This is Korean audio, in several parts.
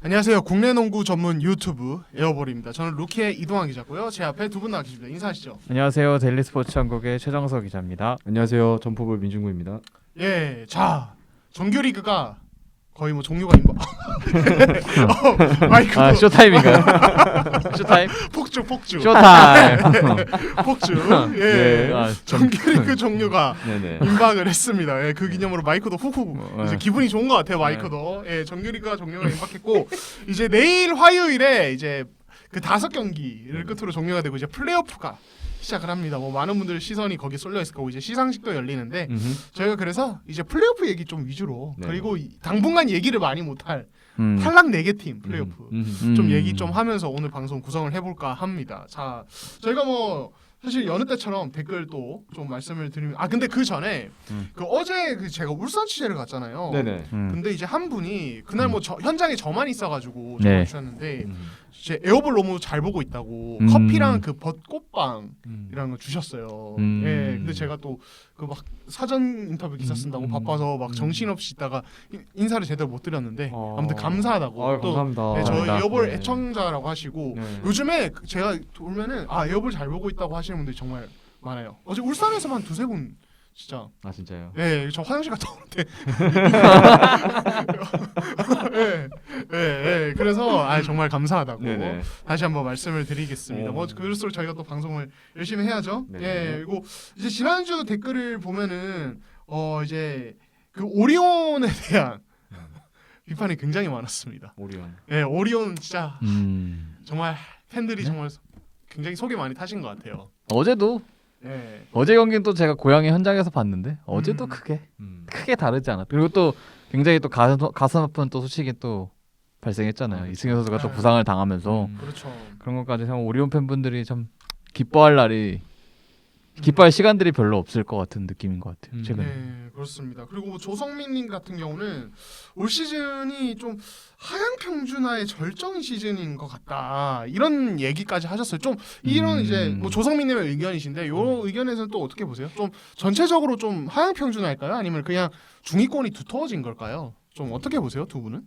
안녕하세요. 국내 농구 전문 유튜브 에어볼입니다. 저는 루키의 이동환 기자고요. 제 앞에 두 분 나와 계십니다. 인사하시죠. 안녕하세요. 데일리 스포츠 한국의 최정석 기자입니다. 안녕하세요. 점프볼 민중구입니다. 예, 자 정규리그가 거의 뭐 종류가 마이크도 쇼타임인가요? 쇼타임? 폭주 쇼타임. 폭주. 네, 정규리그 종류가 네네. 임박을 했습니다. 예, 그 기념으로 마이크도 훅훅 이제 네. 기분이 좋은 것 같아요. 마이크도. 예, 정규리그가 종료가 임박했고 이제 내일 화요일에 이제 그 5경기를 끝으로 종료가 되고 이제 플레이오프가 시작을 합니다. 뭐 많은 분들 시선이 거기 쏠려 있을 거고 이제 시상식도 열리는데 저희가 그래서 이제 플레이오프 얘기 좀 위주로 네. 그리고 당분간 얘기를 많이 못할 탈락 4개 팀 플레이오프 좀 얘기 좀 하면서 오늘 방송 구성을 해볼까 합니다. 자, 저희가 뭐 사실 여느 때처럼 댓글 또 좀 말씀을 드리면 근데 그 전에 그 어제 그 제가 울산 취재를 갔잖아요. 네네. 근데 이제 한 분이 그날 뭐 현장에 저만 있어가지고 네. 전화 주셨는데 이제 에어볼 너무 잘 보고 있다고 커피랑 그 벚꽃빵이라는 거 주셨어요. 예, 근데 제가 또 그 막 사전 인터뷰 기사 쓴다고 바빠서 막 정신없이 있다가 인사를 제대로 못 드렸는데 아무튼 감사하다고 또 감사합니다. 네, 저희 감사합니다. 에어볼 네. 애청자라고 하시고 네. 요즘에 제가 돌면은 에어볼 잘 보고 있다고 하시는 분들이 정말 많아요. 어제 울산에서만 2-3분 진짜. 아 진짜요? 네, 저 화장실 갔다 오는데. 네, 그래서 정말 감사하다고 네네. 다시 한번 말씀을 드리겠습니다. 오. 뭐 그럴수록 저희가 또 방송을 열심히 해야죠. 네. 예, 그리고 이제 지난주 댓글을 보면은 이제 그 오리온에 대한 비판이 굉장히 많았습니다. 오리온. 예, 오리온 진짜 정말 팬들이 네? 정말 굉장히 속이 많이 타신 것 같아요. 어제도 예. 어제 경기는 또 제가 고향의 현장에서 봤는데 어제도 크게 다르지 않았다. 그리고 또 굉장히 또 가슴 아픈 또 소식이 또 발생했잖아요. 이승현 선수가 또 부상을 당하면서 그렇죠. 그런 것까지 생각 오리온 팬분들이 참 기뻐할 시간들이 별로 없을 것 같은 느낌인 것 같아요. 최근에. 네, 그렇습니다. 그리고 뭐 조성민님 같은 경우는 올 시즌이 좀 하향 평준화의 절정 시즌인 것 같다 이런 얘기까지 하셨어요. 좀 이런 이제 뭐 조성민님의 의견이신데 요 의견에서는 또 어떻게 보세요? 좀 전체적으로 좀 하향 평준화일까요? 아니면 그냥 중위권이 두터워진 걸까요? 좀 어떻게 보세요, 두 분은?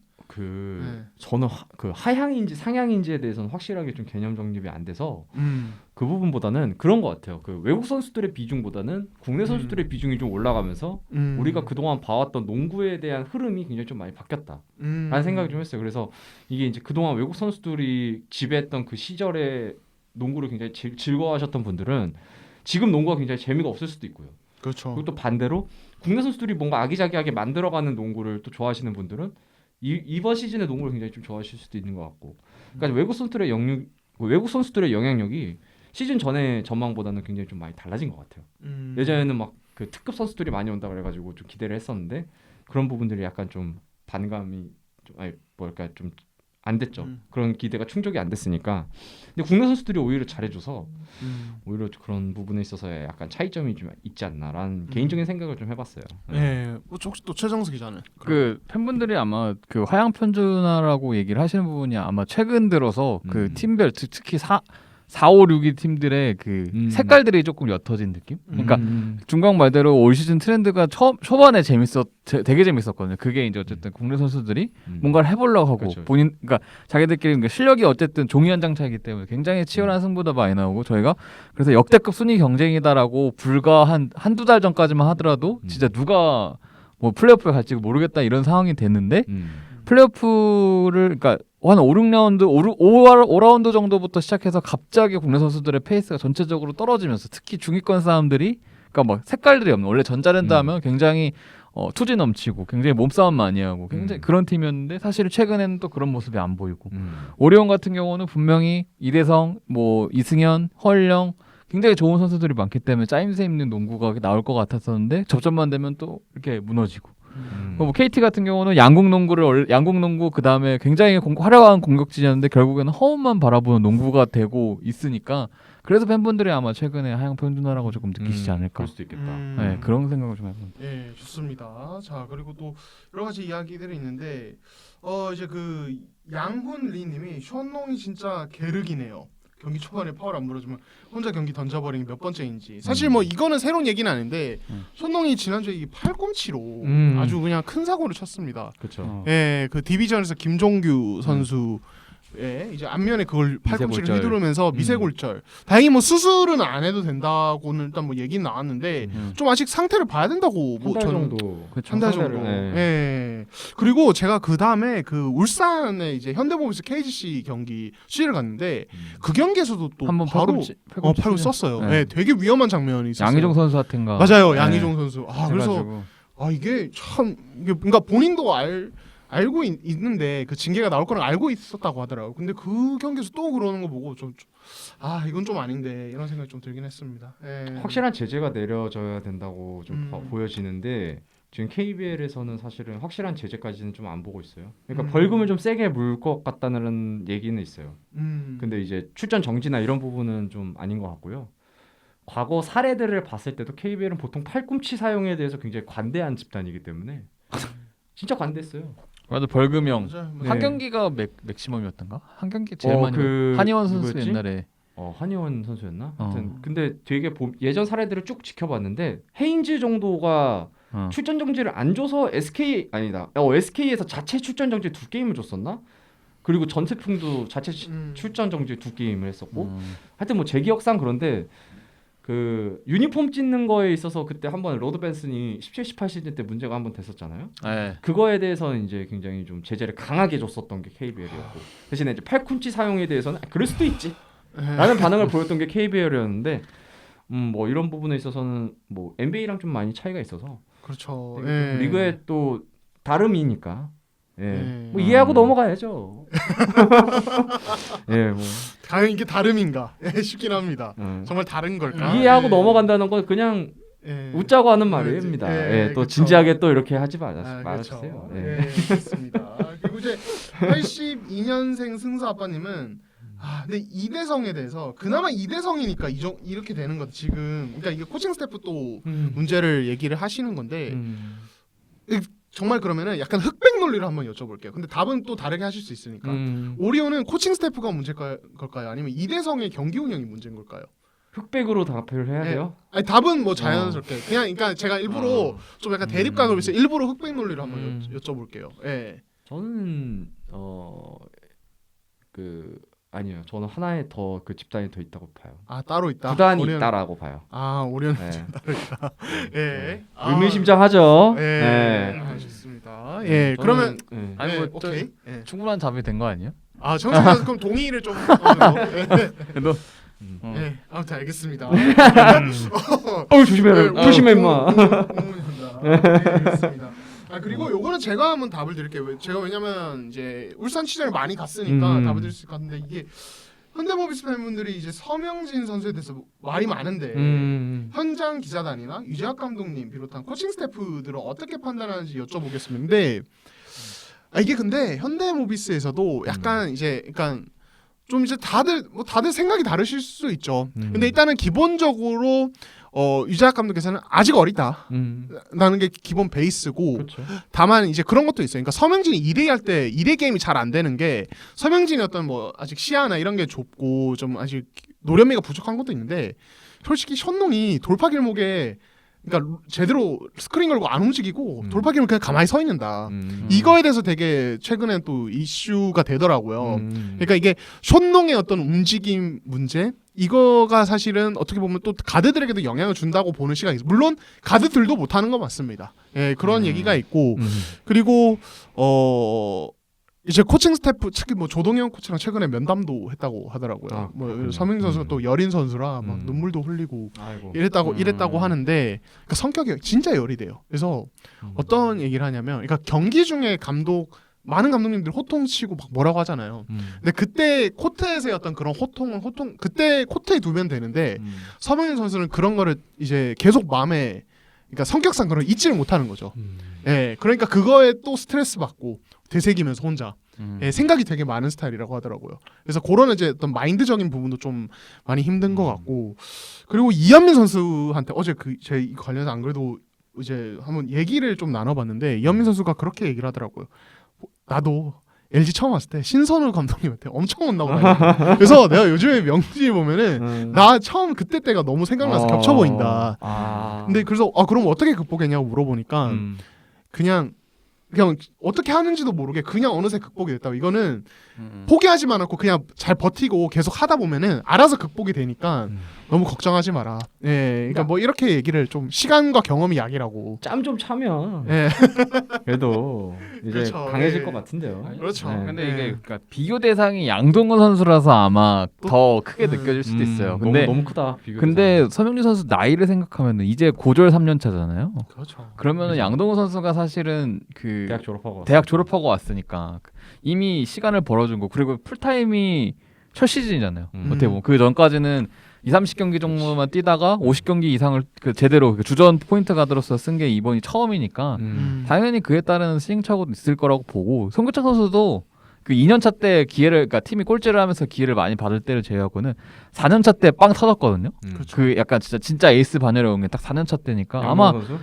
저는 그 하향인지 상향인지에 대해서는 확실하게 좀 개념 정립이 안 돼서 그 부분보다는 그런 것 같아요. 그 외국 선수들의 비중보다는 국내 선수들의 비중이 좀 올라가면서 우리가 그동안 봐왔던 농구에 대한 흐름이 굉장히 좀 많이 바뀌었다라는 생각이 좀 했어요. 그래서 이게 이제 그동안 외국 선수들이 지배했던 그 시절에 농구를 굉장히 즐거워하셨던 분들은 지금 농구가 굉장히 재미가 없을 수도 있고요. 그렇죠. 그리고 또 반대로 국내 선수들이 뭔가 아기자기하게 만들어가는 농구를 또 좋아하시는 분들은 이번 시즌의 농구를 굉장히 좀 좋아하실 수도 있는 것 같고, 그러니까 외국 선수들의 영향력이 시즌 전의 전망보다는 굉장히 좀 많이 달라진 것 같아요. 예전에는 막 그 특급 선수들이 많이 온다 그래가지고 좀 기대를 했었는데 그런 부분들이 약간 좀 반감이 좀 안 됐죠. 그런 기대가 충족이 안 됐으니까. 근데 국내 선수들이 오히려 잘해줘서 오히려 그런 부분에 있어서 약간 차이점이 좀 있지 않나라는 개인적인 생각을 좀 해봤어요. 네, 혹시 또 최정수 기자는? 그 팬분들이 아마 그 하향 편준화라고 얘기를 하시는 부분이 아마 최근 들어서 그 팀별 특히 4, 5, 6위 팀들의 그 색깔들이 조금 옅어진 느낌? 그러니까 중광 말대로 올 시즌 트렌드가 초반에 되게 재밌었거든요. 그게 이제 어쨌든 국내 선수들이 뭔가를 해보려고 하고 그렇죠. 그러니까 자기들끼리 그러니까 실력이 어쨌든 종이 한 장 차이기 때문에 굉장히 치열한 승부도 많이 나오고 저희가 그래서 역대급 순위 경쟁이다라고 불과 한두 달 전까지만 하더라도 진짜 누가 뭐 플레이오프에 갈지 모르겠다 이런 상황이 됐는데 플레이오프를 그러니까 한 5, 6라운드, 5라운드 정도부터 시작해서 갑자기 국내 선수들의 페이스가 전체적으로 떨어지면서 특히 중위권 싸움들이 그러니까 막 색깔들이 없는 원래 전자랜드 하면 굉장히 투지 넘치고 굉장히 몸싸움 많이 하고 굉장히 그런 팀이었는데 사실 최근에는 또 그런 모습이 안 보이고 오리온 같은 경우는 분명히 이대성, 뭐 이승현, 허일영 굉장히 좋은 선수들이 많기 때문에 짜임새 있는 농구가 나올 것 같았었는데 접전만 되면 또 이렇게 무너지고 뭐 KT 같은 경우는 양국 농구 그 다음에 굉장히 화려한 공격진이었는데 결국에는 허움만 바라보는 농구가 되고 있으니까 그래서 팬분들이 아마 최근에 하향 평준화라고 조금 느끼시지 않을까. 그럴 수도 있겠다. 네, 그런 생각을 좀 해봅니다. 예, 좋습니다. 자, 그리고 또 여러 가지 이야기들이 있는데 이제 그 양훈 리님이 션농이 진짜 계륵이네요. 경기 초반에 파울 안 물어주면 혼자 경기 던져버리는 게 몇 번째인지. 사실 뭐 이거는 새로운 얘기는 아닌데 손동이 지난주에 이 팔꿈치로 아주 그냥 큰 사고를 쳤습니다. 그렇죠. 예, 그 디비전에서 김종규 선수 예, 이제 앞면에 그걸 팔꿈치를 미세골절. 휘두르면서 미세골절. 다행히 뭐 수술은 안 해도 된다고는 일단 뭐 얘기는 나왔는데 좀 아직 상태를 봐야 된다고 뭐 한 달 저는 정도. 한 달 정도. 네. 예. 그리고 제가 그 다음에 그 울산에 이제 현대모비스 KGC 경기 취재를 갔는데 그 경기에서도 또 한번 바로 팔꿈치 썼어요. 네. 예, 되게 위험한 장면이 있었어요. 양희종 선수 같은가. 맞아요, 네. 양희종 선수. 아 그래서 해가지고. 아 이게 참 이게 그러니까 본인도 알고 있는데 그 징계가 나올 거는 알고 있었다고 하더라고요. 근데 그 경기에서 또 그러는 거 보고 좀 이건 좀 아닌데 이런 생각이 좀 들긴 했습니다. 예. 확실한 제재가 내려져야 된다고 좀 음. 보여지는데 지금 KBL에서는 사실은 확실한 제재까지는 좀 안 보고 있어요. 그러니까 벌금을 좀 세게 물 것 같다는 얘기는 있어요. 근데 이제 출전 정지나 이런 부분은 좀 아닌 것 같고요. 과거 사례들을 봤을 때도 KBL은 보통 팔꿈치 사용에 대해서 굉장히 관대한 집단이기 때문에 진짜 관대했어요. 맞아 벌금형. 맞아요. 네. 한 경기가 맥시멈이었던가? 한 경기 제일 많이. 한의원 선수 누구였지? 옛날에. 한의원 선수였나? 하여튼 근데 되게 예전 사례들을 쭉 지켜봤는데 헤인즈 정도가 출전 정지를 안 줘서 SK에서 자체 출전 정지 2게임을 줬었나? 그리고 전태풍도 자체 출전 정지 2게임을 했었고 하여튼 뭐 제 기억상 그런데 그 유니폼 찢는 거에 있어서 그때 한번 로드 벤슨이 17, 18 시즌 때 문제가 한번 됐었잖아요. 네. 그거에 대해서는 이제 굉장히 좀 제재를 강하게 줬었던 게 KBL이었고 대신에 이제 팔꿈치 사용에 대해서는 그럴 수도 있지 라는 반응을 보였던 게 KBL이었는데 뭐 이런 부분에 있어서는 뭐 NBA랑 좀 많이 차이가 있어서 그렇죠. 되게 예. 좀 리그의 또 다름이니까 예. 뭐 이해하고 넘어가야죠. 예, 뭐 과연 이게 다름인가? 예, 싶긴 합니다. 정말 다른 걸까? 이해하고 예. 넘어간다는 건 그냥 예. 웃자고 하는 말입니다. 예, 또 그쵸. 진지하게 또 이렇게 하지 그렇죠. 말아주세요. 예, 그렇습니다. 그리고 이제 82년생 승수 아빠님은 근데 이대성에 대해서 그나마 이대성이니까 이렇게 되는 것 지금 그러니까 이게 코칭 스태프 또 문제를 얘기를 하시는 건데 정말 그러면은 약간 흑백 논리를 한번 여쭤볼게요. 근데 답은 또 다르게 하실 수 있으니까 오리온은 코칭 스태프가 문제일 걸까요? 아니면 이대성의 경기 운영이 문제인 걸까요? 흑백으로 답을 해야 네. 돼요? 아니 답은 뭐 자연스럽게 그냥 그러니까 제가 일부러 좀 약간 대립각을 위해서 일부러 흑백 논리를 한번 여쭤볼게요. 예. 저는 아니요. 저는 하나의 더 그 집단이 더 있다고 봐요. 따로 있다. 구단이 오리온. 있다라고 봐요. 오리온 네. 따로 있다. 예. 의미심장하죠. 예. 좋습니다. 예. 그러면 아니 예, 뭐 오케이. 예. 충분한 답이 된 거 아니에요? 정신 그럼 동의를 좀 너 예. 아무튼 알겠습니다. 조심해라. 조심해 임마. 알겠습니다. 그리고 요거는 제가 한번 답을 드릴게요. 제가 왜냐면 이제 울산 취재를 많이 갔으니까 답을 드릴 수 있을 것 같은데 이게 현대모비스 팬분들이 이제 서명진 선수에 대해서 말이 많은데 현장 기자단이나 유재학 감독님 비롯한 코칭 스태프들은 어떻게 판단하는지 여쭤보겠습니다. 근데 이게 근데 현대모비스에서도 약간 이제 그러니까 좀 이제 다들 생각이 다르실 수 있죠. 근데 일단은 기본적으로 유재학 감독께서는 아직 어리다. 라는 게 기본 베이스고 그렇죠. 다만 이제 그런 것도 있어요. 그러니까 서명진이 2대2 할 때 2대 게임이 잘 안 되는 게 서명진이 어떤 뭐 아직 시야나 이런 게 좁고 좀 아직 노련미가 부족한 것도 있는데 솔직히 현농이 돌파 길목에 그러니까 제대로 스크린 걸고 안 움직이고 돌파 길목 그냥 가만히 서 있는다. 이거에 대해서 되게 최근에 또 이슈가 되더라고요. 그러니까 이게 션농의 어떤 움직임 문제 이거가 사실은 어떻게 보면 또 가드들에게도 영향을 준다고 보는 시각이 있어요. 물론 가드들도 못하는 건 맞습니다. 예, 그런 얘기가 있고 그리고 이제 코칭 스태프 특히 뭐 조동현 코치랑 최근에 면담도 했다고 하더라고요. 뭐 서명 선수가 또 여린 선수라 막 눈물도 흘리고 아이고. 이랬다고 하는데 그러니까 성격이 진짜 열이돼요. 그래서 어떤 얘기를 하냐면 그러니까 경기 중에 많은 감독님들이 호통치고 막 뭐라고 하잖아요. 근데 그때 코트에서의 어떤 그런 호통은 그때 코트에 두면 되는데 서명진 선수는 그런 거를 이제 계속 마음에 그러니까 성격상 그런 잊지를 못하는 거죠. 예, 그러니까 그거에 또 스트레스 받고 되새기면서 혼자 예, 생각이 되게 많은 스타일이라고 하더라고요. 그래서 그런 이제 어떤 마인드적인 부분도 좀 많이 힘든 것 같고 그리고 이현민 선수한테 어제 제 관련해서 안 그래도 이제 한번 얘기를 좀 나눠봤는데 이현민 선수가 그렇게 얘기를 하더라고요. 나도 LG 처음 왔을 때 신선우 감독님한테 엄청 혼나고 다녔어요. 그래서 내가 요즘에 명지 보면은 나 처음 그때 때가 너무 생각나서 겹쳐 보인다. 근데 그래서 그럼 어떻게 극복했냐고 물어보니까 그냥 어떻게 하는지도 모르게 그냥 어느새 극복이 됐다고. 이거는 포기하지 않고 그냥 잘 버티고 계속 하다 보면은 알아서 극복이 되니까 너무 걱정하지 마라. 예, 그러니까 뭐 이렇게 얘기를 좀 시간과 경험이 약이라고. 짬 좀 차면 예, 그래도 이제 그렇죠. 강해질 예. 것 같은데요. 그렇죠. 네. 근데 네. 이게 그러니까 비교 대상이 양동근 선수라서 아마 더 크게 느껴질 수도 있어요. 근데 너무 크다. 비교 근데 서명진 선수 나이를 생각하면 이제 고졸 3년 차잖아요. 그렇죠. 그러면은 그죠. 양동근 선수가 사실은 그 대학 졸업하고 왔으니까 이미 시간을 벌어준 거. 그리고 풀타임이 첫 시즌이잖아요. 어떻게 보면 그 전까지는 20-30경기 정도만 뛰다가 50경기 이상을 그 제대로 그 주전 포인트 가드로서 쓴 게 이번이 처음이니까 당연히 그에 따른 시행착오도 있을 거라고 보고, 송교창 선수도 그 2년차 때 기회를, 그러니까 팀이 꼴찌를 하면서 기회를 많이 받을 때를 제외하고는 4년차 때 빵 터졌거든요. 그렇죠. 그 약간 진짜 에이스 반열에 온 게 딱 4년차 때니까 아마 선수?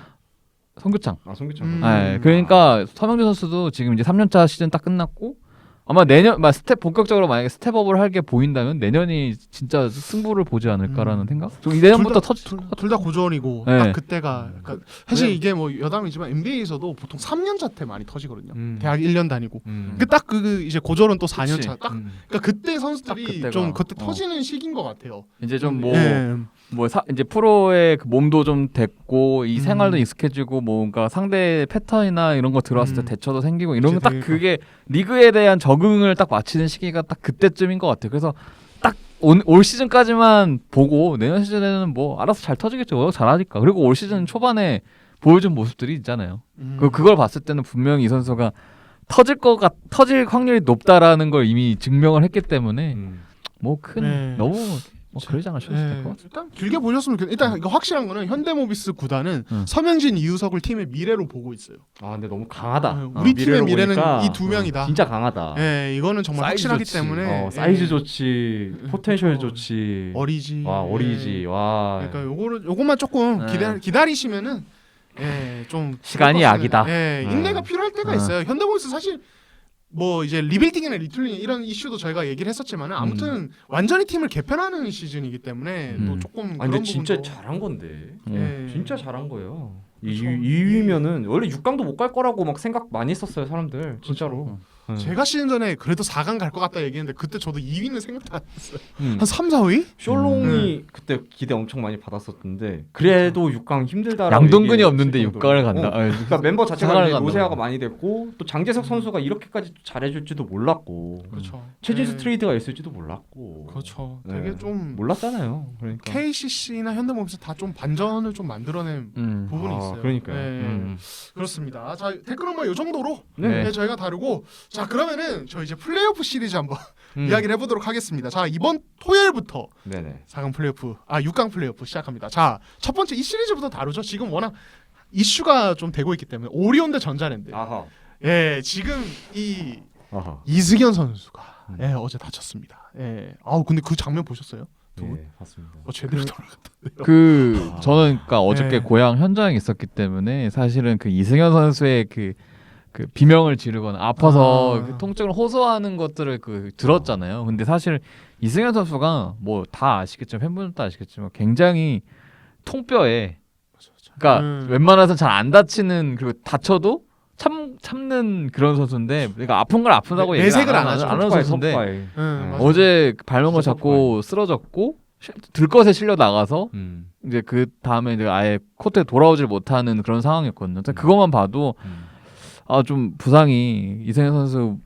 송교창. 송교창. 네, 그러니까 서명진 선수도 지금 이제 3년차 시즌 딱 끝났고 아마 내년 본격적으로 만약에 스텝업을 할 게 보인다면 내년이 진짜 승부를 보지 않을까라는 생각? 좀 내년부터 둘 다 고졸이고 네. 딱 그때가 그러니까 사실 네. 이게 뭐 여담이지만 NBA에서도 보통 3년차 때 많이 터지거든요. 음. 대학 1년 다니고. 음. 그 딱 그 이제 고졸은 또 4년차. 그치. 딱 음. 그러니까 그때 선수들이 딱 그때가, 좀 그때 어. 터지는 시기인 것 같아요. 이제 좀 예. 이제 프로의 그 몸도 좀 됐고 이 생활도 익숙해지고 뭔가 상대 패턴이나 이런 거 들어왔을 때 대처도 생기고 이런 거 딱 그게 리그에 대한 적응을 딱 마치는 시기가 딱 그때쯤인 것 같아요. 그래서 딱 올 시즌까지만 보고 내년 시즌에는 뭐 알아서 잘 터지겠죠. 워낙 잘하니까. 그리고 올 시즌 초반에 보여준 모습들이 있잖아요. 그걸 봤을 때는 분명히 이 선수가 터질 확률이 높다라는 걸 이미 증명을 했기 때문에 뭐 큰 네. 너무 뭐 그러지 않으셔도 될 것 같아요. 일단 길게 보셨으면 좋겠는데 일단 이거 확실한 거는 현대모비스 구단은 서명진, 이우석을 팀의 미래로 보고 있어요. 아 근데 너무 강하다. 우리 팀의 미래로 미래는 보니까, 이 두 명이다. 진짜 강하다. 예, 이거는 정말 사이즈 확실하기 좋지. 때문에 사이즈 예. 좋지, 포텐셜 그렇죠. 좋지. 어리지. 와 어리지. 예. 와. 그러니까 요것만 조금 네. 기다리시면은 좀 시간이 그럴 것 약이다. 같습니다. 예, 인내가 필요할 때가 네. 있어요. 현대모비스 사실 뭐 이제 리빌딩이나 리툴링 이런 이슈도 저희가 얘기를 했었지만은 아무튼 완전히 팀을 개편하는 시즌이기 때문에 또 조금 아니 근데 그런 진짜 부분도 잘한 건데. 예. 진짜 잘한 거예요. 그쵸. 2위면은 원래 6강도 못 갈 거라고 막 생각 많이 했었어요 사람들. 진짜로. 제가 시즌 전에 그래도 4강 갈 것 같다 얘기했는데 그때 저도 2위는 생각도 안 했어요. 음. 한 3, 4위? 숄롱이 그때 기대 엄청 많이 받았었는데 그래도 6강 힘들다라고 양동근이 없는데 얘기했을 6강을 정도로. 간다. 그러니까 멤버 자체가 사강을 이제 간다고. 노세화가 많이 됐고 또 장재석 선수가 이렇게까지 잘해줄지도 몰랐고 그렇죠. 최진수 트레이드가 있을지도 몰랐고 그렇죠. 네. 되게 좀 몰랐잖아요. 그러니까 KCC나 현대모비스 다 좀 반전을 좀 만들어낸 부분이 있어요. 그러니까요. 네. 그렇습니다. 자 댓글은 뭐 이 정도로 네. 저희가 다루고 자 그러면은 저 이제 플레이오프 시리즈 한번 음. 이야기를 해보도록 하겠습니다. 자 이번 토요일부터 네네. 4강 플레이오프 6강 플레이오프 시작합니다. 자 첫 번째 이 시리즈부터 다루죠. 지금 워낙 이슈가 좀 되고 있기 때문에 오리온 대 전자랜드. 아하. 예 지금 이 아하. 이승현 선수가 어제 다쳤습니다. 예. 근데 그 장면 보셨어요? 두 분? 네, 봤습니다. 제대로 돌아갔다. 저는 그러니까 어저께 네. 고향 현장에 있었기 때문에 사실은 그 이승현 선수의 그 비명을 지르거나 아파서 그 통증을 호소하는 것들을 들었잖아요. 근데 사실 이승현 선수가 뭐 다 아시겠지만 팬분들도 아시겠지만 굉장히 통뼈에 그러니까 웬만해서 잘 안 다치는, 그리고 다쳐도 참는 그런 선수인데, 그러니까 아픈 걸 아프다고 얘기를 내색을 안 안 하죠. 하는 선수인데 맞아요. 어제 발목을 잡고 쓰러졌고 들것에 실려 나가서 음. 이제 그 다음에 이제 아예 코트에 돌아오질 못하는 그런 상황이었거든요. 그것만 봐도 좀 부상이 이승현 선수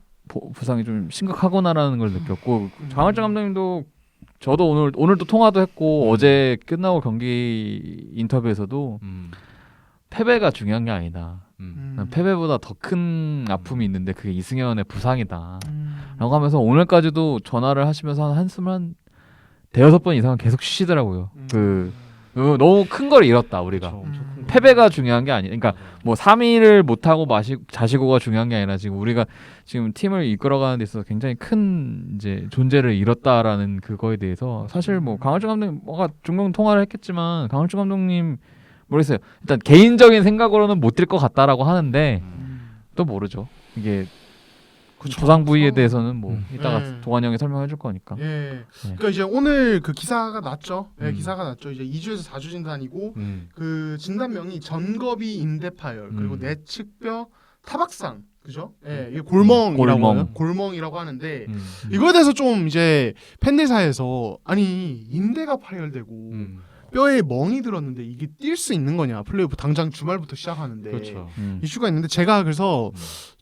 부상이 좀 심각하구나라는 걸 느꼈고, 장할정 감독님도 저도 오늘도 통화도 했고 어제 끝나고 경기 인터뷰에서도 패배가 중요한 게 아니다. 패배보다 더 큰 아픔이 있는데 그게 이승현의 부상이다. 라고 하면서 오늘까지도 전화를 하시면서 한숨을 대여섯 번 이상은 계속 쉬시더라고요. 너무 큰 걸 잃었다 우리가. 패배가 중요한 게 아니. 그러니까 뭐 3위를 못 하고 자시고가 중요한 게 아니라 지금 우리가 지금 팀을 이끌어가는 데 있어서 굉장히 큰 이제 존재를 잃었다라는 그거에 대해서 사실 뭐 강할준 감독님 뭔가 종종 통화를 했겠지만 강할준 감독님 모르겠어요. 일단 개인적인 생각으로는 못 뛸 것 같다라고 하는데 또 모르죠. 이게 그쵸. 조상 부위에 대해서는 뭐 음. 이따가 네. 동환이 형이 설명해 줄 거니까. 예. 그러니까 이제 오늘 그 기사가 났죠. 예, 기사가 났죠. 이제 2주에서 4주 진단이고 그 진단명이 전거비 인대 파열 그리고 내측뼈 타박상. 그죠? 예, 이게 골멍이라고 골멍. 골멍이라고 하는데 이거에 대해서 좀 이제 팬들 사이에서 아니 인대가 파열되고 뼈에 멍이 들었는데 이게 뛸 수 있는 거냐 플레이오프 당장 주말부터 시작하는데 그렇죠. 이슈가 있는데 제가 그래서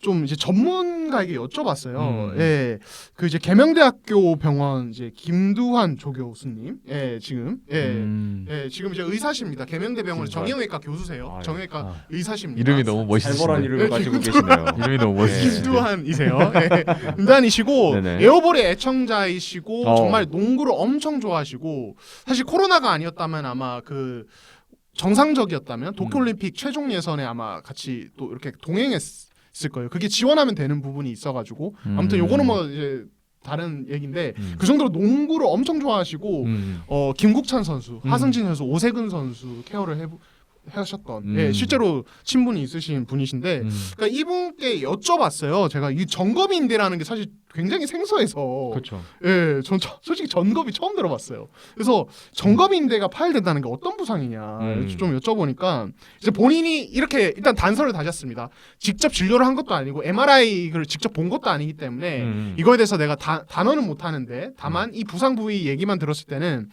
좀 이제 전문가에게 여쭤봤어요. 예, 그 이제 계명대학교 병원 이제 김두환 조교수님, 예, 지금 예, 지금 이제 의사십니다. 계명대병원 정형외과 교수세요. 아유. 정형외과 의사십니다. 이름이 너무 멋있으시네. 살벌한 이름을 가지고 계시네요. 이름이 너무 멋있으시네. 김두환이세요. 예, 김두환이시고 네네. 에어볼의 애청자이시고 어. 정말 농구를 엄청 좋아하시고 사실 코로나가 아니었다면 아마 그 정상적이었다면 도쿄올림픽 최종 예선에 아마 같이 또 이렇게 동행했을 거예요. 그게 지원하면 되는 부분이 있어가지고 아무튼 요거는 뭐 이제 다른 얘기인데 그 정도로 농구를 엄청 좋아하시고 김국찬 선수, 하승진 선수, 오세근 선수 케어를 하셨던 예, 실제로 친분이 있으신 분이신데 그러니까 이분께 여쭤봤어요. 제가 이 전거비인대라는 게 사실 굉장히 생소해서 그렇죠. 예, 전 솔직히 전겁이 처음 들어봤어요. 그래서 전겁인대가 파열된다는 게 어떤 부상이냐 좀 여쭤보니까 이제 본인이 이렇게 일단 단서를 다셨습니다. 직접 진료를 한 것도 아니고 MRI를 직접 본 것도 아니기 때문에 이거에 대해서 내가 단어는 못 하는데 다만 이 부상 부위 얘기만 들었을 때는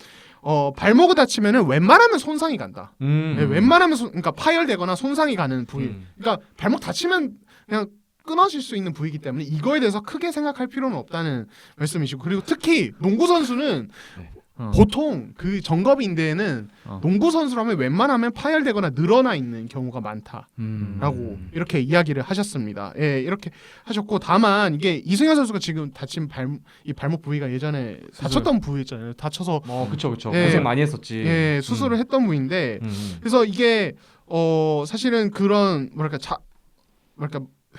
발목을 다치면은 웬만하면 손상이 간다. 예, 웬만하면 그러니까 파열되거나 손상이 가는 부위. 그러니까 발목 다치면 그냥 끊어질 수 있는 부위이기 때문에 이거에 대해서 크게 생각할 필요는 없다는 말씀이시고 그리고 특히 농구 선수는 보통 그 정겁인대에는 농구 선수라면 웬만하면 파열되거나 늘어나 있는 경우가 많다라고 이렇게 이야기를 하셨습니다. 예, 이렇게 하셨고 다만 이게 이승현 선수가 지금 다친 이 발목 부위가 예전에 다쳤던 부위였잖아요. 다쳐서 그렇죠. 예. 고생 많이 했었지. 예, 수술을 했던 부위인데 그래서 이게 사실은 그런 뭐랄까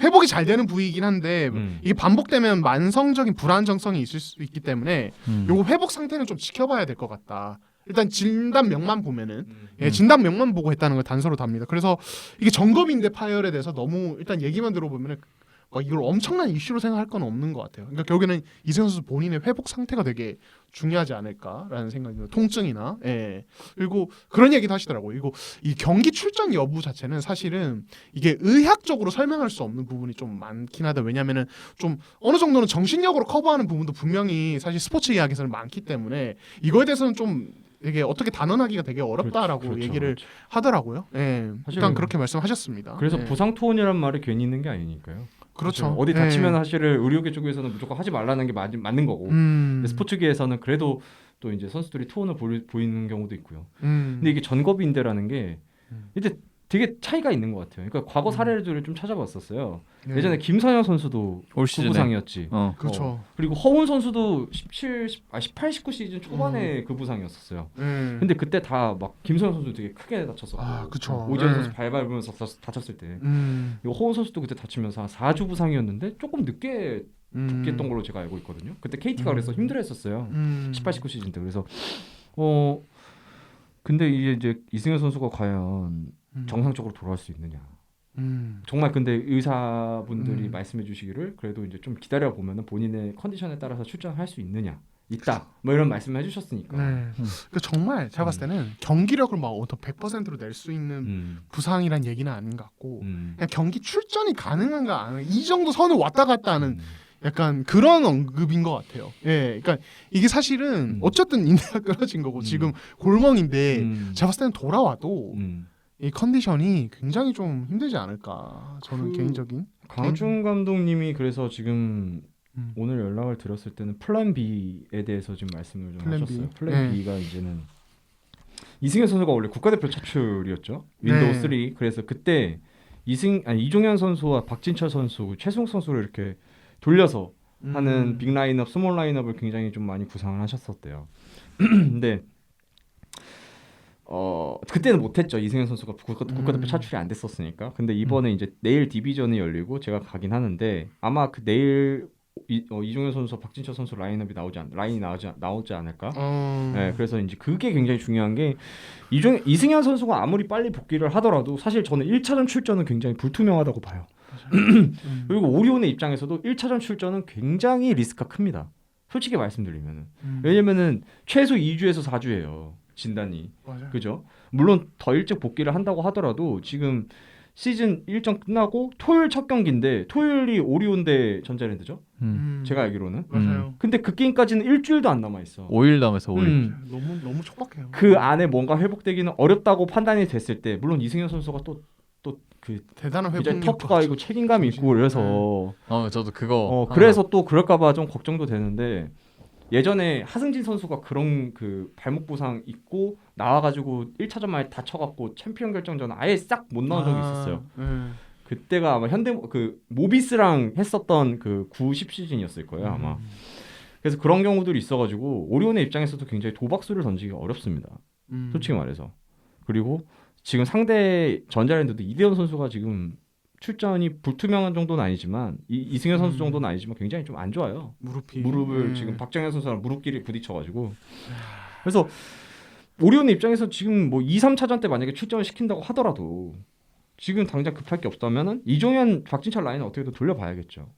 회복이 잘 되는 부위이긴 한데 이게 반복되면 만성적인 불안정성이 있을 수 있기 때문에 요거 회복 상태는 좀 지켜봐야 될 것 같다. 일단 진단명만 보면은 예, 진단명만 보고 했다는 걸 단서로 답니다. 그래서 이게 전겁인대 파열에 대해서 너무 일단 얘기만 들어보면은 이걸 엄청난 이슈로 생각할 건 없는 것 같아요. 그러니까 결국에는 이승현 선수 본인의 회복 상태가 되게 중요하지 않을까라는 생각이 들어요. 통증이나 예. 그리고 그런 얘기도 하시더라고요. 그리고 이 경기 출전 여부 자체는 사실은 이게 의학적으로 설명할 수 없는 부분이 좀 많긴 하다. 왜냐하면은 좀 어느 정도는 정신력으로 커버하는 부분도 분명히 사실 스포츠 이야기에서는 많기 때문에 이거에 대해서는 좀 이게 어떻게 단언하기가 되게 어렵다라고 그렇죠. 얘기를 하더라고요. 예. 사실 일단 그렇게 말씀하셨습니다. 그래서 예. 부상 투혼이라는 말이 괜히 있는 게 아니니까요. 그렇죠. 사실 어디 다치면 사실은 의료계 쪽에서는 무조건 하지 말라는 게 맞는 거고 근데 스포츠계에서는 그래도 또 이제 선수들이 투혼을 보이는 경우도 있고요. 근데 이게 전겁인대라는 게 이제 되게 차이가 있는 것 같아요. 그러니까 과거 사례들을 좀 찾아봤었어요. 네. 예전에 김선영 선수도 올 그 시즌에. 부상이었지. 그렇죠. 그리고 허훈 선수도 18, 19 시즌 초반에 그 부상이었었어요. 근데 그때 다 막 김선영 선수 되게 크게 다쳤었고 그쵸. 오지환 선수 발 밟으면서 다쳤을 때 이거 허훈 선수도 그때 다치면서 한 4주 부상이었는데 조금 늦게 복귀했던 걸로 제가 알고 있거든요. 그때 KT가 그래서 힘들어했었어요. 18, 19 시즌 때. 그래서 근데 이제 이승현 선수가 과연 정상적으로 돌아올 수 있느냐. 정말 근데 의사분들이 말씀해 주시기를 그래도 이제 좀 기다려 보면은 본인의 컨디션에 따라서 출전할 수 있느냐. 있다. 뭐 이런 말씀을 해주셨으니까. 네. 그러니까 정말 제가 봤을 때는 경기력을 막 100%로 낼 수 있는 부상이란 얘기는 아닌 것 같고 그냥 경기 출전이 가능한가 안 이 정도 선을 왔다 갔다 하는 약간 그런 언급인 것 같아요. 예, 그러니까 이게 사실은 어쨌든 인대가 끊어진 거고 지금 골멍인데 제가 봤을 때는 돌아와도 이 컨디션이 굉장히 좀 힘들지 않을까 저는 개인적인 강준 감독님이 그래서 지금 오늘 연락을 드렸을 때는 플랜 B에 대해서 지금 말씀을 좀 플랜 하셨어요. B. 플랜 네. B가 이제는 이승현 선수가 원래 국가대표 차출이었죠. 윈도우 네. 3. 그래서 그때 이종현 선수와 박진철 선수, 최승욱 선수를 이렇게 돌려서 하는 빅 라인업, 스몰 라인업을 굉장히 좀 많이 구상을 하셨었대요. 근데 그때는 못했죠. 이승현 선수가 국가대표 차출이 안 됐었으니까. 근데 이번에 이제 내일 디비전이 열리고 제가 가긴 하는데 아마 그 내일 이종현 선수, 박진철 선수 라인업이 나오지 않을까. 네, 그래서 이제 그게 굉장히 중요한 게 이승현 선수가 아무리 빨리 복귀를 하더라도 사실 저는 1차전 출전은 굉장히 불투명하다고 봐요. 그리고 오리온의 입장에서도 1차전 출전은 굉장히 리스크가 큽니다. 솔직히 말씀드리면은. 왜냐면은 최소 2주에서 4주예요. 진단이. 맞아요. 그죠? 물론 더 일찍 복귀를 한다고 하더라도 지금 시즌 일정 끝나고 토요일 첫 경기인데 토요일이 오리온 대 전자랜드죠? 제가 알기로는. 맞아요. 근데 그 게임까지는 일주일도 안 남아 있어. 5일 남아서 5일. 너무 촉박해요. 그 안에 뭔가 회복되기는 어렵다고 판단이 됐을 때 물론 이승현 선수가 또 그 대단한 굉장히 회복력 터프가 있고 책임감이 있고 그래서 저도 그거 그래서 또 그럴까봐 좀 걱정도 되는데 예전에 하승진 선수가 그런 그 발목 부상 있고 나와가지고 1차전 만에 다쳐갖고 챔피언 결정전 아예 싹 못 나온 적이 있었어요. 그때가 아마 현대 그 모비스랑 했었던 그 9-10 시즌이었을 거예요 아마. 그래서 그런 경우들이 있어가지고 오리온의 입장에서도 굉장히 도박수를 던지기 어렵습니다. 솔직히 말해서. 그리고 지금 상대 전자랜드도 이대현 선수가 지금 출전이 불투명한 정도는 아니지만 이승현 선수 정도는 아니지만 굉장히 좀 안 좋아요. 무릎을 지금 박정현 선수랑 무릎끼리 부딪혀가지고 그래서 오리온의 입장에서 지금 뭐 2, 3차전 때 만약에 출전을 시킨다고 하더라도 지금 당장 급할 게 없다면은 이종현, 박진철 라인을 어떻게든 돌려봐야겠죠.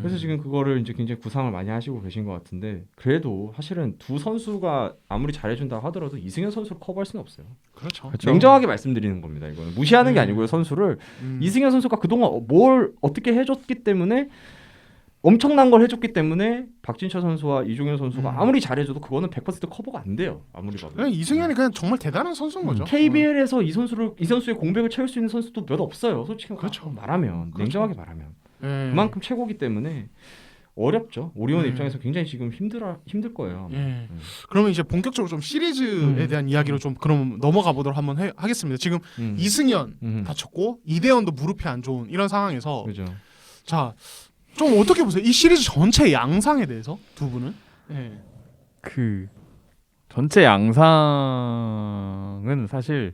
그래서 지금 그거를 이제 굉장히 구상을 많이 하시고 계신 것 같은데 그래도 사실은 두 선수가 아무리 잘해준다 하더라도 이승현 선수를 커버할 수는 없어요. 그렇죠. 냉정하게 말씀드리는 겁니다. 이거는 무시하는 게 아니고요. 선수를 이승현 선수가 그동안 뭘 어떻게 해줬기 때문에 엄청난 걸 해줬기 때문에 박진철 선수와 이종현 선수가 아무리 잘해줘도 그거는 100% 커버가 안 돼요. 아무리 봐도. 그냥 이승현이 그냥 정말 대단한 선수인 거죠. KBL에서 이 선수의 공백을 채울 수 있는 선수도 몇 없어요. 솔직히 그렇죠. 말하면 그렇죠. 냉정하게 말하면 그만큼 최고기 때문에 어렵죠. 오리온 입장에서 굉장히 지금 힘들 거예요. 그러면 이제 본격적으로 좀 시리즈에 대한 이야기로 좀 그럼 넘어가 보도록 한번 하겠습니다. 지금 이승현 다쳤고 이대현도 무릎이 안 좋은 이런 상황에서 그죠. 자, 좀 어떻게 보세요? 이 시리즈 전체 양상에 대해서 두 분은? 그 전체 양상은 사실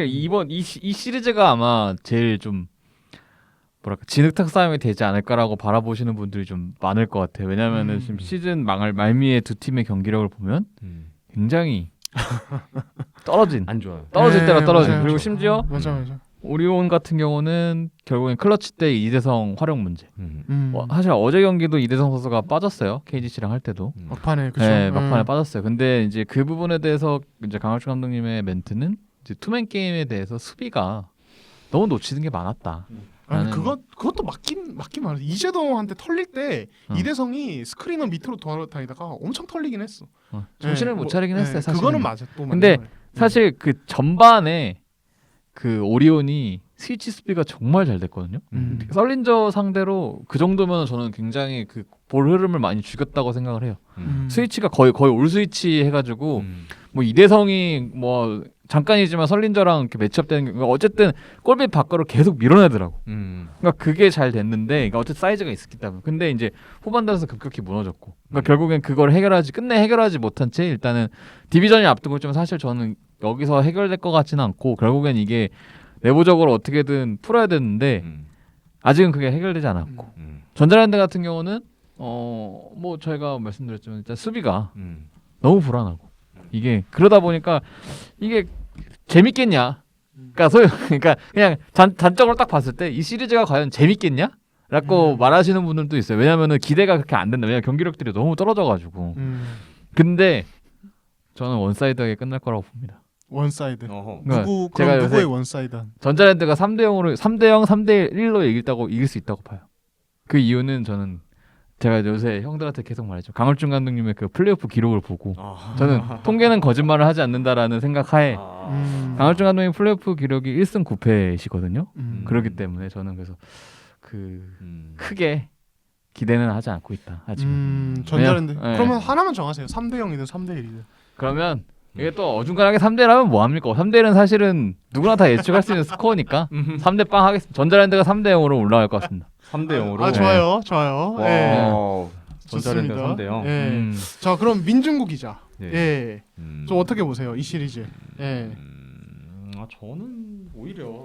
이번 이 시리즈가 아마 제일 좀 뭐랄까 진흙탕 싸움이 되지 않을까라고 바라보시는 분들이 좀 많을 것 같아요. 왜냐하면은 지금 시즌 말미에 두 팀의 경기력을 보면 굉장히 안 좋아요. 떨어질 때가 떨어져. 맞아요. 그리고 심지어 맞아. 오리온 같은 경우는 결국엔 클러치 때 이대성 활용 문제. 음. 사실 어제 경기도 이대성 선수가 빠졌어요. KGC랑 할 때도. 막판에 그렇죠. 네, 막판에 빠졌어요. 근데 이제 그 부분에 대해서 이제 강할준 감독님의 멘트는 이제 투맨 게임에 대해서 수비가 너무 놓치는 게 많았다. 아니, 나는- 그것도 맞긴 맞아. 이재동한테 털릴 때 이대성이 스크리너 밑으로 돌아다니다가 엄청 털리긴 했어. 정신을 못 차리긴 했어요. 사실. 그거는 맞아. 또 근데 맞는 사실 그 전반에 그 오리온이 스위치 수비가 정말 잘 됐거든요. 썰린저 상대로 그 정도면 저는 굉장히 그 볼 흐름을 많이 죽였다고 생각을 해요. 스위치가 거의 올 스위치 해가지고 뭐 이대성이 뭐 잠깐이지만 설린저랑 이렇게 매치업되는 게 어쨌든 골밑 밖으로 계속 밀어내더라고. 그러니까 그게 잘 됐는데, 그러니까 어쨌든 사이즈가 있었기 때문에. 근데 이제 후반 들어서 급격히 무너졌고, 그러니까 결국엔 그걸 끝내 해결하지 못한 채 일단은 디비전이 앞두고 있지만 사실 저는 여기서 해결될 것 같지는 않고 결국엔 이게 내부적으로 어떻게든 풀어야 되는데 아직은 그게 해결되지 않았고 전자랜드 같은 경우는 뭐 저희가 말씀드렸지만 일단 수비가 너무 불안하고 이게 그러다 보니까 이게 재밌겠냐? 그러니까 그냥 단적으로 딱 봤을 때 이 시리즈가 과연 재밌겠냐? 라고 말하시는 분들도 있어요. 왜냐면은 기대가 그렇게 안 된다. 왜냐면 경기력들이 너무 떨어져가지고. 근데 저는 원사이드하게 끝날 거라고 봅니다. 원사이드. 그러니까 누구의 요새 원사이드? 전자랜드가 3대0, 3대1로 이길 수 있다고 봐요. 그 이유는 저는 제가 요새 형들한테 계속 말했죠. 강을준 감독님의 그 플레이오프 기록을 보고 저는 통계는 거짓말을 하지 않는다라는 생각하에 강을준 감독님 플레이오프 기록이 1승 9패이시거든요. 그렇기 때문에 저는 그래서 크게 기대는 하지 않고 있다. 아직. 전자랜드. 네. 그러면 하나만 정하세요. 3대0이든 3대1이든. 그러면 이게 또 어중간하게 3대1하면 뭐합니까? 3대1은 사실은 누구나 다 예측할 수 있는 스코어니까 3대 빵 하겠습니다. 전자랜드가 3대0으로 올라갈 것 같습니다. 3대0으로. 아, 좋아요. 좋아요. 와. 예. 전자랜드 좋습니다. 3대0. 예. 자, 그럼 민중구 기자. 네. 예. 좀 어떻게 보세요? 이 시리즈. 예. 저는 오히려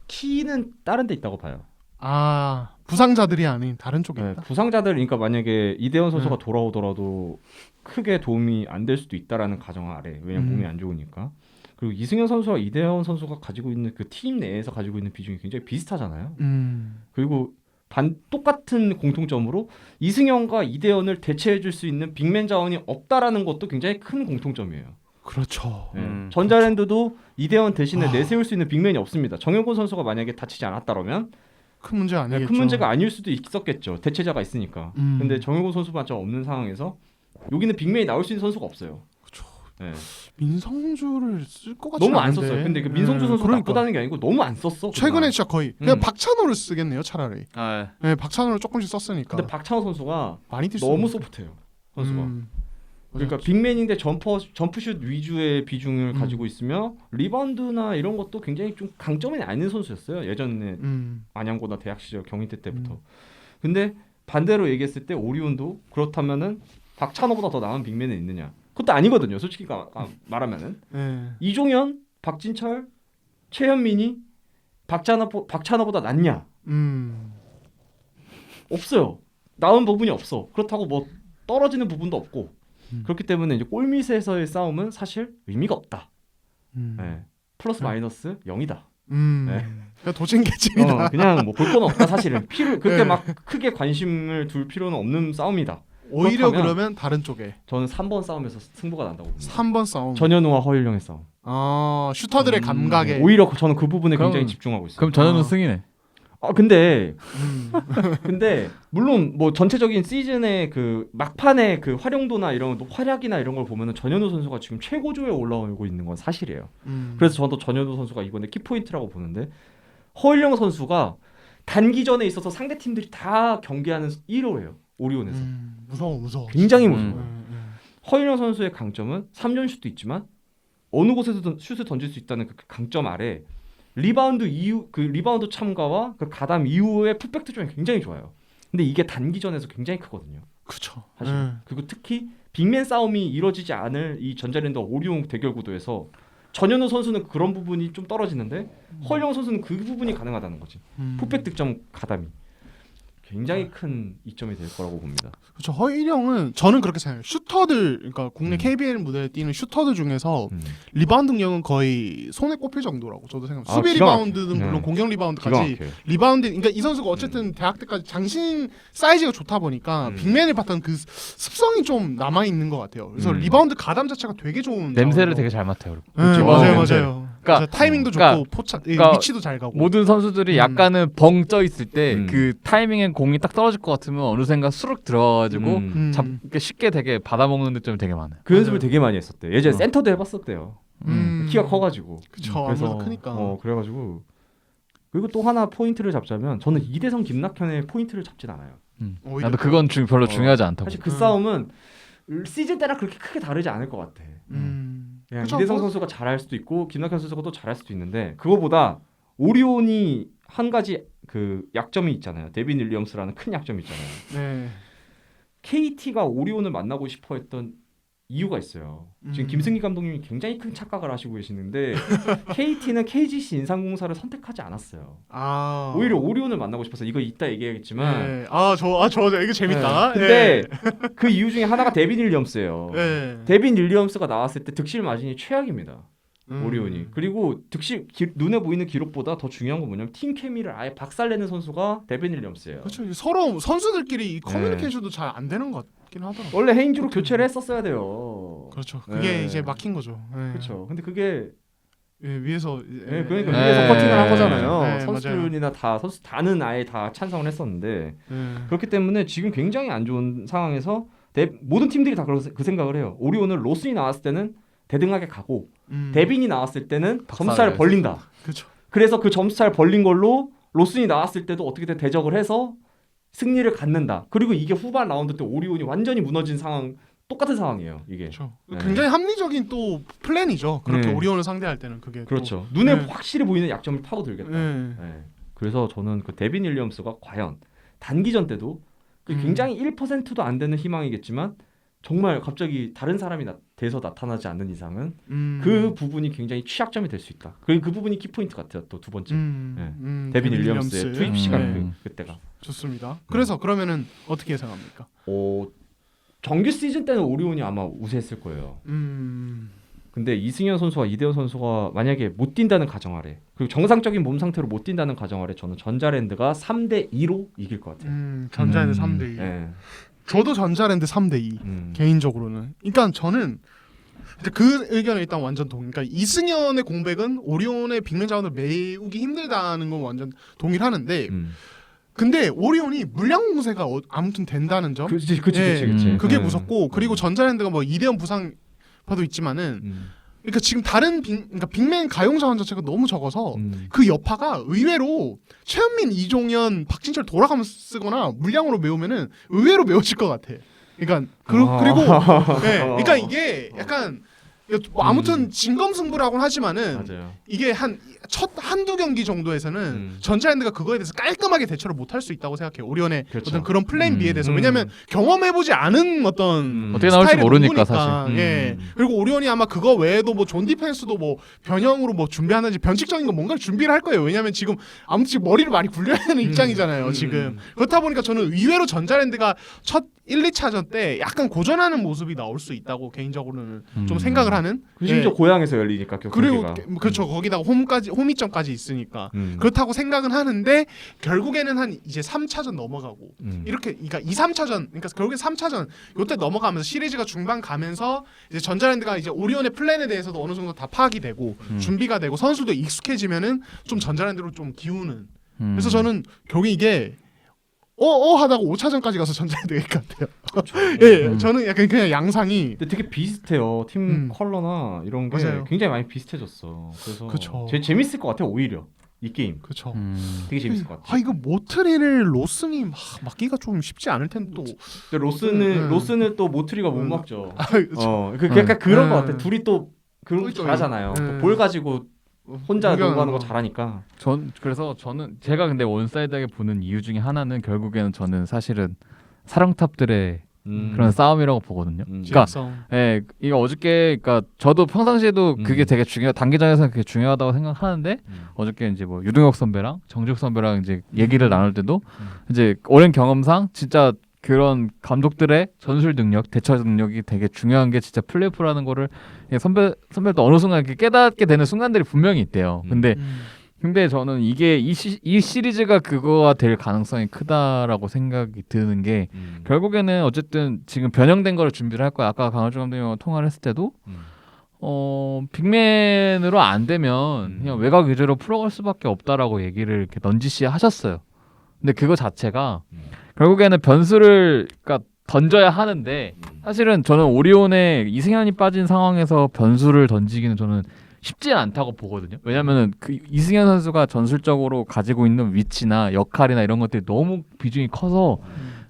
키는 다른 데 있다고 봐요. 아, 부상자들이 아닌 다른 쪽에 네, 있다. 부상자들 그러니까 만약에 이대현 선수가 돌아오더라도 크게 도움이 안 될 수도 있다라는 가정 아래 왜냐면 몸이 안 좋으니까 그리고 이승현 선수와 이대현 선수가 가지고 있는 그 팀 내에서 가지고 있는 비중이 굉장히 비슷하잖아요. 그리고 똑같은 공통점으로 이승현과 이대현을 대체해줄 수 있는 빅맨 자원이 없다라는 것도 굉장히 큰 공통점이에요. 그렇죠. 네. 전자랜드도 이대현 대신에 내세울 수 있는 빅맨이 없습니다. 정현곤 선수가 만약에 다치지 않았다면 큰 문제 아니겠죠. 큰 문제가 아닐 수도 있었겠죠. 대체자가 있으니까. 음. 근데 정현곤 선수마저 없는 상황에서 여기는 빅맨이 나올 수 있는 선수가 없어요. 그렇죠. 네. 민성주를 쓸 것 같지 너무 안 않은데. 썼어요. 근데 그 민성주 선수가 그러니까. 나쁘다는 게 아니고 너무 안 썼어. 최근에 그동안. 진짜 거의 그냥 박찬호를 쓰겠네요 차라리. 아, 네, 박찬호를 조금씩 썼으니까. 근데 박찬호 선수가 많이 뛸 너무 수 소프트해요. 선수가. 음. 그러니까 빅맨인데 점프슛 위주의 비중을 가지고 있으며 리바운드나 이런 것도 굉장히 좀 강점이 아닌 선수였어요. 예전에 안양고나 대학 시절 경희대 때부터. 근데 반대로 얘기했을 때 오리온도 그렇다면은 박찬호보다 더 나은 빅맨은 있느냐? 그것도 아니거든요. 솔직히 말하면은 네. 이종현, 박진철, 최현민이 박찬호보다 낫냐? 없어요. 나은 부분이 없어. 그렇다고 뭐 떨어지는 부분도 없고. 그렇기 때문에 이제 골밑에서의 싸움은 사실 의미가 없다. 네. 플러스 마이너스 0이다. 네. 그냥 도찐개찐이다. 그냥 뭐 볼 건 없다 사실은. 그렇게 네. 막 크게 관심을 둘 필요는 없는 싸움이다. 오히려 그렇다면 그러면 다른 쪽에 저는 3번 싸움에서 승부가 난다고 봅니다. 3번 싸움. 전현우와 허일영의 싸움. 슈터들의 감각에. 오히려 저는 그 부분에 그럼- 굉장히 집중하고 있어요. 그럼 전현우 아. 승이네. 근데 물론 뭐 전체적인 시즌의 그 막판의 그 활용도나 이런 활약이나 이런 걸 보면은 전현우 선수가 지금 최고조에 올라오고 있는 건 사실이에요. 그래서 저도 전현우 선수가 이번에 키포인트라고 보는데 허일영 선수가 단기전에 있어서 상대 팀들이 다 경계하는 1호예요. 오리온에서. 무서워. 굉장히 무서워요. 음. 허일영 선수의 강점은 3점 슛도 있지만 어느 곳에서든 슛을 던질 수 있다는 그 강점 아래 리바운드 참가와 그 가담 이후의 풋백 득점이 굉장히 좋아요. 근데 이게 단기전에서 굉장히 크거든요. 그쵸. 사실. 그리고 특히 빅맨 싸움이 이루어지지 않을 이 전자랜드와 오리온 대결 구도에서 전현우 선수는 그런 부분이 좀 떨어지는데 허일영 선수는 그 부분이 가능하다는 거지. 풋백 득점 가담이 굉장히 큰 이점이 될 거라고 봅니다. 그렇죠. 허일영은 저는 그렇게 생각해요. 슈터들, 그러니까 국내 KBL 무대에 뛰는 슈터들 중에서 리바운드 능력은 거의 손에 꼽힐 정도라고 저도 생각합니다. 수비 기가 리바운드는 막혀요. 물론 네. 공격 기가 리바운드까지 막혀요. 리바운드. 그러니까 이 선수가 어쨌든 대학 때까지 장신 사이즈가 좋다 보니까 빅맨을 봤던 그 습성이 좀 남아 있는 것 같아요. 그래서 리바운드 가담 자체가 되게 좋은. 냄새를 되게 잘 맡아요. 네, 맞아요. 그러니까 타이밍도 그러니까- 좋고 포착 그러니까 위치도 잘 가고. 모든 선수들이 약간은 벙 쪄 있을 때 음. 그 타이밍에 공이 딱 떨어질 것 같으면 어느샌가 수룩 들어가지고 음. 이렇게 쉽게 되게 받아먹는 득점이 되게 많아요. 그 연습을 되게 많이 했었대. 예전에 어. 센터도 해봤었대요. 키가 커가지고. 그쵸. 그래서 아무래도 크니까. 그래가지고 그리고 또 하나 포인트를 잡자면 저는 이대성 김낙현의 포인트를 잡진 않아요. 오히려 나도 그건 별로 어, 중요하지 않다고. 사실 그 싸움은 시즌 때랑 그렇게 크게 다르지 않을 것 같아. 그냥 그쵸, 이대성 뭐- 선수가 잘할 수도 있고 김낙현 선수가 또 잘할 수도 있는데 그거보다 오리온이 한 가지 그 약점이 있잖아요. 데빈 윌리엄스라는 큰 약점이 있잖아요. 네. KT가 오리온을 만나고 싶어했던 이유가 있어요. 지금 김승기 감독님이 굉장히 큰 착각을 하시고 계시는데 KT는 KGC 인삼공사를 선택하지 않았어요. 오히려 오리온을 만나고 싶어서 이거 이따 얘기하겠지만 네. 저 이거 재밌다. 근데 그 이유 중에 하나가 데빈 윌리엄스예요. 네. 데빈 윌리엄스가 나왔을 때 득실 마진이 최악입니다. 음. 오리온이. 그리고 눈에 보이는 기록보다 더 중요한 건 뭐냐면 팀 케미를 아예 박살내는 선수가 데빈 윌리엄스예요. 그렇죠. 서로 선수들끼리 이 커뮤니케이션도 잘 안 되는 것 같긴 하더라고요. 원래 헤인즈로 교체를 했었어야 돼요. 그렇죠. 그게 네. 이제 막힌 거죠. 네. 그렇죠. 근데 그게 위에서 그러니까 네. 위에서 커팅을 한 거잖아요. 네, 선수들이나 선수 다는 아예 다 찬성을 했었는데 그렇기 때문에 지금 굉장히 안 좋은 상황에서 모든 팀들이 다 그 생각을 해요. 오리온은 로슨이 나왔을 때는 대등하게 가고 데빈이 나왔을 때는 점수차를 벌린다. 그렇죠. 그래서 그 점수차를 벌린 걸로 로슨이 나왔을 때도 어떻게든 대적을 해서 승리를 갖는다. 그리고 이게 후반 라운드 때 오리온이 완전히 무너진 상황 똑같은 상황이에요. 이게. 그렇죠. 네. 굉장히 합리적인 또 플랜이죠. 그렇게 네. 오리온을 상대할 때는 그게 그렇죠. 눈에 네. 확실히 보이는 약점을 파고들겠다. 또, 네. 네. 그래서 저는 그 데빈 윌리엄스가 과연 단기전 때도 굉장히 1%도 안 되는 희망이겠지만 정말 갑자기 다른 사람이 돼서 나타나지 않는 이상은 그 부분이 굉장히 취약점이 될 수 있다. 그리고 그 부분이 키포인트 같아요. 또 두 번째. 데빈 윌리엄스의 투입 시간 그때가. 좋습니다. 그래서 그러면은 어떻게 예상합니까? 정규 시즌 때는 오리온이 아마 우세했을 거예요. 근데 이승현 선수와 이대호 선수가 만약에 못 뛴다는 가정하에 그리고 정상적인 몸 상태로 못 뛴다는 가정하에 저는 전자랜드가 3대2로 이길 것 같아요. 전자랜드 3대2. 예. 저도 전자랜드 3대2 개인적으로는. 그러니까 저는 그 의견에 일단 완전 동의. 그러니까 이승현의 공백은 오리온의 빅맨 자원을 메우기 힘들다는 건 완전 동의를 하는데 근데 오리온이 물량 공세가 아무튼 된다는 점. 그치. 그게 무섭고 그리고 전자랜드가 뭐 이대현 부상 봐도 있지만은 그러니까 지금 다른 그러니까 빅맨 가용 자원 자체가 너무 적어서 그 여파가 의외로 최현민, 이종현, 박진철 돌아가면서 쓰거나 물량으로 메우면은 의외로 메워질 것 같아. 그러니까 그리고 네, 그러니까 이게 약간 뭐 아무튼 진검승부라고는 하지만은 맞아요. 이게 한두 경기 정도에서는 전자랜드가 그거에 대해서 깔끔하게 대처를 못할 수 있다고 생각해요. 오리온의 그렇죠. 어떤 그런 플랜 B에 대해서. 왜냐하면 경험해보지 않은 어떤 어떻게 나올지 스타일의 모르니까 농구니까. 사실. 예. 그리고 오리온이 아마 그거 외에도 뭐 존 디펜스도 뭐 변형으로 뭐 준비하는지 변칙적인 거 뭔가를 준비를 할 거예요. 왜냐하면 지금 아무튼 지금 머리를 많이 굴려야 하는 입장이잖아요. 지금 그렇다 보니까 저는 의외로 전자랜드가 첫 1, 2차전 때 약간 고전하는 모습이 나올 수 있다고 개인적으로는 좀 생각을 하는. 심지어 고향에서 열리니까 그리고 경기가. 그렇죠. 거기다가 홈이점까지 있으니까 그렇다고 생각은 하는데 결국에는 한 이제 3차전 넘어가고 이렇게 그러니까 2, 3차전 그러니까 결국에 3차전 요때 넘어가면서 시리즈가 중반 가면서 이제 전자랜드가 이제 오리온의 플랜에 대해서도 어느 정도 다 파악이 되고 준비가 되고 선수도 익숙해지면은 좀 전자랜드로 좀 기우는. 그래서 저는 결국에 이게 하다가 5차전까지 가서 전자랜드가 이길 것 같아요. 예, 저는 약간 그냥 양상이. 근데 되게 비슷해요. 팀 컬러나 이런 게 맞아요. 굉장히 많이 비슷해졌어. 그래서 그쵸. 재밌을 것 같아요. 오히려 이 게임 그렇죠. 되게 재밌을 것 같아요. 이거 모트리를 로스님 맡기가 좀 쉽지 않을 텐데 또. 근데 로스는 또 모트리가 못 막죠. 그렇죠. 그 약간 그런 것 같아. 둘이 또 그런 거 또 잘하잖아요. 또볼 가지고 혼자 공격하는 농구하는 거 거. 잘하니까. 그래서 저는 제가 근데 원사이드하게 보는 이유 중에 하나는 결국에는 저는 사실은 사령탑들의 그런 싸움이라고 보거든요. 그러니까 이거 어저께 그러니까 저도 평상시에도 그게 되게 단기전에서는 그게 중요하다고 생각하는데 어저께 이제 뭐 유동혁 선배랑 정지욱 선배랑 이제 얘기를 나눌 때도 이제 오랜 경험상 진짜 그런 감독들의 전술 능력, 대처 능력이 되게 중요한 게 진짜 플레이오프라는 거를 선배도 어느 순간 이렇게 깨닫게 되는 순간들이 분명히 있대요. 근데 저는 이게 이 시리즈가 그거가 될 가능성이 크다라고 생각이 드는 게 결국에는 어쨌든 지금 변형된 거를 준비를 할 거야. 아까 강원주 감독님과 통화를 했을 때도 빅맨으로 안 되면 그냥 외곽 위주로 풀어갈 수밖에 없다라고 얘기를 이렇게 넌지시 하셨어요. 근데 그거 자체가 결국에는 변수를 그러니까 던져야 하는데 사실은 저는 오리온에 이승현이 빠진 상황에서 변수를 던지기는 저는 쉽지 않다고 보거든요. 왜냐면은 그 이승현 선수가 전술적으로 가지고 있는 위치나 역할이나 이런 것들이 너무 비중이 커서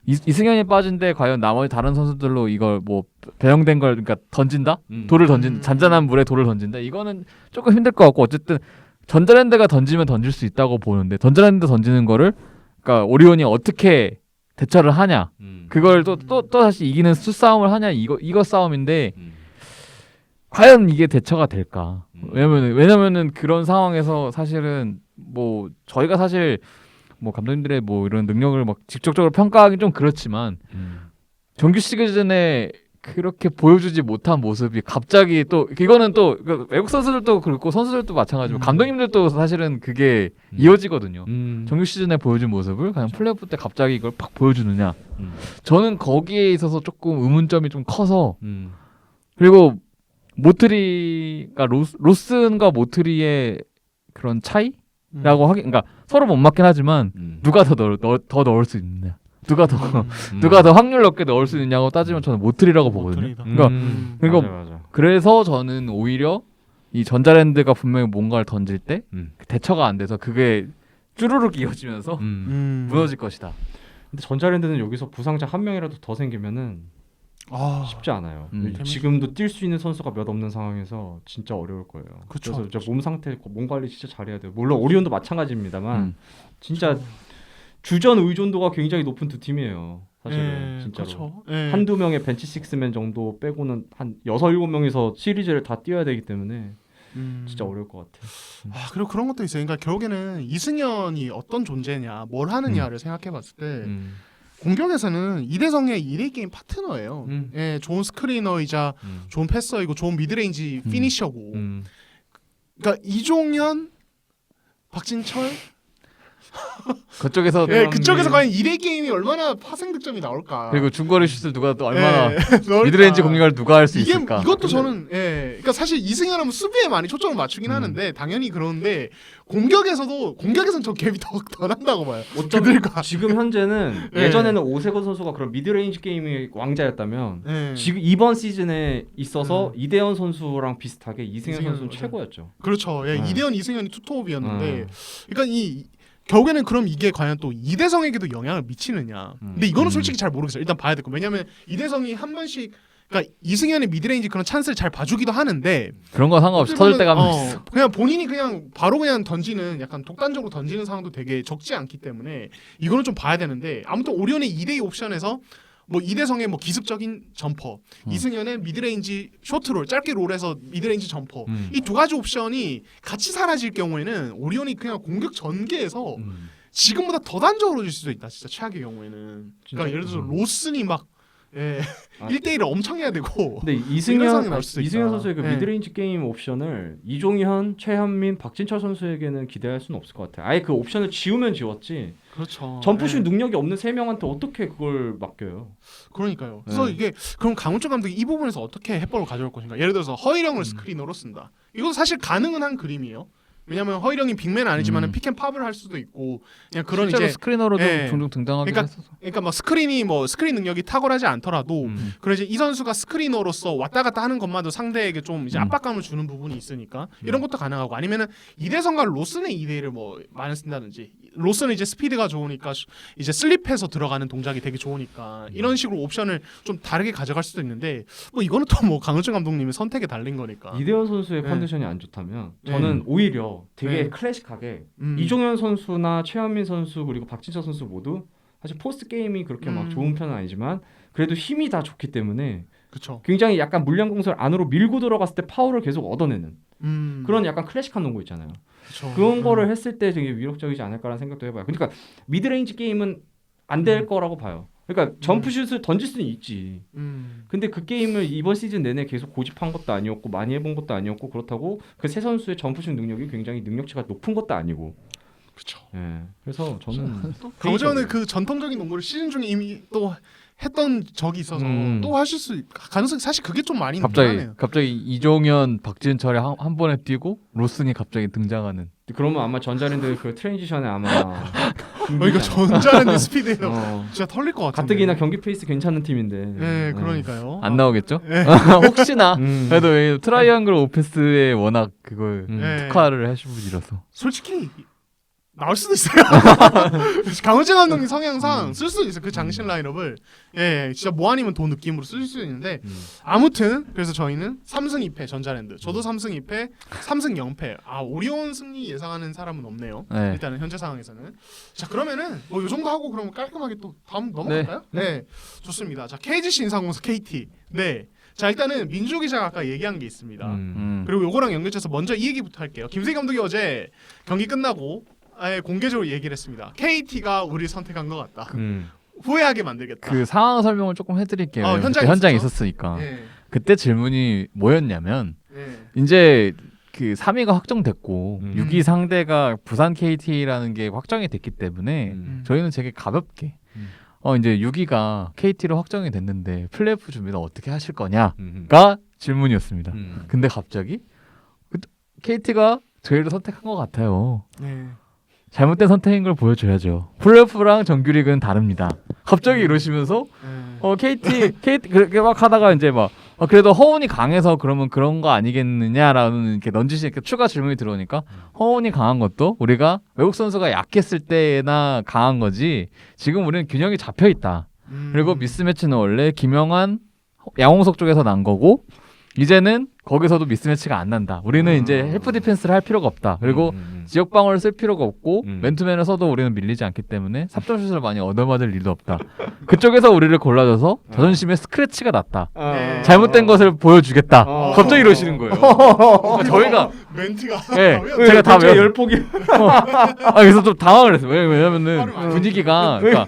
이승현이 빠진데 과연 나머지 다른 선수들로 이걸 뭐 배영된 걸 그러니까 던진다? 돌을 잔잔한 물에 돌을 던진다? 이거는 조금 힘들 것 같고 어쨌든 전자랜드가 던지면 던질 수 있다고 보는데 전자랜드 던지는 거를 그러니까 오리온이 어떻게 대처를 하냐? 그걸 또 다시 이기는 수싸움을 하냐? 이거 싸움인데 과연 이게 대처가 될까? 왜냐면은 그런 상황에서 사실은 뭐 저희가 사실 뭐 감독님들의 뭐 이런 능력을 막 직접적으로 평가하기 좀 그렇지만 정규 시즌에 그렇게 보여주지 못한 모습이 갑자기 또 이거는 또 외국 선수들도 그렇고 선수들도 마찬가지고 감독님들도 사실은 그게 이어지거든요. 정규 시즌에 보여준 모습을 그냥 플레이오프 때 갑자기 이걸 팍 보여주느냐. 저는 거기에 있어서 조금 의문점이 좀 커서 그리고 모트리가 로슨과 모트리의 그런 차이라고 하기 그러니까 서로 못 맞긴 하지만 누가 더 넣을 수 있느냐. 누가 더 확률 높게 넣을 수 있느냐고 따지면 저는 모트리라고 보거든요. 그러니까 그래서 저는 오히려 이 전자랜드가 분명히 뭔가를 던질 때 대처가 안 돼서 그게 쭈루룩 이어지면서 무너질 것이다. 근데 전자랜드는 여기서 부상자 한 명이라도 더 생기면은 쉽지 않아요. 지금도 뛸 수 있는 선수가 몇 없는 상황에서 진짜 어려울 거예요. 그래서 몸 상태, 몸 관리 진짜 잘해야 돼요. 물론 오리온도 마찬가지입니다만 진짜 주전 의존도가 굉장히 높은 두 팀이에요. 사실은 진짜로 한두 명의 벤치 식스맨 정도 빼고는 한 6, 7명이서 시리즈를 다 뛰어야 되기 때문에 진짜 어려울 것 같아요. 그리고 그런 것도 있어요. 그러니까 결국에는 이승현이 어떤 존재냐, 뭘 하느냐를 생각해봤을 때 공격에서는 이대성의 2대 게임 파트너예요. 예, 좋은 스크리너이자 좋은 패서이고 좋은 미드레인지 피니셔고. 그러니까 이종현, 박진철 그쪽에서 예, 그쪽에서 과연 2대 게임이 얼마나 파생 득점이 나올까? 그리고 중거리 슛을 누가 또 얼마나 예, 넣을까? 미드레인지 공격을 누가 할 수 이게 있을까? 이것도 저는 그러니까 사실 이승현 하면 수비에 많이 초점을 맞추긴 하는데 당연히 그런데 공격에서는 저 갭이 더 난다고 봐요. 그들과 지금 현재는 예. 예전에는 오세근 선수가 그런 미드레인지 게임의 왕자였다면 예. 지금 이번 시즌에 있어서 이대현 선수랑 비슷하게 이승현 이승현, 선수는 맞아요. 최고였죠. 그렇죠. 예, 네. 이대현, 이승현이 투톱이었는데, 그러니까 이 결국에는 그럼 이게 과연 또 이대성에게도 영향을 미치느냐? 근데 이거는 솔직히 잘 모르겠어요. 일단 봐야 될 거. 왜냐하면 이대성이 한 번씩 그러니까 이승현의 미드레인지 그런 찬스를 잘 봐주기도 하는데 그런 거 상관없이 터질 때가 한 번 있어. 그냥 본인이 그냥 바로 그냥 던지는 약간 독단적으로 던지는 상황도 되게 적지 않기 때문에 이거는 좀 봐야 되는데 아무튼 오리온의 2대2 옵션에서 뭐 이대성의 뭐 기습적인 점퍼, 이승현의 미드레인지 쇼트롤, 짧게 롤해서 미드레인지 점퍼 이 두 가지 옵션이 같이 사라질 경우에는 오리온이 그냥 공격 전개에서 지금보다 더 단조로워질 수도 있다. 진짜 최악의 경우에는. 그러니까 예를 들어서 로슨이 막 1대1을 엄청 해야 되고 근데 이런 상황이 나올 수도 이승현 있다. 선수의 그 네. 미드레인지 게임 옵션을 이종현, 최현민, 박진철 선수에게는 기대할 수는 없을 것 같아요. 아예 그 옵션을 지우면 지웠지. 그렇죠. 점프슛 능력이 없는 세 명한테 어떻게 그걸 맡겨요? 그러니까요. 그래서 네. 이게 그럼 강훈철 감독이 이 부분에서 어떻게 해법을 가져올 것인가? 예를 들어서 허일영을 스크리너로 쓴다. 이건 사실 가능은 한 그림이에요. 왜냐하면 허일영이 빅맨은 아니지만 피켄팝을 할 수도 있고 그냥 그런 실제로 이제 스크리너로도 예. 종종 등장하긴 그러니까 했어서. 그러니까 뭐 스크린 능력이 탁월하지 않더라도 그런 이제 이 선수가 스크리너로서 왔다 갔다 하는 것만도 상대에게 좀 이제 압박감을 주는 부분이 있으니까 이런 것도 가능하고 아니면은 이대성과 로슨의 2대1을 뭐 많이 쓴다든지 로슨은 이제 스피드가 좋으니까 이제 슬립해서 들어가는 동작이 되게 좋으니까 이런 식으로 옵션을 좀 다르게 가져갈 수도 있는데 뭐 이거는 또 뭐 강은철 감독님의 선택에 달린 거니까. 이대현 선수의 네. 컨디션이 안 좋다면 저는 오히려 되게 네. 클래식하게 이종현 선수나 최현민 선수 그리고 박진철 선수 모두 사실 포스트 게임이 그렇게 막 좋은 편은 아니지만 그래도 힘이 다 좋기 때문에 그렇죠. 굉장히 약간 물량 공세를 안으로 밀고 들어갔을 때 파워를 계속 얻어내는 그런 약간 클래식한 농구 있잖아요. 그쵸. 그런 거를 했을 때 되게 위력적이지 않을까라는 생각도 해봐요. 그러니까 미드레인지 게임은 안 될 거라고 봐요. 그러니까 점프슛을 던질 수는 있지. 근데 그 게임을 이번 시즌 내내 계속 고집한 것도 아니었고 많이 해본 것도 아니었고 그렇다고 그 세 선수의 점프슛 능력이 굉장히 능력치가 높은 것도 아니고. 그렇죠. 예. 그래서 저는 강호전은 그 전통적인 농구를 시즌 중에 이미 또 했던 적이 있어서 또 하실 수 가능성이 사실 그게 좀 많이 높네요. 갑자기 이종현, 박진철이 한 번에 뛰고 로슨이 갑자기 등장하는. 그러면 아마 전자랜드 그 트랜지션에 아마 이거 전자랜드 스피드에서 진짜 털릴 것 같은데. 가뜩이나 경기 페이스 괜찮은 팀인데. 네, 그러니까요. 안 나오겠죠? 혹시나 그래도 이 트라이앵글 오페스에 워낙 그걸 특화를 하신 분이라서 솔직히 나올 수도 있어요. 강호재 감독님 성향상 쓸 수도 있어요. 그 장신 라인업을 진짜 뭐 아니면 도 느낌으로 쓸 수 있는데 아무튼 그래서 저희는 3승 2패 전자랜드. 저도 3승 2패, 3승 0패. 오리온 승리 예상하는 사람은 없네요. 네. 일단은 현재 상황에서는. 자 그러면은 뭐 이 정도 하고 그러면 깔끔하게 또 다음 넘어갈까요? 네. 좋습니다. 자 KGC 인삼공사 KT. 네. 자 일단은 민주 기자가 아까 얘기한 게 있습니다. 그리고 요거랑 연결해서 먼저 이 얘기부터 할게요. 김세희 감독이 어제 경기 끝나고 아예 공개적으로 얘기를 했습니다. KT가 우리 선택한 것 같다. 후회하게 만들겠다. 그 상황 설명을 조금 해드릴게요. 현장에 있었으니까. 네. 그때 질문이 뭐였냐면 네. 이제 그 3위가 확정됐고 6위 상대가 부산 KT라는 게 확정이 됐기 때문에 저희는 되게 가볍게 이제 6위가 KT로 확정이 됐는데 플레이오프 준비는 어떻게 하실 거냐가 질문이었습니다. 근데 갑자기 KT가 저희를 선택한 것 같아요. 네. 잘못된 선택인 걸 보여줘야죠. 플레이오프랑 정규리그는 다릅니다. 갑자기 이러시면서 KT 그렇게 막 하다가 이제 막 그래도 허운이 강해서 그러면 그런 거 아니겠느냐라는 이렇게 넌지시 추가 질문이 들어오니까 허운이 강한 것도 우리가 외국 선수가 약했을 때나 강한 거지 지금 우리는 균형이 잡혀 있다. 그리고 미스매치는 원래 김영환, 양홍석 쪽에서 난 거고 이제는 거기서도 미스매치가 안 난다. 우리는 이제 헬프 디펜스를 할 필요가 없다. 그리고 지역 방어를 쓸 필요가 없고 맨투맨을 써도 우리는 밀리지 않기 때문에 3점슛을 많이 얻어맞을 일도 없다. 그쪽에서 우리를 골라줘서 자존심에 스크래치가 났다. 잘못된 것을 보여주겠다. 갑자기 이러시는 거예요. 그러니까 저희가 멘트가 제가 다 열폭이 그래서 좀 당황을 했어요. 왜냐면은 분위기가 그러니까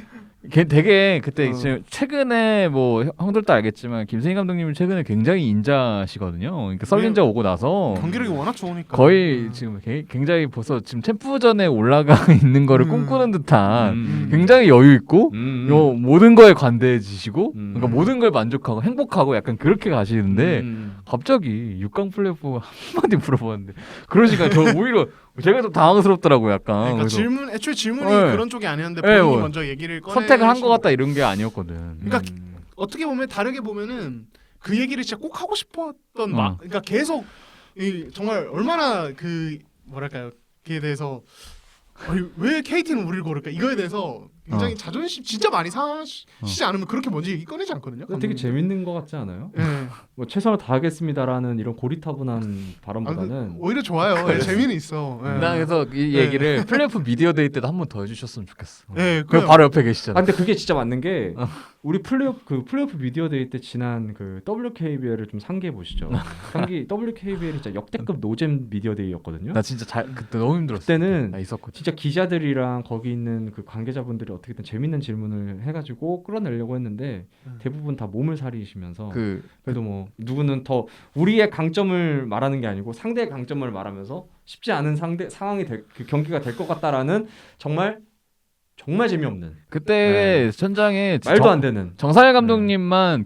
되게 그때 어. 지금 최근에 뭐 형들도 알겠지만 김승희 감독님은 최근에 굉장히 인자시거든요. 그러니까 썰린자 오고 나서 경기력이 워낙 좋으니까 거의 지금 굉장히 벌써 지금 챔프전에 올라가 있는 거를 꿈꾸는 듯한 굉장히 여유 있고 모든 거에 관대해지시고 그러니까 모든 걸 만족하고 행복하고 약간 그렇게 가시는데 갑자기 6강 플레이오프 한마디 물어봤는데 그러니까 저 오히려 제가 좀 당황스럽더라고요. 약간 그러니까 그래서 애초에 질문이 네. 그런 쪽이 아니었는데 네, 본인이 뭐. 먼저 얘기를 꺼내 선택을 한 것 같다 이런 게 아니었거든. 그러니까 어떻게 보면 다르게 보면은 그 얘기를 진짜 꼭 하고 싶었던 그러니까 계속 정말 얼마나 그 뭐랄까요 그에 대해서 아니, 왜 KT는 우리를 고를까 이거에 대해서 굉장히 자존심 진짜 많이 상하시지 않으면 그렇게 먼저 얘기 꺼내지 않거든요. 되게 재밌는 것 같지 않아요? 네. 뭐 최선을 다하겠습니다라는 이런 고리타분한 발언보다는 오히려 좋아요. 네, 재미는 있어. 네. 나 그래서 이 얘기를 플레이오프 미디어 데이 때도 한 번 더 해주셨으면 좋겠어. 네, 그 바로 옆에 계시잖아. 근데 그게 진짜 맞는 게 우리 플레이오프 미디어 데이 때 지난 그 WKBL을 좀 상기해 보시죠. WKBL이 진짜 역대급 노잼 미디어 데이였거든요. 나 진짜 그때 너무 힘들었어. 그때는 나 있었거든. 진짜 기자들이랑 거기 있는 그 관계자분들이 어떻게든 재밌는 질문을 해가지고 끌어내려고 했는데 대부분 다 몸을 사리시면서 그래도 뭐 누구는 더 우리의 강점을 말하는 게 아니고 상대의 강점을 말하면서 쉽지 않은 상황이 그 경기가 될 것 같다라는 정말 재미없는 그때 천장에 말도 안 되는 정상일 감독님만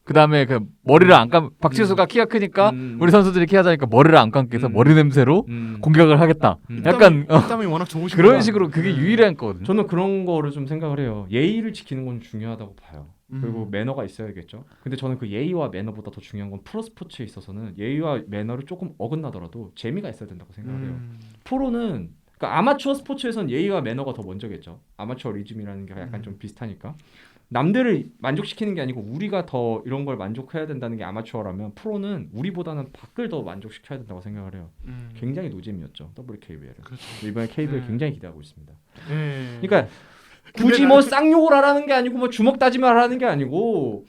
그다음에 그 머리를 안 감 박지수가 키가 크니까 우리 선수들이 키가 작으니까 머리를 안 감게 해서 머리 냄새로 공격을 하겠다. 약간 땀이 워낙 좋으시고 그런 식으로 그게 유일한 거거든요. 저는 그런 거를 좀 생각을 해요. 예의를 지키는 건 중요하다고 봐요. 그리고 매너가 있어야겠죠. 근데 저는 그 예의와 매너보다 더 중요한 건 프로 스포츠에 있어서는 예의와 매너를 조금 어긋나더라도 재미가 있어야 된다고 생각을 해요. 프로는 그러니까 아마추어 스포츠에선 예의와 매너가 더 먼저겠죠. 아마추어 리즘이라는 게 약간 좀 비슷하니까. 남들을 만족시키는 게 아니고 우리가 더 이런 걸 만족해야 된다는 게 아마추어라면 프로는 우리보다는 밖을 더 만족시켜야 된다고 생각을 해요. 굉장히 노잼이었죠. WKBL은. 그렇죠. 이번에 KBL 굉장히 기대하고 있습니다. 네. 그러니까 굳이 뭐 쌍욕을 하라는 게 아니고 뭐 주먹 다짐을 하라는 게 아니고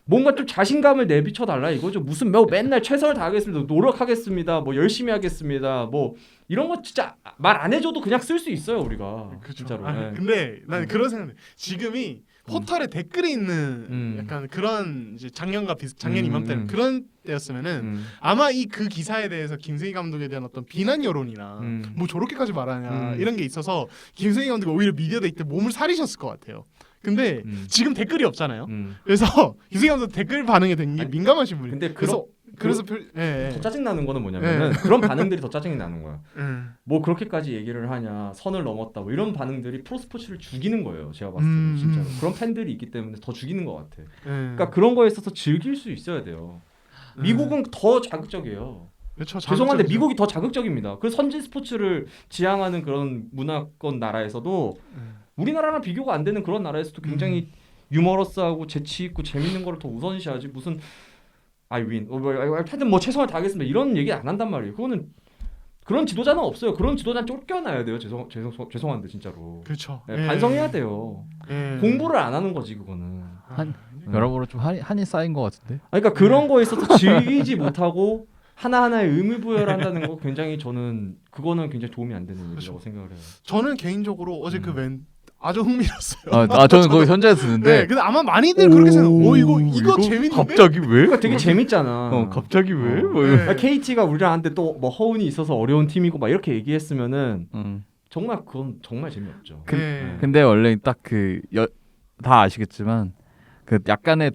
뭔가 좀 자신감을 내비쳐 달라 이거죠. 무슨 뭐 맨날 최선을 다하겠습니다. 노력하겠습니다. 뭐 열심히 하겠습니다. 뭐 이런 거 진짜 말 안 해줘도 그냥 쓸 수 있어요 우리가. 그쵸. 진짜로. 아니, 네. 근데 난 그런 생각해. 지금이 포털에 댓글이 있는 약간 그런 이제 작년 이맘때는 그런 때였으면은 아마 그 기사에 대해서 김승희 감독에 대한 어떤 비난 여론이나 뭐 저렇게까지 말하냐 이런 게 있어서 김승희 감독이 오히려 미디어 데이 때 몸을 사리셨을 것 같아요. 근데 지금 댓글이 없잖아요. 그래서 김승희 감독 댓글 반응에 되게 민감하신 분이. 근데 그래서 더 짜증 나는 거는 뭐냐면은 그런 반응들이 더 짜증이 나는 거야. 뭐 그렇게까지 얘기를 하냐, 선을 넘었다, 뭐 이런 반응들이 프로 스포츠를 죽이는 거예요. 제가 봤을 때는 진짜로 그런 팬들이 있기 때문에 더 죽이는 것 같아. 그러니까 그런 거에 있어서 즐길 수 있어야 돼요. 미국은 더 자극적이에요. 그렇죠, 죄송한데 미국이 더 자극적입니다. 그 선진 스포츠를 지향하는 그런 문화권 나라에서도 우리나라랑 비교가 안 되는 그런 나라에서도 굉장히 유머러스하고 재치 있고 재밌는 거를 더 우선시하지 무슨 I win. 하여튼 뭐 최선을 다하겠습니다. 이런 얘기 안 한단 말이에요. 그거는 그런 지도자는 없어요. 그런 지도자는 쫓겨나야 돼요. 죄송한데 진짜로. 그렇죠. 네, 반성해야 돼요. 공부를 안 하는 거지 그거는. 여러모로 좀 한이 쌓인 것 같은데. 그러니까 그런 거에 있어서 즐기지 못하고 하나하나의 의미부여를 한다는 거 굉장히 저는 그거는 굉장히 도움이 안 되는 일이라고 생각을 해요. 저는 개인적으로 어제 그 아주 흥미로웠어요. 저는 거기 현장에서 듣는데. 네, 근데 아마 많이들 그렇게 생각. 이거 재밌는데. 갑자기 왜? 그러니까 되게 재밌잖아. 갑자기 왜? 뭐 네. KT가 우리랑 한데 또 뭐 허운이 있어서 어려운 팀이고 막 이렇게 얘기했으면은 정말 그건 정말 재미없죠. 근데 원래 딱 다 아시겠지만 그 약간의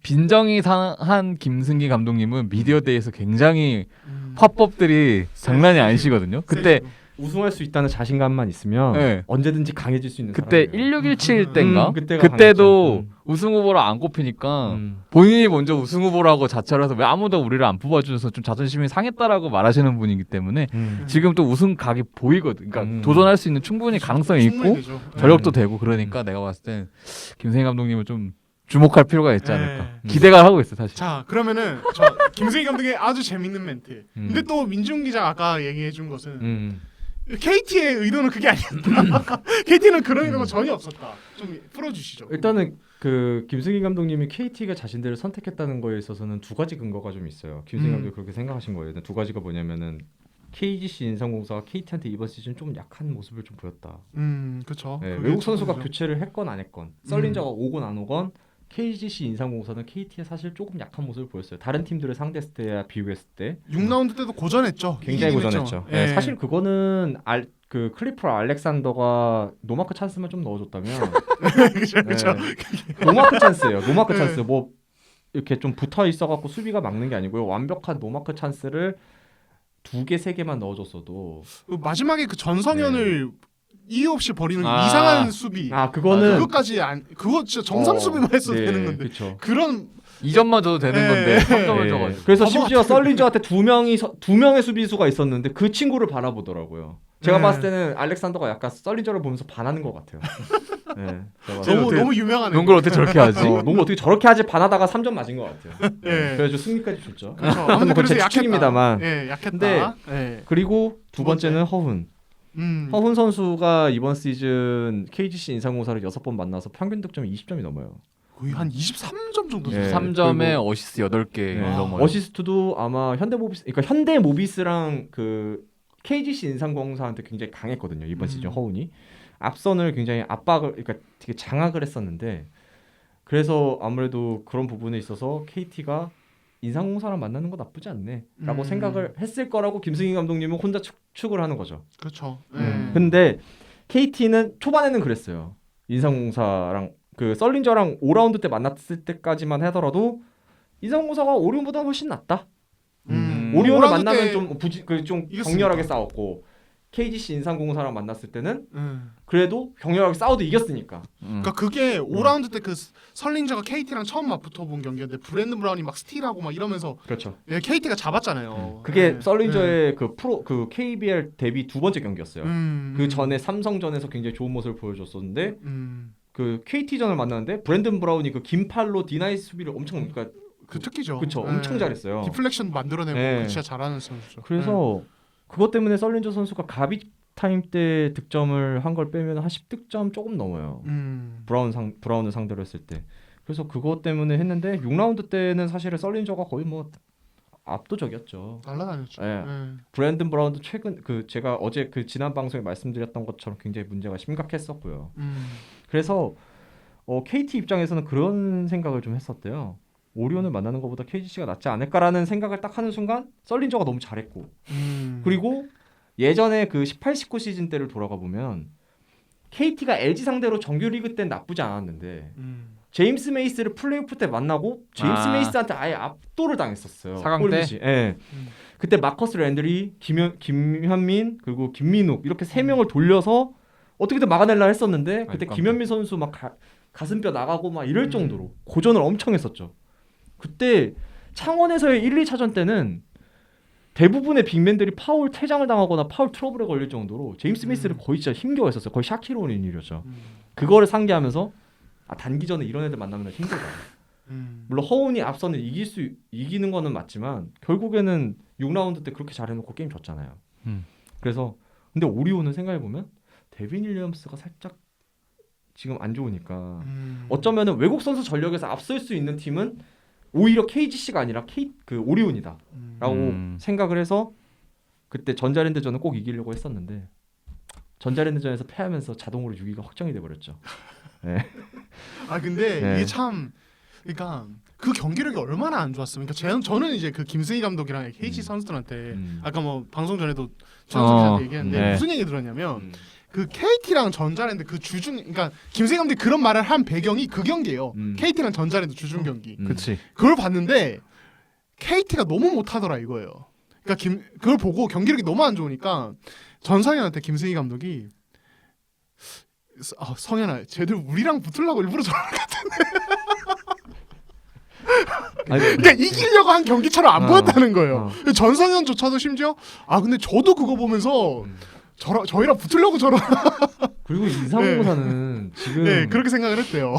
빈정이 상한 김승기 감독님은 미디어 데이에서 굉장히 화법들이 장난이 아니시거든요. 그때 우승할 수 있다는 자신감만 있으면 네. 언제든지 강해질 수 있는 그때 사람이에요. 1617 때인가? 그때가 그때도 우승 후보로 안 꼽히니까 본인이 먼저 우승 후보라고 자처를 해서 왜 아무도 우리를 안 뽑아줘서 좀 자존심이 상했다라고 말하시는 분이기 때문에 지금 또 우승 각이 보이거든. 그러니까 도전할 수 있는 충분히 가능성이 있고 저력도 되고 그러니까 내가 봤을 땐 김승희 감독님은 좀 주목할 필요가 있지 않을까. 기대가 하고 있어 사실. 자 그러면은 저 김승희 감독의 아주 재밌는 멘트. 근데 또 민중 기자 아까 얘기해준 것은 KT의 의도는 그게 아니었다. KT는 그런 의도가 전혀 없었다. 좀 풀어주시죠. 일단은 그 김승희 감독님이 KT가 자신들을 선택했다는 거에 있어서는 두 가지 근거가 좀 있어요. 김승희 감독이 그렇게 생각하신 거예요. 두 가지가 뭐냐면은 KGC 인삼공사가 KT한테 이번 시즌 좀 약한 모습을 좀 보였다. 그렇죠. 네, 외국 선수가 교체를 했건 안 했건 썰린저가 오건 안 오건 KGC 인삼공사는 KT에 사실 조금 약한 모습을 보였어요. 다른 팀들을 상대했을 때야 비교했을 때 6라운드 때도 고전했죠. 굉장히 이기긴 고전했죠. 했죠. 네, 예. 사실 그거는 그 클리퍼 알렉산더가 노마크 찬스만 좀 넣어줬다면 그렇죠. 노마크 찬스예요. 노마크 네. 찬스 뭐 이렇게 좀 붙어 있어갖고 수비가 막는 게 아니고요. 완벽한 노마크 찬스를 2개, 3개만 넣어줬어도 마지막에 그 전성현을 이유 없이 버리는 아. 이상한 수비. 그거는 그것까지 그거 진짜 정상 수비만 했어도 되는 건데. 그렇죠. 그런 2점만 줘도 되는 건데 3점을 네. 줘가지고. 그래서 바보 심지어 썰린저한테 두 명의 수비수가 있었는데 그 친구를 바라보더라고요. 제가 네. 봤을 때는 알렉산더가 약간 썰린저를 보면서 반하는 것 같아요. 네, 제가 봤을 너무 어떻게- 너무 유명하네. 농구를 어떻게 저렇게 하지? 농구 어떻게 저렇게 하지 반하다가 3점 맞은 것 같아요. 예. 그래서 승리까지 줬죠. 그렇죠. 뭐 아무튼 그래서 제 약했다. 추측입니다만. 예, 약했다. 근데 예. 그리고 두 번째는 허훈. 허훈 선수가 이번 시즌 KGC 인삼공사를 6번 만나서 평균 득점이 20점이 넘어요. 거의 한 23점 정도. 예. 3점에 어시스트 8개 네. 넘어요. 어시스트도 아마 현대모비스랑 그 KGC 인삼공사한테 굉장히 강했거든요. 이번 시즌 허훈이 앞선을 굉장히 그러니까 되게 장악을 했었는데 그래서 아무래도 그런 부분에 있어서 KT가 인삼공사랑 만나는 거 나쁘지 않네라고 생각을 했을 거라고 김승희 감독님은 혼자 축을 하는 거죠. 그렇죠. 근데 KT는 초반에는 그랬어요. 인삼공사랑 그 썰린저랑 5라운드 때 만났을 때까지만 하더라도 인삼공사가 오리온보다 훨씬 낫다. 오리온을 오라운드 만나면 때 좀 이겼으니까. 격렬하게 싸웠고 KGC 인삼공사랑 만났을 때는 그래도 격렬하게 싸워도 이겼으니까. 그러니까 그게 5라운드 때 그 설린저가 KT랑 처음 맞붙어 본 경기인데 브랜든 브라운이 막 스틸하고 막 이러면서 그렇죠. 예, KT가 잡았잖아요. 그게 예. 썰린저의 그 KBL 데뷔 두 번째 경기였어요. 그 전에 음. 삼성전에서 굉장히 좋은 모습을 보여줬었는데 음. 그 KT전을 만났는데 브랜든 브라운이 그 긴팔로 디나이 수비를 엄청 그러니까 그 특기죠. 그쵸 예. 엄청 잘했어요. 디플렉션 만들어내고 예. 진짜 잘하는 선수죠. 그래서 그것 때문에 썰린저 선수가 가비 타임 때 득점을 한 걸 빼면 한 10득점 조금 넘어요. 브라운을 상대로 했을 때. 그래서 그것 때문에 했는데 6라운드 때는 사실은 썰린저가 거의 뭐 압도적이었죠. 날라다녔죠. 예. 예. 브랜든 브라운도 최근 그 제가 어제 그 지난 방송에 말씀드렸던 것처럼 굉장히 문제가 심각했었고요. 그래서 KT 입장에서는 그런 생각을 좀 했었대요. 오리온을 만나는 것보다 KGC가 낫지 않을까라는 생각을 딱 하는 순간 썰린저가 너무 잘했고 그리고 예전에 그 18, 19 시즌 때를 돌아가 보면 KT가 LG 상대로 정규리그 때 나쁘지 않았는데 제임스 메이스를 플레이오프 때 만나고 제임스 메이스한테 아예 압도를 당했었어요. 4강 때? 예. 그때 마커스 랜드리, 김현민 그리고 김민욱 이렇게 세 명을 돌려서 어떻게든 막아내려 했었는데 그때 깜짝. 김현민 선수 막 가슴뼈 나가고 막 이럴 정도로 고전을 엄청 했었죠. 그때 창원에서의 1, 2차전 때는 대부분의 빅맨들이 파울 퇴장을 당하거나 파울 트러블에 걸릴 정도로 제임스 메이스를 거의 진짜 힘겨워했었어요. 거의 샤키로는 일이었죠. 그거를 상기하면서 단기전에 이런 애들 만나면 힘들다. 물론 허운이 앞서는 이기는 거는 맞지만 결국에는 6라운드 때 그렇게 잘해놓고 게임 졌잖아요. 그래서 근데 오리온은 생각해보면 데빈 윌리엄스가 살짝 지금 안 좋으니까 어쩌면은 외국 선수 전력에서 앞설 수 있는 팀은 오히려 KGC가 아니라 그 오리온이다라고 생각을 해서 그때 전자랜드전은 꼭 이기려고 했었는데 전자랜드전에서 패하면서 자동으로 6위가 확정이 돼버렸죠. 네. 아 근데 네. 이게 참 그러니까 그 경기력이 얼마나 안 좋았으면 그러니까 저는 이제 그 김승희 감독이랑 KG 선수들한테 아까 뭐 방송 전에도 최원석 씨한테 얘기했는데 네. 무슨 얘기 들었냐면 그 KT랑 전자랜드 그 주중 그러니까 김승희 감독이 그런 말을 한 배경이 그 경기예요. KT랑 전자랜드 주중 경기. 그치. 그걸 봤는데 KT가 너무 못하더라 이거예요. 그러니까 그걸 보고 경기력이 너무 안 좋으니까 전성현한테 김승희 감독이 성현아, 쟤들 우리랑 붙으려고 일부러 저러는 것 같은데. 그러니까 이기려고 한 경기처럼 안 보였다는 거예요. 전성현조차도 심지어 근데 저도 그거 보면서 저희랑 붙으려고 저러나. 그리고 인삼공사는 지금 네, 그렇게 생각을 했대요.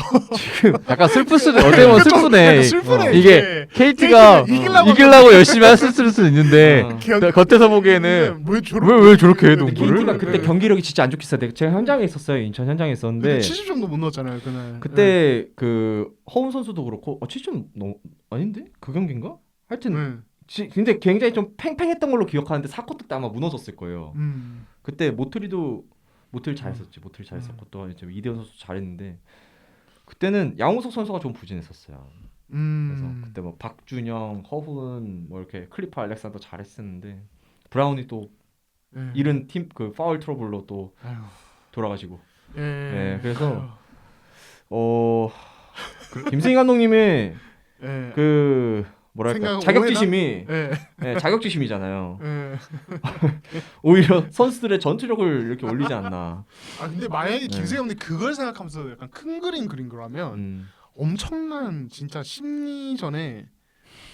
약간 슬플 수도 어떻게 보면 슬프네. 약간 슬프네. 이게 KT가 이기려고 열심히 했을 수도 있는데 겉에서 보기에는 왜 저렇게 해 농구를? KT가 그때 경기력이 진짜 안 좋게 있었는데 제가 현장에 있었어요. 인천 현장에 있었는데 70점도 못 넣었잖아요 그날. 그때 그 허운 선수도 그렇고 70점 아닌데? 그 경기인가? 하여튼 근데 굉장히 좀 팽팽했던 걸로 기억하는데 4쿼터 때 아마 무너졌을 거예요. 음. 그때 모트리 잘했었지. 모트리 잘했었고 또 이제 이대현 선수 잘했는데 그때는 양호석 선수가 좀 부진했었어요. 그래서 그때 뭐 박준영, 허훈 뭐 이렇게 클리퍼 알렉산더 잘했었는데 브라운이 또 예. 이른 팀 그 파울 트러블로 또 아유. 돌아가시고. 예. 네, 그래서 김승희 감독님의 예. 그 뭐랄까 생각은 자격지심이 예. 네, 자격지심이잖아요. 예. 오히려 선수들의 전투력을 이렇게 올리지 않나. 아 근데 만약에 네. 김세희 감독이 그걸 생각하면서 약간 큰 그림 그린 거라면 엄청난 진짜 심리전에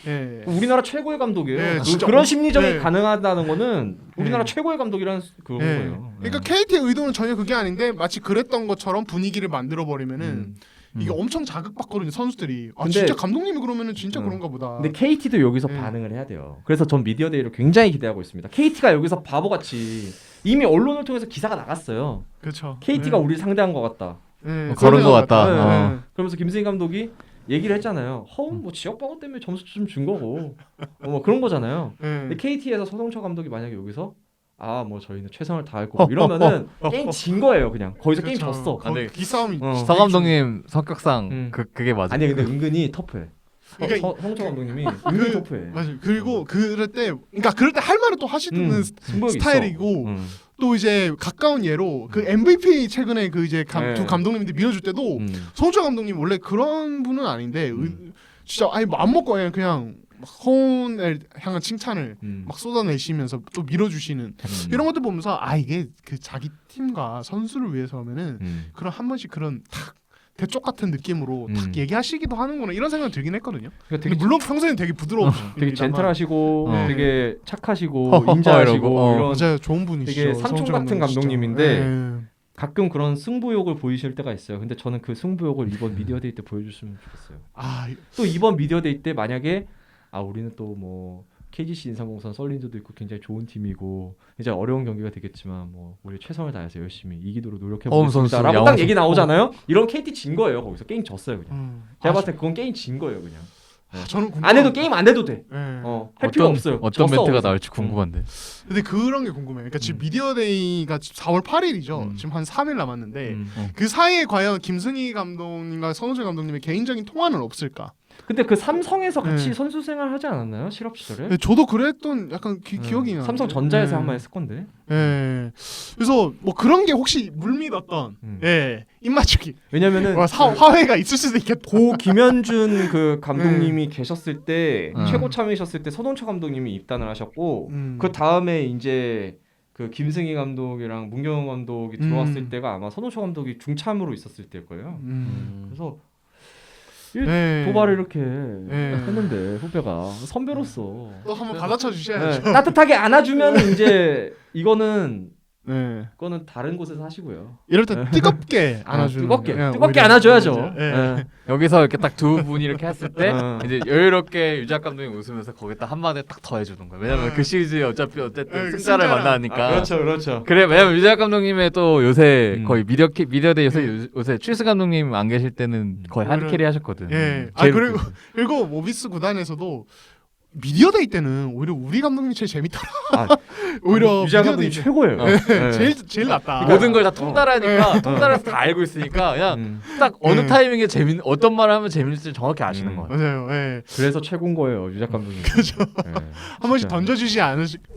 예. 우리나라 최고의 감독이에요. 네, 진짜 그런 심리전이 네. 가능하다는 거는 우리나라 네. 최고의 감독이라는 그런 예. 거예요. 그러니까 KT의 의도는 전혀 그게 아닌데 마치 그랬던 것처럼 분위기를 만들어 버리면은 이게 엄청 자극받거든요 선수들이. 아 근데- 진짜 감독님이 그러면은 진짜 음. 그런가 보다. 근데 KT도 여기서 네. 반응을 해야 돼요. 그래서 전 미디어 데이를 굉장히 기대하고 있습니다. KT가 여기서 바보같이 이미 언론을 통해서 기사가 나갔어요. 그렇죠. KT가 우리를 상대한 것 같다. 예. 그런 것 같다. 네. 어. 그러면서 김승희 감독이 얘기를 했잖아요. 허운 뭐 지역 방어 때문에 점수 좀 준 거고 뭐 그런 거잖아요. 예. 근데 KT에서 서동철 감독이 만약에 여기서 뭐 저희는 최선을 다할 거고 이러면은 게임 진 거예요. 그냥 거기서 게임 그렇죠. 졌어. 거기 근데- 기싸움이. 서 감독님 성격상 그게 맞아. 아니 근데 은근히 터프해. 그러니까 서동철 감독님이 은근히 터프해. 맞아요. 그리고 그럴 때 할 말을 또 하시는 승부욕이 스타일이고 있어. 또 이제 가까운 예로 그 MVP 최근에 그 이제 네. 두 감독님들 밀어줄 때도 손흥철 감독님 원래 그런 분은 아닌데 진짜 아예 안 먹고 그냥 허운을 향한 칭찬을 막 쏟아내시면서 또 밀어주시는 이런 것들 보면서 이게 그 자기 팀과 선수를 위해서 하면은 그런 한 번씩 그런 탁 대쪽 같은 느낌으로 탁 얘기하시기도 하는구나 이런 생각이 들긴 했거든요. 그러니까 근데 물론 평소에는 되게 부드러우시고 되게 젠틀하시고 네. 되게 착하시고 인자하시고 이런 맞아요. 좋은 분이시죠. 되게 삼촌 성철 같은 감독님 진짜. 감독님인데 네. 가끔 그런 승부욕을 보이실 때가 있어요. 근데 저는 그 승부욕을 이번 미디어 데이 때 보여줬으면 좋겠어요. 또 이번 미디어 데이 때 만약에 우리는 또 뭐 KGC 인삼공산 썰린저도 있고 굉장히 좋은 팀이고 이제 어려운 경기가 되겠지만 뭐 우리 최선을 다해서 열심히 이기도록 노력해 선수, 보겠습니다라고 양홍 딱 선수. 얘기 나오잖아요. 이런 KT 진 거예요. 거기서 게임 졌어요 그냥. 제가 아, 봤을 때 그건 게임 진 거예요 그냥. 저는 안 해도 게임 안 해도 돼. 네. 할 필요 없어요. 어떤 졌어, 멘트가 거기서. 나올지 궁금한데. 근데 그런 게 궁금해요. 그러니까 지금 미디어데이가 4월 8일이죠. 지금 한 3일 남았는데 그 사이에 과연 김승희 감독님과 서동철 감독님의 개인적인 통화는 없을까? 근데 그 삼성에서 같이 네. 선수 생활 하지 않았나요? 실업 시절에? 네, 저도 그랬던 약간 기억이 나요. 삼성전자에서 한번 했을 건데. 예. 그래서 뭐 그런 게 혹시 물밀었던 입맞추기. 왜냐면은 화해가 있을 수도 있겠다. 고 김현준 그 감독님이 계셨을 때 음. 최고 참이셨을 때 서동철 감독님이 입단을 하셨고 음. 그 다음에 이제 그 김승희 감독이랑 문경원 감독이 들어왔을 때가 아마 서동철 감독이 중참으로 있었을 때일 거예요. 그래서 네. 도발을 이렇게 했는데 후배가 선배로서 또 한번 받아쳐 주셔야죠. 따뜻하게 안아주면 이제 이거는 네. 그거는 다른 곳에서 하시고요. 이럴 때 뜨겁게 안아주는 뜨겁게 그냥 뜨겁게 오히려 안아줘야죠. 네. 네. 여기서 이렇게 딱 두 분이 이렇게 했을 때 어. 이제 여유롭게 유작 감독이 웃으면서 거기다 한마디 딱 더해주는 거예요. 왜냐면 그 시리즈에 어쨌든 네, 승자를 승자는- 만나니까. 그렇죠. 그래 왜냐면 유작 감독님의 또 요새 음. 거의 미디어데이 요새 칠스 감독님 안 계실 때는 거의 오히려- 하드캐리 하셨거든. 예. 제일 그리고 웃겼어. 그리고 모비스 구단에서도 미디어데이 때는 오히려 우리 감독님이 제일 재밌더라. 오히려 유지아 미디어데이 감독님 때 최고예요. 네. 제일 낫다. 모든 걸 다 통달하니까 통달해서 다 알고 있으니까 그냥 딱 어느 타이밍에 어떤 말을 하면 재밌을지 정확히 아시는 거예요. 맞아요. 예. 그래서 최고인 거예요, 유작 감독님. 그죠. 네. 한 번씩 진짜.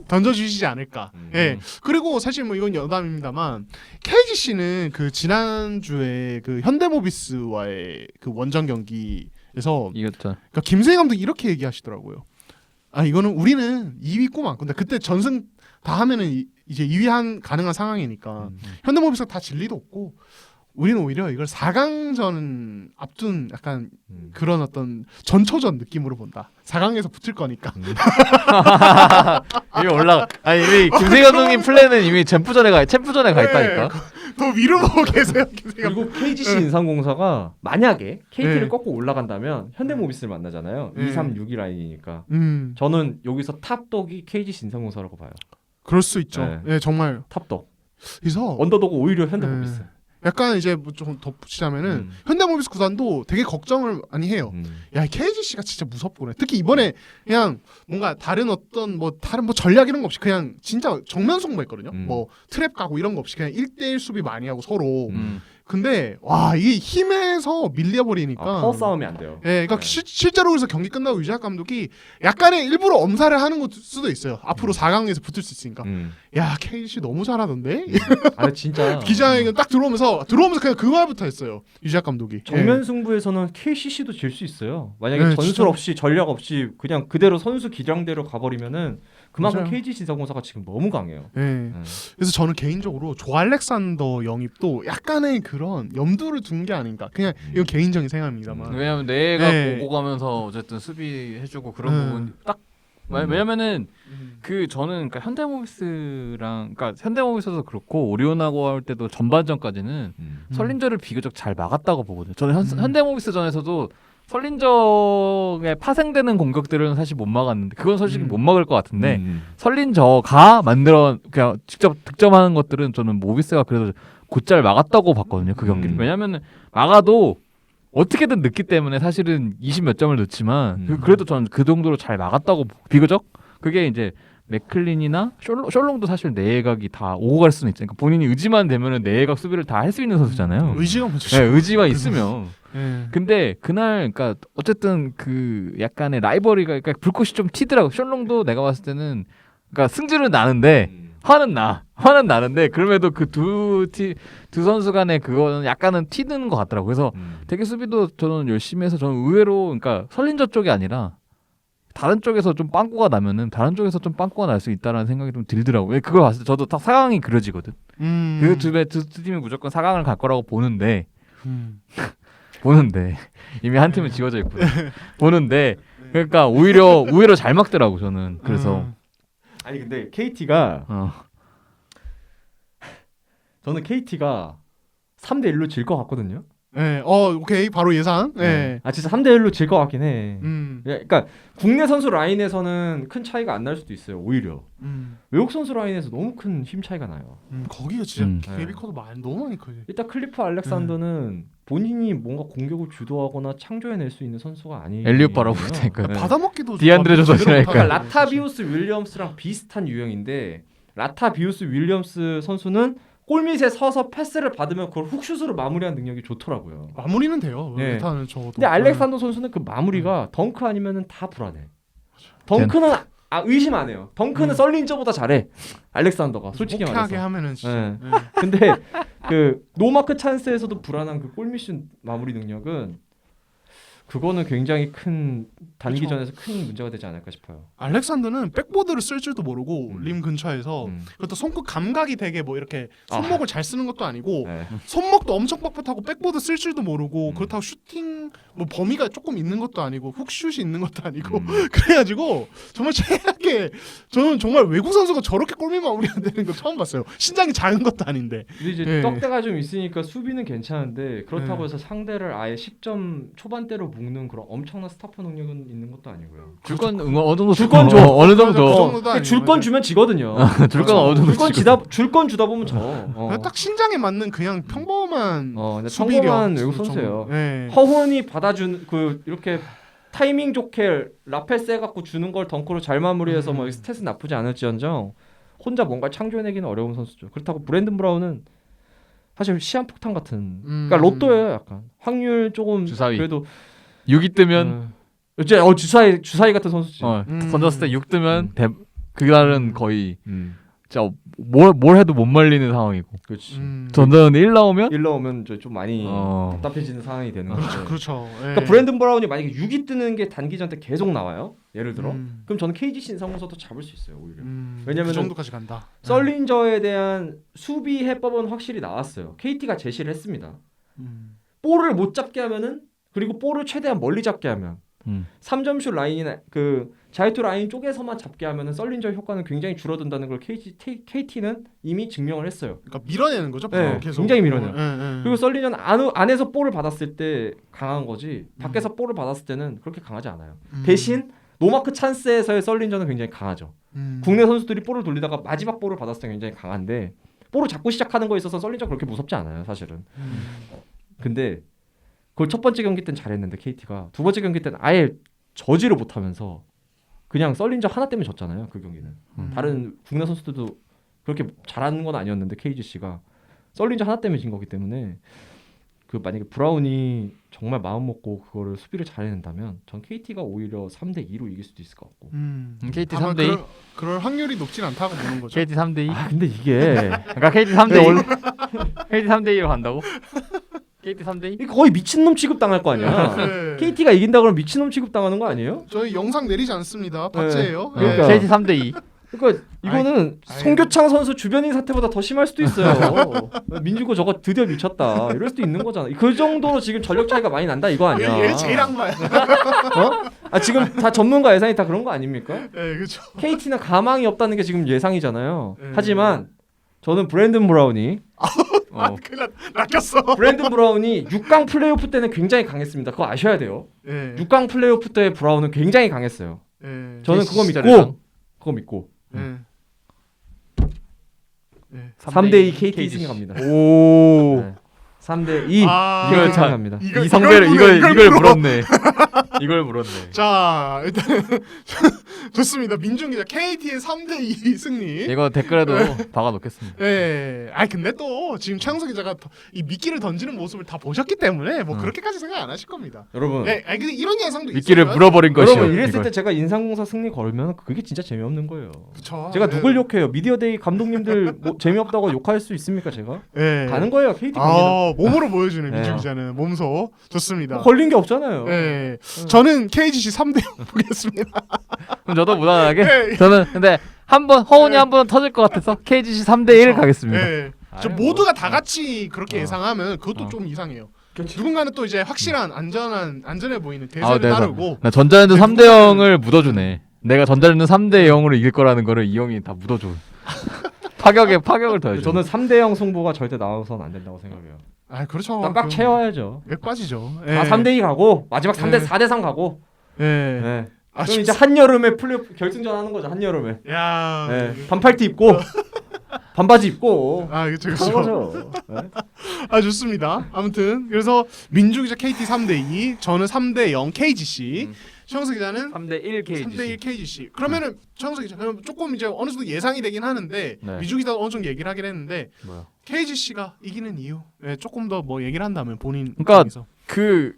던져주시지 않을까. 예. 그리고 사실 뭐 이건 여담입니다만 KGC는 그 지난주에 그 현대모비스와의 그 원정 경기에서 이겼죠. 그러니까 김세희 감독이 이렇게 얘기하시더라고요. 이거는 우리는 2위 꿈 안 꾼다. 그때 전승 다 하면은 이제 2위 가능한 상황이니까 현대모비스가 다 진리도 없고 우리는 오히려 이걸 4강전 앞둔 약간 그런 어떤 전초전 느낌으로 본다. 4강에서 붙을 거니까. 이미 이미 김세희 감독님 플랜은 이미 챔프전에 가 있다니까. 더 위로 보고 계세요, 김세희 감독. 그리고 KGC 인삼공사가 만약에 KT를 네. 꺾고 올라간다면 현대모비스를 만나잖아요. 2, 3, 6위 라인이니까. 저는 여기서 탑독이 KGC 인삼공사라고 봐요. 그럴 수 있죠. 네. 예, 정말. 탑독. 그래서 언더독은 오히려 현대모비스. 약간 이제 뭐 좀 덧붙이자면은 현대모비스 구단도 되게 걱정을 많이 해요. 야, KGC가 진짜 무섭구나. 특히 이번에 그냥 뭔가 다른 어떤 뭐 다른 뭐 전략 이런 거 없이 그냥 진짜 정면 승부했거든요. 뭐 트랩 가고 이런 거 없이 그냥 1대1 수비 많이 하고 서로. 근데 와, 이게 힘에서 밀려버리니까 파워 싸움이 안 돼요. 예, 그러니까 실제로 그래서 경기 끝나고 유재학 감독이 약간의 일부러 엄살을 하는 것 수도 있어요. 앞으로 4강에서 붙을 수 있으니까. 야, KGC 너무 잘하던데? 아 진짜 기자회견 딱 들어오면서 그냥 그 말부터 했어요. 유재학 감독이. 정면 승부에서는 KCC도 질 수 있어요. 만약에 네, 전술 진짜. 없이 전략 없이 그냥 그대로 선수 기량대로 가버리면은 그만큼 맞아요. KGC 자동차가 지금 너무 강해요. 예. 그래서 저는 개인적으로 조 알렉산더 영입도 약간의 그런 염두를 둔 게 아닌가. 그냥 이건 개인적인 생각입니다만. 왜냐면 내가 네. 보고 가면서 어쨌든 수비해주고 그런 음. 부분 딱 왜냐면은 그 저는 그러니까 현대모비스랑 그러니까 현대모비스도 그렇고 오리온하고 할 때도 전반전까지는 설린저를 비교적 잘 막았다고 보거든요. 저는 현대모비스전에서도 설린저에 파생되는 공격들은 사실 못 막았는데 그건 솔직히 못 막을 것 같은데 설린저가 만들어 그냥 직접 득점하는 것들은 저는 모비스가 그래도 곧잘 막았다고 봤거든요. 그 경기를. 왜냐면은 막아도 어떻게든 넣기 때문에 사실은 20 몇 점을 넣지만 그래도 저는 그 정도로 잘 막았다고 비교적 그게 이제 맥클린이나 셜롱도 사실 내각이 다 오고 갈 수는 있잖아요. 그러니까 본인이 의지만 되면은 내각 수비를 다 할 수 있는 선수잖아요. 의지가 먼저. 네, 의지가 있으면. 예. 근데 그날 그러니까 어쨌든 그 약간의 라이벌리가 그러니까 불꽃이 좀 튀더라고. 셜롱도 내가 봤을 때는 그러니까 승질은 나는데 화는 나는데 그럼에도 그 두 선수 간의 그거는 약간은 튀는 것 같더라고. 그래서 되게 수비도 저는 열심히 해서 저는 의외로 그러니까 설린저 쪽이 아니라 다른 쪽에서 좀 빵꾸가 나면은 다른 쪽에서 좀 빵꾸가 날 수 있다라는 생각이 좀 들더라고. 왜 그걸 봤을 때 저도 딱 4강이 그려지거든. 그 두 팀이 무조건 4강을 갈 거라고 보는데 이미 한 팀은 지워져 있고 보는데 그러니까 오히려 잘 막더라고 저는. 그래서 아니 근데 KT가 저는 KT가 3대1로 질 것 같거든요. 예. 오케이. 바로 예상. 예. 아 진짜 3대1로 질 것 같긴 해. 음. 그러니까 국내 선수 라인에서는 큰 차이가 안 날 수도 있어요. 오히려 외국 선수 라인에서 너무 큰 힘 차이가 나요. 거기가 진짜 네. 개비커도 너무 많이 커요. 일단 클리프 알렉산더는 본인이 뭔가 공격을 주도하거나 창조해낼 수 있는 선수가 아니에요. 엘리엇 바라보고 있다니까. 네. 받아먹기도 디안드레 조던이라니까. 그러니까 라타비우스 윌리엄스랑 비슷한 유형인데 라타비우스 윌리엄스 선수는 골밑에 서서 패스를 받으면 그걸 훅슛으로 마무리하는 능력이 좋더라고요. 마무리는 돼요. 네. 일단은 저도. 근데 알렉산더 선수는 그 마무리가 덩크 아니면은 다 불안해. 덩크는 의심 안 해요. 덩크는 썰린저보다 잘해. 알렉산더가 솔직히 호쾌하게 말해서. 하면은 진짜. 네. 근데 그 노마크 찬스에서도 불안한 그 골밑슛 마무리 능력은 그거는 굉장히 큰 단기전에서 큰 문제가 되지 않을까 싶어요. 알렉산더는 백보드를 쓸 줄도 모르고 림 근처에서 그것도 손끝 감각이 되게 뭐 이렇게 손목을 잘 쓰는 것도 아니고 네. 손목도 엄청 뻣뻣하고 백보드 쓸 줄도 모르고 그렇다고 슈팅 뭐 범위가 조금 있는 것도 아니고 훅슛이 있는 것도 아니고 그래가지고 정말 최악의 저는 정말 외국 선수가 저렇게 골밑 마무리가 되는 거 처음 봤어요. 신장이 작은 것도 아닌데. 근데 이제 네. 떡대가 좀 있으니까 수비는 괜찮은데 그렇다고 해서 상대를 아예 10점 초반대로 묶는 그런 엄청난 스타퍼 능력은 있는 것도 아니고요. 줄건 어느 정도 줄건 줘. 줘. 어느 그 정도. 정도도 아니고. 줄건 주면 지거든요. 줄건 어느 정도 줄건 주다 보면 져. 그냥 딱 신장에 맞는 그냥 평범한 근데 수비력. 평범한 외국 선수예요. 네. 허훈이 받아준 그 이렇게 타이밍 좋게 라펠 세 갖고 주는 걸 덩크로 잘 마무리해서 뭐 스탯은 나쁘지 않을지언정 혼자 뭔가 창조해내기는 어려운 선수죠. 그렇다고 브랜든 브라운은 사실 시한폭탄 같은 그러니까 로또예요. 약간 확률 조금 주사위. 그래도 6이 뜨면 이제 주사위 같은 선수지. 던졌을 때 6 뜨면 그날은 거의 진짜 뭘 해도 못 말리는 상황이고. 그렇지. 던졌는데 1 나오면 1 나오면 좀 많이 답답해지는 상황이 되는 거죠. 그렇죠. 예. 그러니까 브랜든 브라운이 만약에 6이 뜨는 게 단기전 때 계속 나와요. 예를 들어. 그럼 저는 KGC 인상공서도 잡을 수 있어요. 오히려. 왜냐면 그 정도까지 간다. 썰린저에 대한 수비 해법은 확실히 나왔어요. KT가 제시를 했습니다. 볼을 못 잡게 하면은 그리고 볼을 최대한 멀리 잡게 하면 3점슛 라인이나 그 자유투 라인 쪽에서만 잡게 하면은 썰린저 효과는 굉장히 줄어든다는 걸 KT는 이미 증명을 했어요. 그러니까 밀어내는 거죠. 네, 계속. 굉장히 밀어내요. 예. 그리고 썰린저는 안에서 볼을 받았을 때 강한 거지 밖에서 볼을 받았을 때는 그렇게 강하지 않아요. 대신 노마크 찬스에서의 썰린저는 굉장히 강하죠. 국내 선수들이 볼을 돌리다가 마지막 볼을 받았을 때 굉장히 강한데 볼을 잡고 시작하는 거에 있어서 썰린저 그렇게 무섭지 않아요, 사실은. 근데 그걸 첫 번째 경기 때는 잘했는데 KT가 두 번째 경기 때는 아예 저지를 못하면서 그냥 썰린저 하나 때문에 졌잖아요, 그 경기는. 다른 국내 선수들도 그렇게 잘하는 건 아니었는데 KGC가 썰린저 하나 때문에 진 거기 때문에 그 만약에 브라운이 정말 마음 먹고 그거를 수비를 잘해낸다면 전 KT가 오히려 3대 2로 이길 수도 있을 것 같고. KT 아마 3대 2. 그럴 확률이 높진 않다고 보는 거죠. KT 3대 2. 아 근데 이게 그러니까 KT 3대 2. KT 3대 2로 간다고? KT 3대 2? 이거 거의 미친놈 취급 당할 거 아니야. 네. KT가 이긴다 그러면 미친놈 취급 당하는 거 아니에요? 저희 영상 내리지 않습니다. 박제예요. 그러니까. KT 3대 2. 그러니까 이거는 송교창 선수 주변인 사태보다 더 심할 수도 있어요. 민주고 저거 드디어 미쳤다. 이럴 수도 있는 거잖아. 그 정도로 지금 전력 차이가 많이 난다 이거 아니야. 얘 제일 악마야. 어? 아 지금 다 전문가 예상이 다 그런 거 아닙니까? 네, 그렇죠. KT는 가망이 없다는 게 지금 예상이잖아요. 네. 하지만 저는 브랜든 브라운이 큰일 낚였어. 브랜든 브라운이 6강 플레이오프 때는 굉장히 강했습니다. 그거 아셔야 돼요. 네. 6강 플레이오프 때 브라운은 굉장히 강했어요. 네. 저는 그거 시절에랑. 믿고 네. 네. 3대2 KT 승리 갑니다. 오. 네. 3대2 아, 이걸 KT 참- 승리 갑니다. 이성배를 이걸 물었네. 이걸 물었네. 자, 일단 좋습니다. 민중 기자 KT의 3대2 승리. 이거 댓글에도 박아 놓겠습니다. 예. 아 근데 또 지금 최영석 기자가 이 미끼를 던지는 모습을 다 보셨기 때문에 뭐 그렇게까지 생각 안 하실 겁니다. 여러분 예. 아니 근데 이런 예상도 미끼를 있어요. 물어버린 것이요. 여러분 이랬을 이걸. 때 제가 인상공사 승리 걸면 그게 진짜 재미없는 거예요. 그쵸. 제가 예. 누굴 욕해요? 미디어데이 감독님들 뭐 재미없다고 욕할 수 있습니까 제가? 예. 가는 거예요 KT 갑니다. 아 몸으로 보여주는 네. 민중 기자는 몸소 좋습니다. 뭐 걸린 게 없잖아요. 예. 저는 KGC 3대0 보겠습니다. 그럼 저도 무난하게. 예. 저는 근데 한번 허운이 한 번은 터질 것 같아서 KGC 3대 1 가겠습니다. 예. 저 아유, 모두가 뭐. 다 같이 그렇게 예상하면 그것도 어. 좀 이상해요. 누군가는 또 이제 확실한 안전해 보이는 아, 대세를 내가 따르고 나 전자랜드 3대 0을 묻어주네. 내가 전자랜드 3대 0으로 이길 거라는 거를 이 형이 다 묻어줘. 파격을 더해줘. 저는 3대0 승부가 절대 나와서는 안 된다고 생각해요. 아 그렇죠. 딱 채워야죠. 몇 빠지죠. 다 3대2 가고 마지막 4대3 가고. 예. 네. 아, 그럼 이제 한여름에 플레이오프 결승전 하는 거죠. 한여름에. 야. 네. 반팔티 입고 반바지 입고 아 그렇죠. 하는 그렇죠. 거죠. 네. 아 좋습니다. 아무튼 그래서 민주 기자 KT 3대2, 저는 3대0 KGC, 최영석 기자는 3대 1 KGC. 3대1 KGC. 그러면은 최영석 기자 그럼 조금 이제 어느 정도 예상이 되긴 하는데 네. 민주 기자 어느 정도 얘기를 하긴 했는데 뭐야? KGC가 이기는 이유, 네, 조금 더 뭐 얘기를 한다면 본인 그러니까 입장에서. 그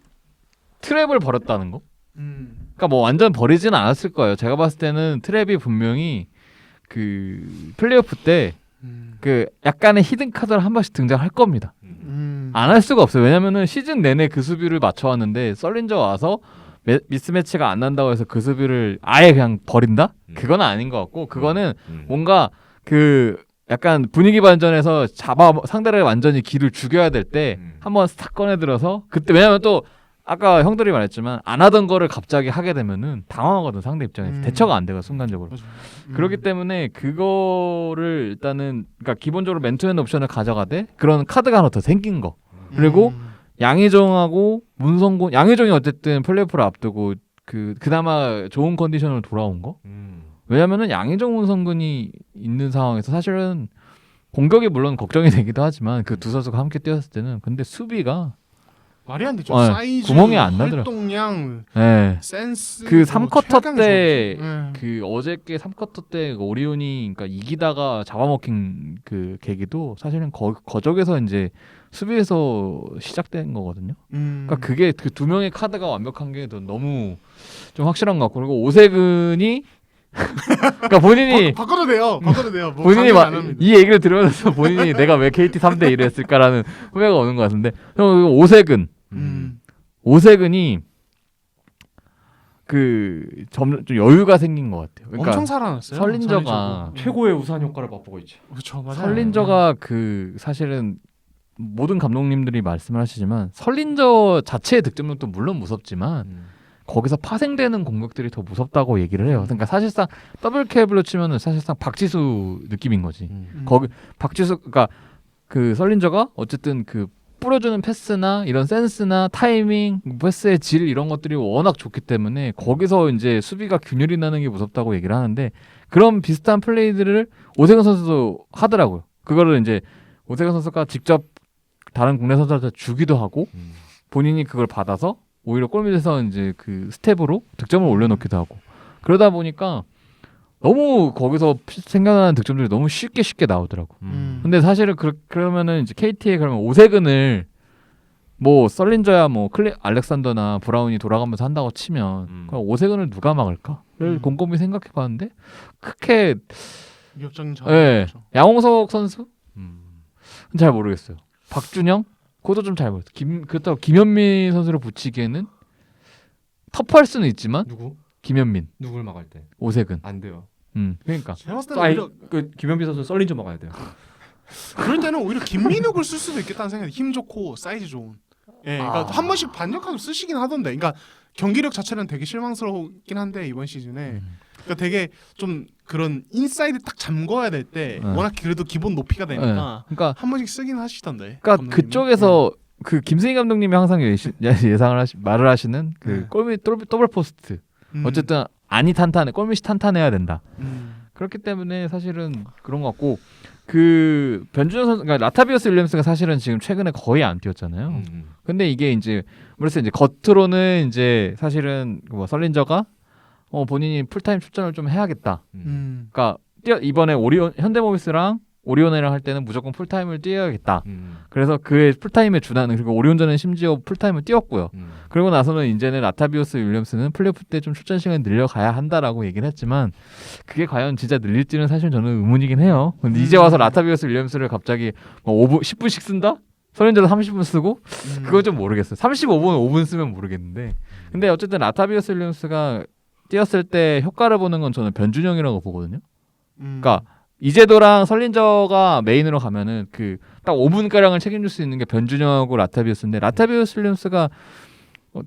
트랩을 벌였다는 거? 음. 그러니까 뭐 완전 버리지는 않았을 거예요. 제가 봤을 때는 트랩이 분명히 그 플레이오프 때 그 약간의 히든 카드를 한 번씩 등장할 겁니다. 안 할 수가 없어요. 왜냐면은 시즌 내내 그 수비를 맞춰왔는데 썰린저 와서 미스매치가 안 난다고 해서 그 수비를 아예 그냥 버린다? 그건 아닌 것 같고 그거는 뭔가 그 약간 분위기 반전에서 상대를 완전히 기를 죽여야 될 때 한번 스탁 꺼내들어서 그때 왜냐면 또 아까 형들이 말했지만 안 하던 거를 갑자기 하게 되면은 당황하거든 상대 입장에서 대처가 안 되고 순간적으로 그렇기 때문에 그거를 일단은 그러니까 기본적으로 맨투맨 옵션을 가져가되 그런 카드가 하나 더 생긴 거 그리고 양희종하고 문성곤 양희종이 어쨌든 플레이오프를 앞두고 그나마 좋은 컨디션으로 돌아온 거 왜냐면은 양희종 문성곤이 있는 상황에서 사실은 공격이 물론 걱정이 되기도 하지만 그 두 선수가 함께 뛰었을 때는 근데 수비가 말이 안 되죠. 네, 사이즈, 구멍이 안 나더라. 활동량, 네. 센스. 그 뭐 3쿼터 최강의 때 선수. 그 어저께 3쿼터 때 오리온이 그러니까 이기다가 잡아먹힌 그 계기도 사실은 거적에서 이제 수비에서 시작된 거거든요. 그러니까 그게 그 두 명의 카드가 완벽한 게 너무 좀 확실한 것 같고 그리고 오세근이 그러니까 본인이 바꿔도 돼요. 바꿔도 돼요. 뭐 본인이 강요는 안 합니다. 이 얘기를 들으면서 본인이 내가 왜 KT 3대 1을 했을까라는 후회가 오는 것 같은데 형 오세근이 그 좀 여유가 생긴 것 같아요. 그러니까 엄청 살아났어요. 설린저가 최고의 우산 효과를 맛보고 있죠. 그렇죠. 맞아요. 설린저가 그 사실은 모든 감독님들이 말씀을 하시지만 설린저 자체의 득점력도 물론 무섭지만 거기서 파생되는 공격들이 더 무섭다고 얘기를 해요. 그러니까 사실상 더블 캡으로 치면은 사실상 박지수 느낌인 거지. 거기 박지수 그러니까 그 설린저가 어쨌든 그 뿌려주는 패스나 이런 센스나 타이밍, 패스의 질 이런 것들이 워낙 좋기 때문에 거기서 이제 수비가 균열이 나는 게 무섭다고 얘기를 하는데 그런 비슷한 플레이들을 오세근 선수도 하더라고요. 그거를 이제 오세근 선수가 직접 다른 국내 선수한테 주기도 하고 본인이 그걸 받아서 오히려 골밑에서 이제 그 스텝으로 득점을 올려놓기도 하고 그러다 보니까 너무 거기서 생겨나는 득점들이 너무 쉽게 나오더라고. 근데 사실은 그러면은 이제 KT에 그러면 오세근을 뭐 썰린저야 뭐 알렉산더나 브라운이 돌아가면서 한다고 치면 그럼 오세근을 누가 막을까를 곰곰이 생각해봤는데 그렇게 위협적인 예, 자원이죠. 양홍석 선수 잘 모르겠어요. 박준영 그것도 좀 잘 모르겠어요. 그렇다고 김현민 선수를 붙이기에는 터프할 수는 있지만 누구? 김현민, 누굴 막을 때? 오세근. 안 돼요. 그러니까 제가 봤을 때는 오히려 그 김현빈 선수 썰린 좀 막아야 돼요. 그럴 때는 오히려 김민욱을 쓸 수도 있겠다는 생각이 힘 좋고 사이즈 좋은. 예, 그러니까 한 번씩 반격하고 쓰시긴 하던데. 그러니까 경기력 자체는 되게 실망스럽긴 한데 이번 시즌에 그러니까 되게 좀 그런 인사이드 딱 잠궈야 될 때 워낙 그래도 기본 높이가 되니까 그러니까 한 번씩 쓰긴 하시던데. 그러니까 감독님은. 그쪽에서 그 김승희 감독님이 항상 예상을 말을 하시는 그 골밑 더블 포스트. 어쨌든 안이 탄탄해, 골밑이 탄탄해야 된다. 그렇기 때문에 사실은 그런 것 같고 그 변준영 선수, 그러니까 라타비오스 윌리엄스가 사실은 지금 최근에 거의 안 뛰었잖아요. 근데 이게 이제 그래서 이제 겉으로는 이제 사실은 뭐 설린저가 본인이 풀타임 출전을 좀 해야겠다. 그러니까 이번에 현대모비스랑 오리온이랑 할 때는 무조건 풀타임을 뛰어야겠다. 그래서 그의 풀타임에 준하는 그리고 오리온전은 심지어 풀타임을 뛰었고요. 그리고 나서는 이제는 라타비오스 윌리엄스는 플레이오프 때 좀 출전 시간을 늘려가야 한다라고 얘기를 했지만 그게 과연 진짜 늘릴지는 사실 저는 의문이긴 해요. 근데 이제 와서 라타비오스 윌리엄스를 갑자기 뭐 5분, 10분씩 쓴다? 선인제도 30분 쓰고? 그거 좀 모르겠어요. 35분, 5분 쓰면 모르겠는데 근데 어쨌든 라타비오스 윌리엄스가 뛰었을 때 효과를 보는 건 저는 변준영이라고 보거든요. 그러니까 이제도랑 설린저가 메인으로 가면은 그 딱 5분 가량을 책임질 수 있는 게 변준영하고 라타비우스인데 라타비우스 윌리엄스가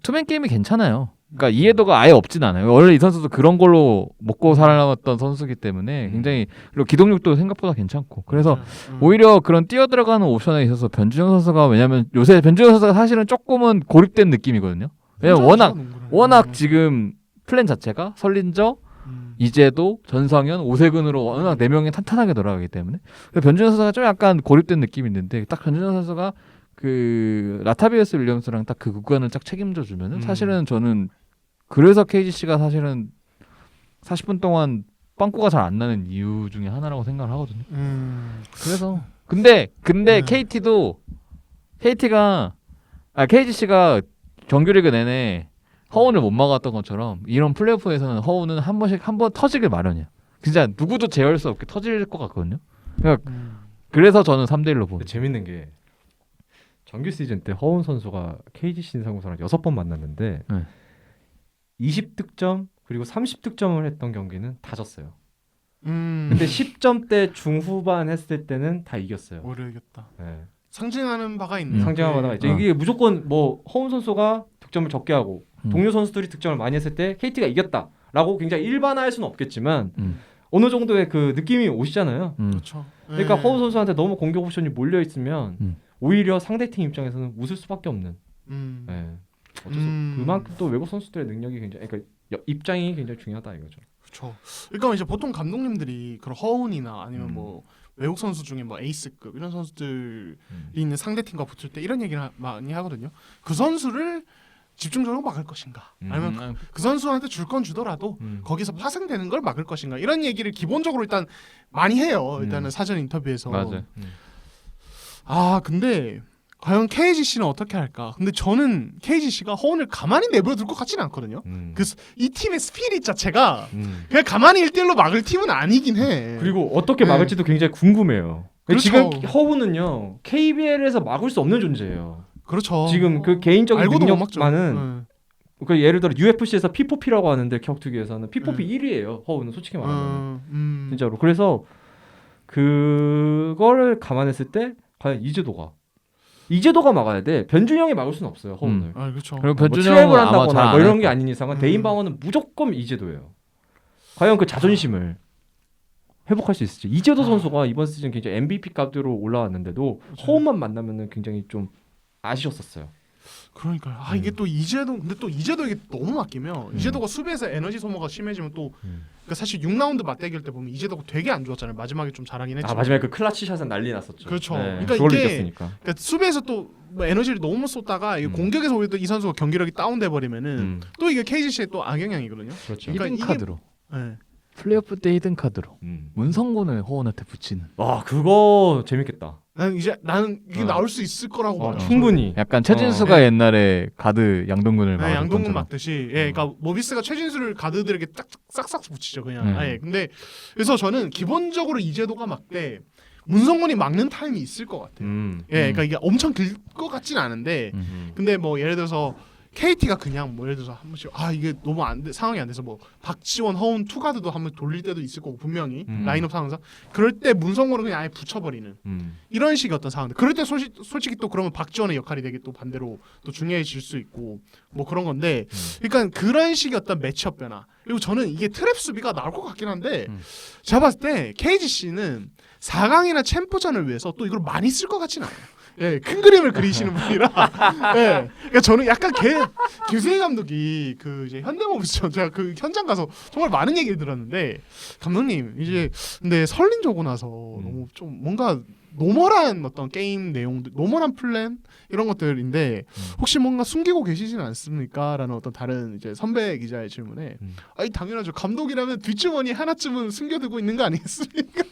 투맨 게임이 괜찮아요. 그러니까 이해도가 아예 없진 않아요. 원래 이 선수도 그런 걸로 먹고 살아남았던 선수기 때문에 굉장히 그리고 기동력도 생각보다 괜찮고 그래서 오히려 그런 뛰어 들어가는 옵션에 있어서 변준영 선수가 왜냐면 요새 변준영 선수가 사실은 조금은 고립된 느낌이거든요. 왜냐면 워낙 지금 플랜 자체가 설린저 이제도 전성현, 오세근으로 워낙 4명이 탄탄하게 돌아가기 때문에 변준영 선수가 좀 약간 고립된 느낌이 있는데 딱 변준영 선수가 그 라타비오스 윌리엄스랑 딱 그 구간을 딱 책임져 주면은 사실은 저는 그래서 KGC가 사실은 40분 동안 빵꾸가 잘 안 나는 이유 중에 하나라고 생각을 하거든요. 그래서 근데 KGC가 정규리그 내내 허운을 못 막았던 것처럼 이런 플레이오프에서는 허운은 한 번 터지길 마련이야. 진짜 누구도 제어할 수 없게 터질 것 같거든요. 그러니까 그래서 저는 3대1로 보는. 재밌는 게 정규 시즌 때 허운 선수가 KGC 인상공사랑 6번 만났는데 20득점 그리고 30득점을 했던 경기는 다 졌어요. 근데 10점대 중후반 했을 때는 다 이겼어요. 오히려 이겼다. 네. 상징하는 바가 있네요. 상징하는 바가 있죠. 이게 무조건 뭐 허운 선수가 득점을 적게 하고 동료 선수들이 득점을 많이 했을 때 KT가 이겼다라고 굉장히 일반화할 수는 없겠지만 어느 정도의 그 느낌이 오시잖아요. 그렇죠. 그러니까 허운 선수한테 너무 공격 옵션이 몰려 있으면 오히려 상대팀 입장에서는 웃을 수밖에 없는. 네. 어쩔 수 그만큼 또 외국 선수들의 능력이 굉장히 그러니까 입장이 굉장히 중요하다 이거죠. 그렇죠. 그러니까 이제 보통 감독님들이 그런 허운이나 아니면 뭐 외국 선수 중에 뭐 에이스급 이런 선수들이 있는 상대 팀과 붙을 때 이런 얘기를 많이 하거든요. 그 선수를 집중적으로 막을 것인가, 아니면 그 선수한테 줄 건 주더라도 거기서 파생되는 걸 막을 것인가 이런 얘기를 기본적으로 일단 많이 해요. 일단은 사전 인터뷰에서. 맞아요. 아 근데 과연 KGC는 어떻게 할까? 근데 저는 KGC가 허운을 가만히 내버려둘 것 같지는 않거든요. 이 팀의 스피릿 자체가 그냥 가만히 1대1로 막을 팀은 아니긴 해. 그리고 어떻게 막을지도 굉장히 궁금해요. 그렇죠. 지금 허우는요 KBL에서 막을 수 없는 존재예요. 그렇죠. 지금 그 개인적인 알고도 못 막죠. 능력만은 그 예를 들어 UFC에서 P4P라고 하는데 격투기에서는 P4P 1위예요. 허우는 솔직히 말하면 진짜로. 그래서 그거를 감안했을 때 과연 이재도가 막아야 돼. 변준영이 막을 수는 없어요. 허운을. 아 그렇죠. 그리고 뭐 변준영은 트랩을 아마 한다거나 잘안 뭐 이런 할 게 거야. 아닌 이상은 대인 방어는 무조건 이재도예요. 과연 그 자존심을 회복할 수 있을지. 이재도 선수가 이번 시즌 굉장히 MVP 값으로 올라왔는데도 허운만 만나면은 굉장히 좀 아쉬웠었어요. 그러니까요. 이게 또 이재도 근데 또 이재도 이게 너무 맡기면 이재도가 수비에서 에너지 소모가 심해지면 또 그러니까 사실 6라운드 맞대결 때 보면 이재도가 되게 안 좋았잖아요. 마지막에 좀 잘하긴 했지만. 마지막에 그 클러치 샷은 난리 났었죠. 그렇죠. 네, 그러니까 그걸로 이게 이겼으니까. 그러니까 수비에서 또 뭐 에너지를 너무 쏟다가 이게 공격에서 오히려 또 이 선수가 경기력이 다운돼 버리면은 또 이게 KGC의 또 악영향이거든요. 그렇죠. 그러니까 히든 이게- 카드로 네. 플레이오프 때 히든 카드로 문성곤을 호원한테 붙이는. 와 그거 재밌겠다. 나는 이게 나올 수 있을 거라고 봐요. 충분히. 약간 최진수가 옛날에 가드 양동근을 네, 막았던 양동근 것처럼. 막듯이 그러니까 모비스가 최진수를 가드들에게 싹싹 붙이죠 그냥. 네. 근데 그래서 저는 기본적으로 이재도가 막되 문성곤이 막는 타임이 있을 것 같아요. 그러니까 이게 엄청 길 것 같진 않은데 근데 뭐 예를 들어서 KT가 그냥 뭐 예를 들어서 한 번씩 이게 너무 상황이 안 돼서 뭐 박지원, 허운 투가드도 한번 돌릴 때도 있을 거고 분명히 라인업 상황에서 그럴 때 문성곤을 그냥 아예 붙여버리는 이런 식의 어떤 상황들. 그럴 때 솔직히 또 그러면 박지원의 역할이 되게 또 반대로 또 중요해질 수 있고 뭐 그런 건데 그러니까 그런 식의 어떤 매치업 변화. 그리고 저는 이게 트랩 수비가 나올 것 같긴 한데 제가 봤을 때 KGC는 4강이나 챔프전을 위해서 또 이걸 많이 쓸 것 같진 않아요. 큰 그림을 그리시는 분이라. 그러니까 저는 약간 김승희 감독이 그 이제 현대모비스전 제가 그 현장 가서 정말 많은 얘기를 들었는데 감독님 이제 근데 설린저고 나서 너무 좀 뭔가 노멀한 어떤 게임 내용들, 노멀한 플랜 이런 것들인데 혹시 뭔가 숨기고 계시지는 않습니까?라는 어떤 다른 이제 선배 기자의 질문에 아니 당연하죠. 감독이라면 뒷주머니 하나쯤은 숨겨두고 있는 거 아니겠습니까?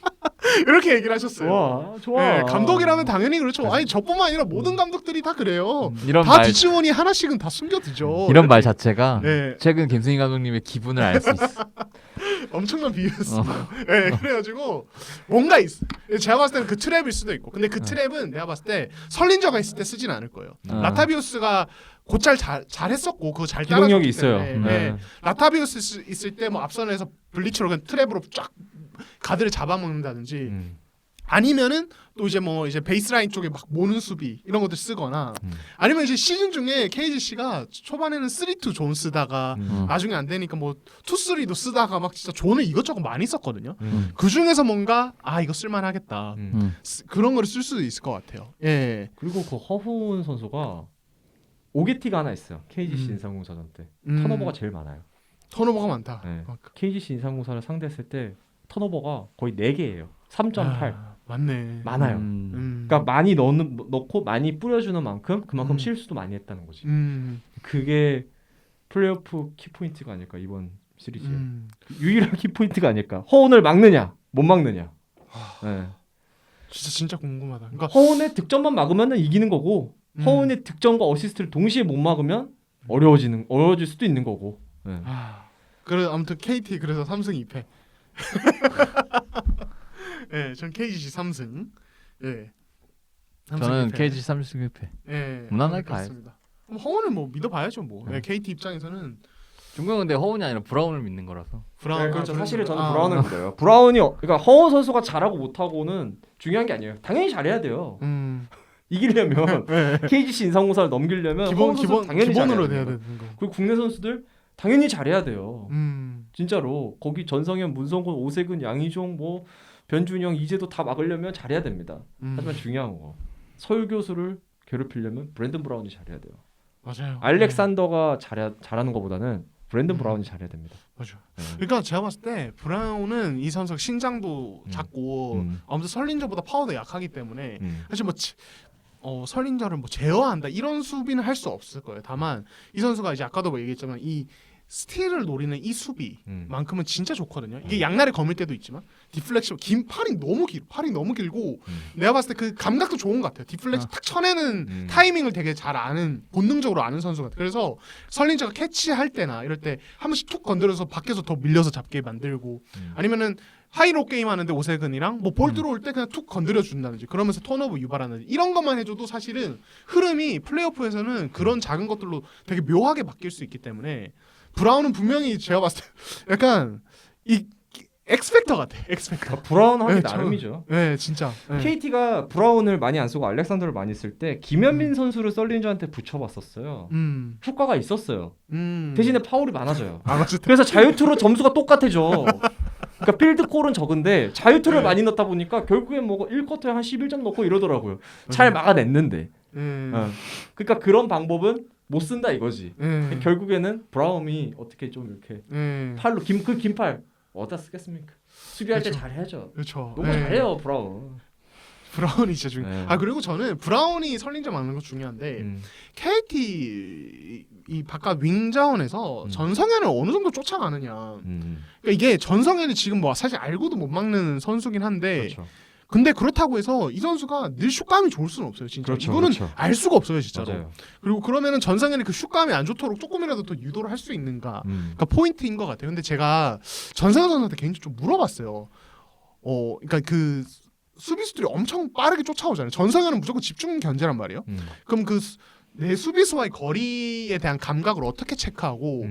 이렇게 얘기를 하셨어요. 좋아. 감독이라면 당연히 그렇죠. 아니 저뿐만 아니라 모든 감독들이 다 그래요. 이런 다 말 뒷주머니 하나씩은 다 숨겨두죠. 이런 말 자체가 네. 최근 김승희 감독님의 기분을 알 수 있어. 엄청난 비유였습니다. 그래가지고 뭔가 있어. 제가 봤을 때는 그 트랩일 수도 있고, 근데 그 트랩은 내가 봤을 때 설린저가 있을 때 쓰진 않을 거예요. 라타비우스가 곧잘 잘했었고 그거 잘 기동력이 따라줬기 때문에. 있어요. 라타비우스 있을 때 뭐 앞선에서 블리츠로 그냥 트랩으로 쫙 가드를 잡아먹는다든지. 아니면은 또 이제 뭐 이제 베이스라인 쪽에 막 모는 수비 이런 것들 쓰거나 아니면 이제 시즌 중에 KGC가 초반에는 3-2 존 쓰다가 나중에 안 되니까 뭐 2-3도 쓰다가 막 진짜 존을 이것저것 많이 썼거든요. 그 중에서 뭔가 이거 쓸만하겠다 그런 거를 쓸 수도 있을 것 같아요. 그리고 그 허훈 선수가 오게티가 하나 있어요. KGC 인삼공사전 때 턴오버가 제일 많아요. 턴오버가 많다. KGC 인삼공사를 상대했을 때 턴오버가 거의 4개예요. 3.8. 맞네. 많아요. 그러니까 많이 넣고 많이 뿌려주는 만큼 그만큼 실수도 많이 했다는 거지. 그게 플레이오프 키포인트가 아닐까 이번 시리즈에. 유일한 키포인트가 아닐까. 허운을 막느냐 못 막느냐. 진짜 궁금하다. 그러니까 허운의 득점만 막으면 이기는 거고 허운의 득점과 어시스트를 동시에 못 막으면 어려워질 수도 있는 거고. 그래 아무튼 KT 그래서 3승 2패. 전 KGC 3승. 저는 KGC 3승 1패. 무난하게 가요. 그럼 허운을 뭐 믿어봐야죠 뭐. KT 입장에서는 중국은 근데 허운이 아니라 브라운을 믿는 거라서. 브라운. 그렇죠. 사실은 저는 브라운을 믿어요. 브라운이 그러니까 허운 선수가 잘하고 못하고는 중요한 게 아니에요. 당연히 잘해야 돼요. 이기려면 KGC 인삼공사를 넘기려면 허운 선수 당연히 기본으로 돼야 돼야 되는 거. 그리고 국내 선수들 당연히 잘해야 돼요. 진짜로 거기 전성현, 문성곤, 오세근, 양희종, 뭐 변준영, 이재도 다 막으려면 잘해야 됩니다. 하지만 중요한 거 서울 교수를 괴롭히려면 브랜든 브라운이 잘해야 돼요. 맞아요. 알렉산더가 잘하는 것보다는 브랜든 브라운이 잘해야 됩니다. 맞아. 그러니까 제가 봤을 때 브라운은 이 선수 신장도 작고 아무튼 설린저보다 파워도 약하기 때문에 사실 뭐 설린저를 뭐 제어한다 이런 수비는 할 수 없을 거예요. 다만 이 선수가 이제 아까도 뭐 얘기했지만 이 스틸을 노리는 이 수비만큼은 진짜 좋거든요. 이게 양날의 검일 때도 있지만 디플렉션 팔이 너무 길고 내가 봤을 때 그 감각도 좋은 것 같아요. 디플렉션 탁 쳐내는 타이밍을 되게 잘 아는 본능적으로 아는 선수 같아요. 그래서 설린저가 캐치할 때나 이럴 때 한 번씩 툭 건드려서 밖에서 더 밀려서 잡게 만들고 아니면은 하이로 게임 하는데 오세근이랑 뭐 볼 들어올 때 그냥 툭 건드려 준다든지 그러면서 턴오버 유발하는지 이런 것만 해줘도 사실은 흐름이 플레이오프에서는 그런 작은 것들로 되게 묘하게 바뀔 수 있기 때문에 브라운은 분명히 제가 봤을 때 약간 이 엑스팩터 같아. 엑스팩터. 브라운 하기 나름이죠. 네, 진짜. KT가 브라운을 많이 안 쓰고 알렉산더를 많이 쓸 때 김현민 선수를 설린저한테 붙여봤었어요. 효과가 있었어요. 대신에 파울이 많아져요. 그래서 자유투로 점수가 똑같아져. 그러니까 필드골은 적은데 자유투를 많이 넣다 보니까 결국엔 뭐 1쿼터에 한 11점 넣고 이러더라고요. 잘 막아냈는데. 그러니까 그런 방법은 못 쓴다 이거지. 예. 결국에는 브라움이 어떻게 좀 이렇게 예. 팔로 긴팔 어디다 쓰겠습니까? 수비할 때 그렇죠. 잘해야죠. 그렇죠. 너무 예. 잘해요 브라움. 브라운이 진짜 중요. 네. 아 그리고 저는 브라운이 설린점 막는 거 중요한데 KT 이 바깥 윙 자원에서 전성현을 어느 정도 쫓아가느냐. 그러니까 이게 전성현이 지금 뭐 사실 알고도 못 막는 선수긴 한데 그렇죠. 근데 그렇다고 해서 이 선수가 늘 슛감이 좋을 수는 없어요. 진짜 그렇죠, 이거는 그렇죠. 알 수가 없어요, 진짜로. 맞아요. 그리고 그러면은 전성현이 그 슛감이 안 좋도록 조금이라도 더 유도를 할 수 있는가. 음. 그러니까 포인트인 것 같아요. 근데 제가 전성현 선수한테 개인적으로 좀 물어봤어요. 그러니까 그 수비수들이 엄청 빠르게 쫓아오잖아요. 전성현은 무조건 집중 견제란 말이에요. 그럼 그 내 수비수와의 거리에 대한 감각을 어떻게 체크하고,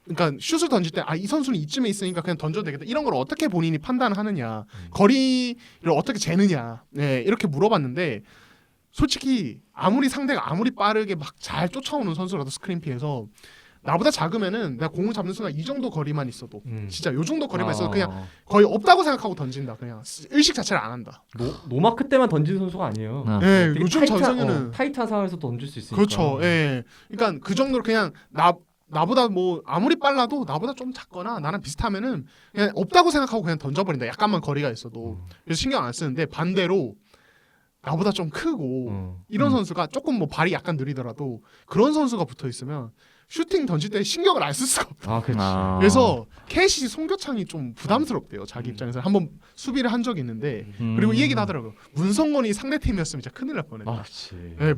그러니까 슛을 던질 때 이 선수는 이쯤에 있으니까 그냥 던져도 되겠다. 이런 걸 어떻게 본인이 판단하느냐, 거리를 어떻게 재느냐, 네, 이렇게 물어봤는데 솔직히 상대가 아무리 빠르게 막 잘 쫓아오는 선수라도 스크린 피해서 나보다 작으면은 내가 공을 잡는 순간 이 정도 거리만 있어도 진짜 요 정도 거리만 있어도 그냥 거의 없다고 생각하고 던진다. 그냥 의식 자체를 안 한다. 노마크 때만 던지는 선수가 아니에요. 예, 되게 요즘 전성현은 타이트한 상황에서 던질 수 있으니까. 그렇죠. 예. 그러니까 그 정도로 그냥 나보다 뭐 아무리 빨라도 나보다 좀 작거나 나랑 비슷하면은 그냥 없다고 생각하고 그냥 던져버린다. 약간만 거리가 있어도. 그래서 신경 안 쓰는데 반대로 나보다 좀 크고 이런 선수가 조금 뭐 발이 약간 느리더라도 그런 선수가 붙어 있으면 슈팅 던질 때 신경을 안 쓸 수가 없다. 그렇지. 그래서 KCC 송교창이 좀 부담스럽대요. 자기 입장에서 한번 수비를 한 적이 있는데 그리고 이 얘기도 하더라고요. 문성곤이 상대 팀이었으면 진짜 큰일 날 뻔했다. 그렇지. 네,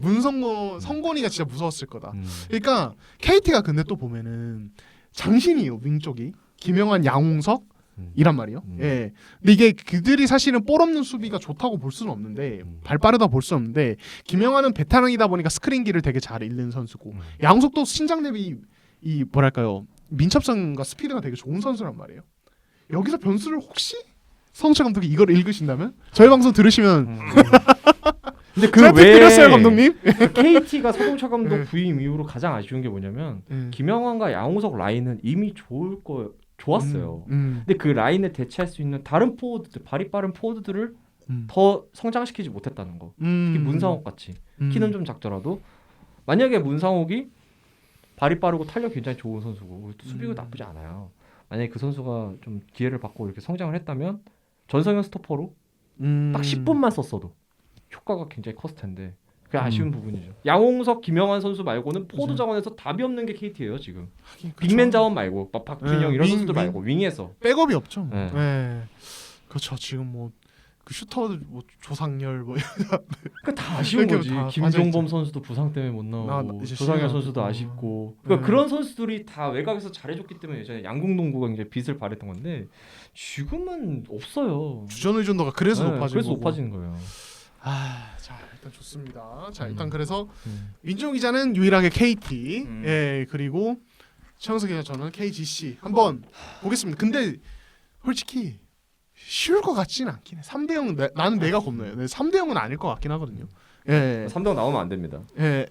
성곤이가 진짜 무서웠을 거다. 그러니까 KT가 근데 또 보면은 장신이에요. 윙 쪽이 김영환, 양홍석 이란 말이에요. 예. 근데 이게 그들이 사실은 볼 없는 수비가 좋다고 볼 수는 없는데 발 빠르다 볼 수 없는데 김영환은 베테랑이다 보니까 스크린기를 되게 잘 읽는 선수고 양홍석도 신장 대비 이 뭐랄까요 민첩성과 스피드가 되게 좋은 선수란 말이에요. 여기서 변수를 혹시 성철 감독이 이걸 읽으신다면 저희 방송 들으시면 근데 그 외에 드렸어요 감독님. KT가 서동철 감독 부임 이후로 가장 아쉬운 게 뭐냐면 김영환과 양홍석 라인은 이미 좋았어요. 근데 그 라인을 대체할 수 있는 다른 포워드들, 발이 빠른 포워드들을 더 성장시키지 못했다는 거. 특히 문상옥 같이 키는 좀 작더라도 만약에 문상옥이 발이 빠르고 탄력 굉장히 좋은 선수고 수비가 나쁘지 않아요. 만약에 그 선수가 좀 기회를 받고 이렇게 성장을 했다면 전성현 스토퍼로 딱 10분만 썼어도 효과가 굉장히 컸을 텐데 그게 아쉬운 부분이죠. 양홍석, 김영환 선수 말고는 포드 자원에서 답이 없는 게 KT예요 지금. 빅맨 자원 말고 박준영 이런 선수들 말고 윙에서 백업이 없죠. 네. 네. 그렇죠. 지금 뭐 그 슈터 뭐 조상열 뭐 그러니까 다 아쉬운 거지. 다 김종범 선수도 부상 때문에 못 나오고 조상열 선수도 아쉽고. 그러니까 그런 선수들이 다 외곽에서 잘해줬기 때문에 예전에 양궁농구가 이제 빛을 발했던 건데 지금은 없어요. 주전 의존도가 그래서 높아진 그래서 거고. 높아지는 거예요. 자 일단 좋습니다. 자 일단 그래서 민종 기자는 유일하게 KT, 예 그리고 최영석 기자 저는 KGC 한번 보겠습니다. 근데 솔직히 쉬울 것 같지는 않긴 해. 3대0 나는 내가 겁나요. 3대0은 아닐 것 같긴 하거든요. 예. 3등 나오면 안 됩니다. 예.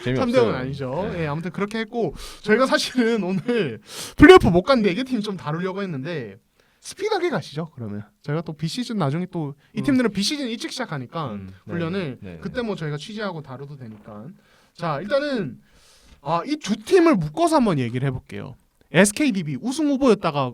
재미없어요. 3대0은 아니죠. 예, 아무튼 그렇게 했고 저희가 사실은 오늘 플레이오프 못 간 4개 팀 좀 다루려고 했는데 스피드하게 가시죠. 그러면 저희가 또 비시즌 나중에 또 이 팀들은 비시즌 일찍 시작하니까 훈련을 그때 뭐 저희가 취재하고 다뤄도 되니까. 자 일단은 이 두 팀을 묶어서 한번 얘기를 해볼게요. SKDB 우승 후보였다가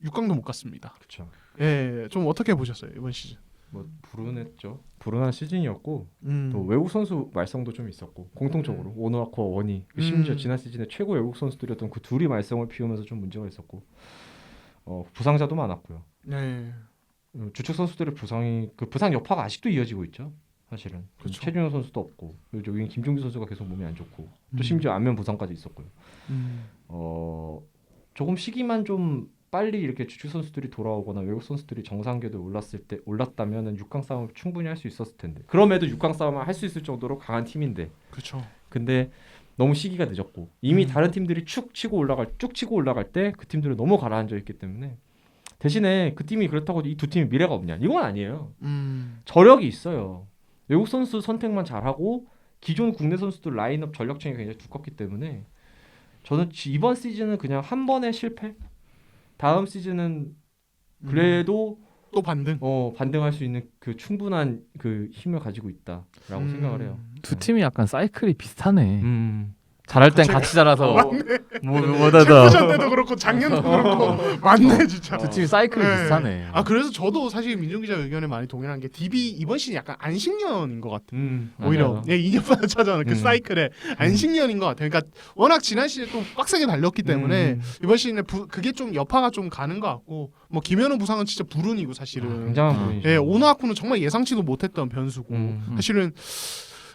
6강도 못 갔습니다. 그렇죠. 예, 좀 어떻게 보셨어요 이번 시즌? 뭐 불운했죠. 불운한 시즌이었고 또 외국 선수 말썽도 좀 있었고 공통적으로 오너아코와 원희 심지어 지난 시즌에 최고 외국 선수들이었던 그 둘이 말썽을 피우면서 좀 문제가 있었고 부상자도 많았고요. 네. 주축 선수들의 부상 여파가 아직도 이어지고 있죠. 사실은 그렇죠. 최준영 선수도 없고 여기 김종규 선수가 계속 몸이 안 좋고 또 심지어 안면 부상까지 있었고요. 조금 시기만 좀 빨리 이렇게 주축 선수들이 돌아오거나 외국 선수들이 정상 궤도에 올랐다면은 6강 싸움을 충분히 할 수 있었을 텐데 그럼에도 6강 싸움을 할 수 있을 정도로 강한 팀인데 그렇죠. 근데 너무 시기가 늦었고 이미 다른 팀들이 쭉 치고 올라갈 때 그 팀들은 너무 가라앉아 있기 때문에 대신에 그 팀이 그렇다고 이 두 팀이 미래가 없냐 이건 아니에요. 저력이 있어요. 외국 선수 선택만 잘하고 기존 국내 선수들 라인업 전력층이 굉장히 두껍기 때문에 저는 이번 시즌은 그냥 한 번의 실패 다음 시즌은 그래도 또 반등. 반등할 수 있는 그 충분한 그 힘을 가지고 있다라고 생각을 해요. 두 팀이 약간 사이클이 비슷하네. 음. 잘할 땐 갑자기- 같이 자라서 맞네. 뭐보다도 챔프전 때도 그렇고 작년도 그렇고 맞네 진짜. 두 팀이 사이클이 네. 비슷하네. 아 그래서 저도 사실 민중 기자 의견에 많이 동의한 게 DB 이번 시즌 약간 안식년인 것 같아요. 오히려 맞아요. 2년마다 찾아오는 그 사이클에 안식년인 것 같아요. 그러니까 워낙 지난 시즌 또 빡세게 달렸기 때문에 이번 시즌에 그게 좀 여파가 좀 가는 것 같고 뭐 김현우 부상은 진짜 불운이고 사실은. 굉장한 부분이죠. 예, 오노아쿠는 정말 예상치도 못했던 변수고 음. 사실은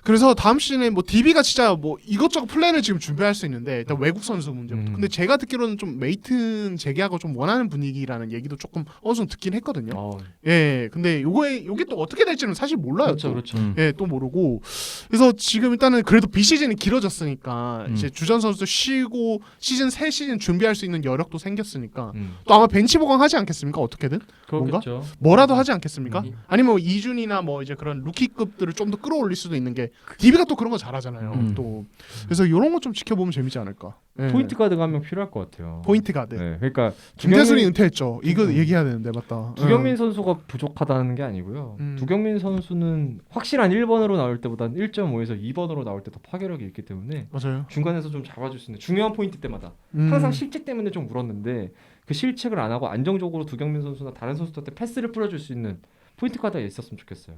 그래서 다음 시즌에 뭐 DB가 진짜 뭐 이것저것 플랜을 지금 준비할 수 있는데 일단 외국 선수 문제부터. 근데 제가 듣기로는 좀 메이튼 재계약을 좀 원하는 분위기라는 얘기도 조금 어느 정도 듣긴 했거든요. 예, 근데 요게 또 어떻게 될지는 사실 몰라요. 그렇죠, 또. 그렇죠. 예, 또 모르고. 그래서 지금 일단은 그래도 비시즌이 길어졌으니까 이제 음. 주전 선수도 쉬고 새 시즌 준비할 수 있는 여력도 생겼으니까 음. 또 아마 벤치 보강하지 않겠습니까? 어떻게든 뭔가? 그렇겠죠. 뭐라도 하지 않겠습니까? 음. 아니면 뭐 이준이나 뭐 이제 그런 루키급들을 좀 더 끌어올릴 수도 있는 게 DB가 또 그런 거 잘하잖아요. 또 그래서 이런 거 좀 지켜보면 재밌지 않을까. 예. 포인트 가드가 한 명 필요할 것 같아요. 포인트 가드. 네, 그러니까 김태술이 은퇴했죠. 이거 얘기해야 되는데 맞다. 두경민 선수가 부족하다는 게 아니고요. 두경민 선수는 확실한 1번으로 나올 때보다는 1.5에서 2번으로 나올 때 더 파괴력이 있기 때문에 맞아요. 중간에서 좀 잡아줄 수 있는 중요한 포인트 때마다 음. 항상 실책 때문에 좀 울었는데 그 실책을 안 하고 안정적으로 두경민 선수나 다른 선수들한테 패스를 뿌려줄 수 있는 포인트 가드가 있었으면 좋겠어요.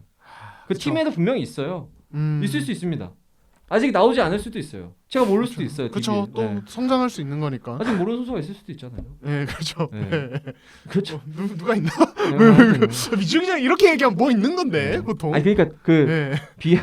그 그쵸. 팀에도 분명히 있어요. 음. 있을 수 있습니다. 아직 나오지 않을 수도 있어요. 제가 모를 수도 있어요. 그렇죠. DB. 또 네. 성장할 수 있는 거니까. 아직 모르는 선수가 있을 수도 있잖아요. 네, 그렇죠. 네. 네. 그렇죠. 누가 있나? 네, 미중이장 이렇게 얘기하면 뭐 있는 건데 보통. 아니 그러니까 그 네.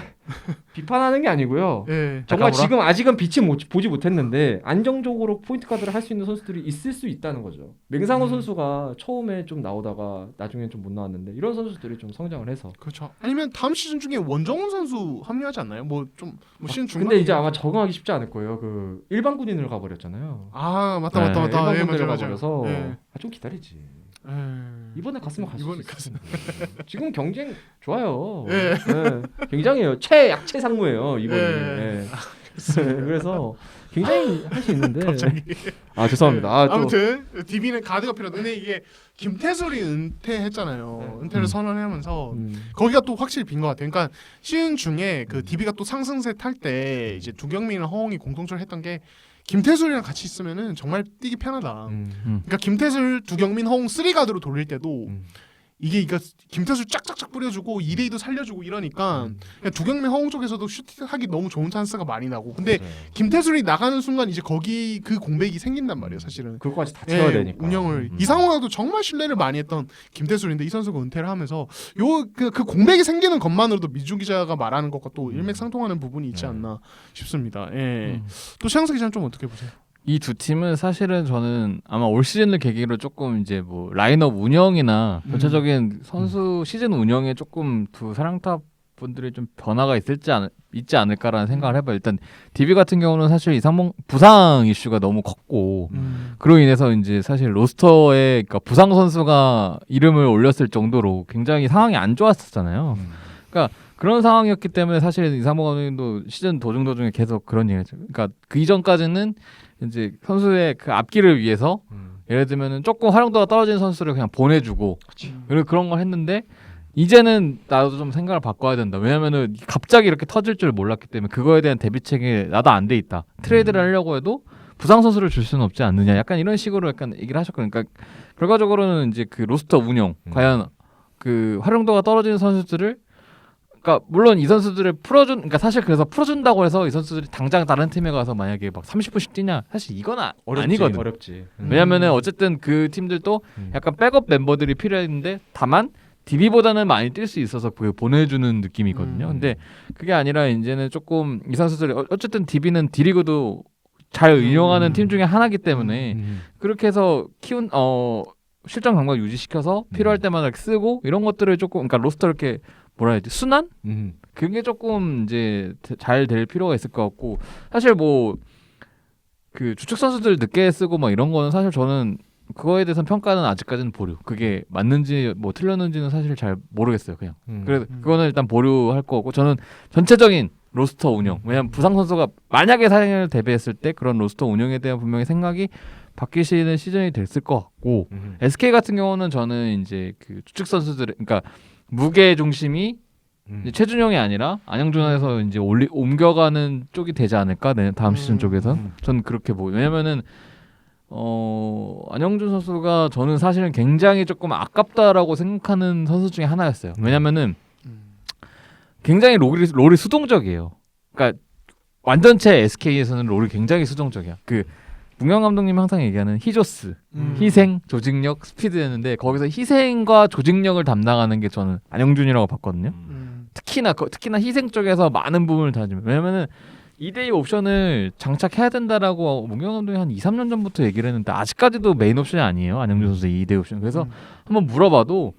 비판하는 게 아니고요. 네. 정말 잠깐만. 지금 아직은 빛을 보지 못했는데 안정적으로 포인트 가드를 할 수 있는 선수들이 있을 수 있다는 거죠. 맹상호 선수가 처음에 좀 나오다가 나중에 좀 못 나왔는데 이런 선수들이 좀 성장을 해서. 그렇죠. 아니면 다음 시즌 중에 원정훈 선수 합류하지 않나요? 뭐 좀 뭐 시즌 중반. 근데 이제 아마 적응하기 쉽지 않을 거예요. 그 일반 군인으로 가버렸잖아요. 아 맞다 네, 맞다 맞다. 예, 일반 맞아 군대로 맞아. 가버려서 네. 좀 기다리지. 예. 이번에 갔으면 갔을 이번에 수 있어요. 지금 경쟁 좋아요. 예. 네. 굉장해요. 최약체 상무예요 이번이. 예. 네. 그래서 굉장히 할 수 있는데. 갑자기. 아 죄송합니다. 아, 또 아무튼 DB는 가드가 필요해. 근데 이게 김태술이 은퇴했잖아요. 은퇴를 선언하면서 거기가 또 확실히 빈 것 같아요. 그러니까 시즌 중에 그 DB가 또 상승세 탈 때 이제 두경민이랑 허웅이 공통적으로 했던 게 김태술이랑 같이 있으면은 정말 뛰기 편하다. 그러니까 김태술, 두경민, 허웅 3가드로 돌릴 때도 이게 김태술 쫙쫙쫙 뿌려주고 2대2도 살려주고 이러니까 그냥 두경민, 허웅 쪽에서도 슈팅하기 너무 좋은 찬스가 많이 나고. 근데 김태술이 나가는 순간 이제 거기 그 공백이 생긴단 말이에요, 사실은. 그것까지 다 채워야 예, 되니까. 운영을 이상호랑도 정말 신뢰를 많이 했던 김태술인데 이 선수가 은퇴를 하면서 그 공백이 생기는 것만으로도 미주 기자가 말하는 것과 또 일맥상통하는 부분이 있지 않나 싶습니다. 예. 또 최양석 기자는 좀 어떻게 보세요? 이 두 팀은 사실은 저는 아마 올 시즌을 계기로 조금 이제 뭐 라인업 운영이나 전체적인 선수 시즌 운영에 조금 두 사령탑 분들이 좀 변화가 있지 않을까라는 생각을 해봐요. 일단 DB 같은 경우는 사실 이상봉 부상 이슈가 너무 컸고 그로 인해서 이제 사실 로스터에 그러니까 부상 선수가 이름을 올렸을 정도로 굉장히 상황이 안 좋았었잖아요. 그러니까 그런 상황이었기 때문에 사실 이상봉 감독님도 시즌 도중에 계속 그런 얘기했죠. 그러니까 그 이전까지는 이제 선수의 그 앞길을 위해서 예를 들면은 조금 활용도가 떨어진 선수를 그냥 보내주고 그리고 그런 걸 했는데 이제는 나도 좀 생각을 바꿔야 된다. 왜냐면은 갑자기 이렇게 터질 줄 몰랐기 때문에 그거에 대한 대비책이 나도 안 돼 있다. 트레이드를 하려고 해도 부상 선수를 줄 수는 없지 않느냐. 약간 이런 식으로 약간 얘기를 하셨거든요. 그러니까 결과적으로는 이제 그 로스터 운영 과연 그 활용도가 떨어지는 선수들을 그러니까 물론 이 선수들을 그러니까 사실 그래서 풀어준다고 해서 이 선수들이 당장 다른 팀에 가서 만약에 막 30분씩 뛰냐 사실 이건 아니거든. 어렵지. 왜냐면은 어쨌든 그 팀들도 약간 백업 멤버들이 필요했는데 다만 DB보다는 많이 뛸 수 있어서 그 보내주는 느낌이거든요. 근데 그게 아니라 이제는 조금 이 선수들이 어쨌든 DB는 D리그도 잘 운영하는 팀 중에 하나이기 때문에 그렇게 해서 실전 감각 유지시켜서 필요할 때마다 이렇게 쓰고 이런 것들을 조금 그러니까 로스터 이렇게 뭐라 해야지 순환? 그게 조금 이제 잘 될 필요가 있을 것 같고 사실 뭐 그 주축 선수들 늦게 쓰고 막 이런 거는 사실 저는 그거에 대해서 평가는 아직까지는 보류. 그게 맞는지 뭐 틀렸는지는 사실 잘 모르겠어요. 그냥. 그래서 그거는 일단 보류할 거고 저는 전체적인 로스터 운영. 왜냐면 부상 선수가 만약에 사행을 대비했을 때 그런 로스터 운영에 대한 분명히 생각이 바뀌시는 시즌이 됐을 것 같고 SK 같은 경우는 저는 이제 그 주축 선수들 그러니까 무게 중심이 이제 최준용이 아니라 안영준에서 이제 옮겨가는 쪽이 되지 않을까 다음 시즌 쪽에선 저는 그렇게 보여요. 왜냐면은 안영준 선수가 저는 사실은 굉장히 조금 아깝다라고 생각하는 선수 중에 하나였어요. 왜냐면은 굉장히 롤이 수동적이에요. 그러니까 완전체 SK에서는 롤이 굉장히 수동적이야. 그 문경 감독님이 항상 얘기하는 히조스, 희생, 조직력, 스피드였는데 거기서 희생과 조직력을 담당하는 게 저는 안영준이라고 봤거든요. 특히나 희생 쪽에서 많은 부분을 다지면 왜냐면은 2대2 옵션을 장착해야 된다라고 문경 감독이 한 2, 3년 전부터 얘기를 했는데 아직까지도 메인 옵션이 아니에요. 안영준 선수의 2대2 옵션. 그래서 한번 물어봐도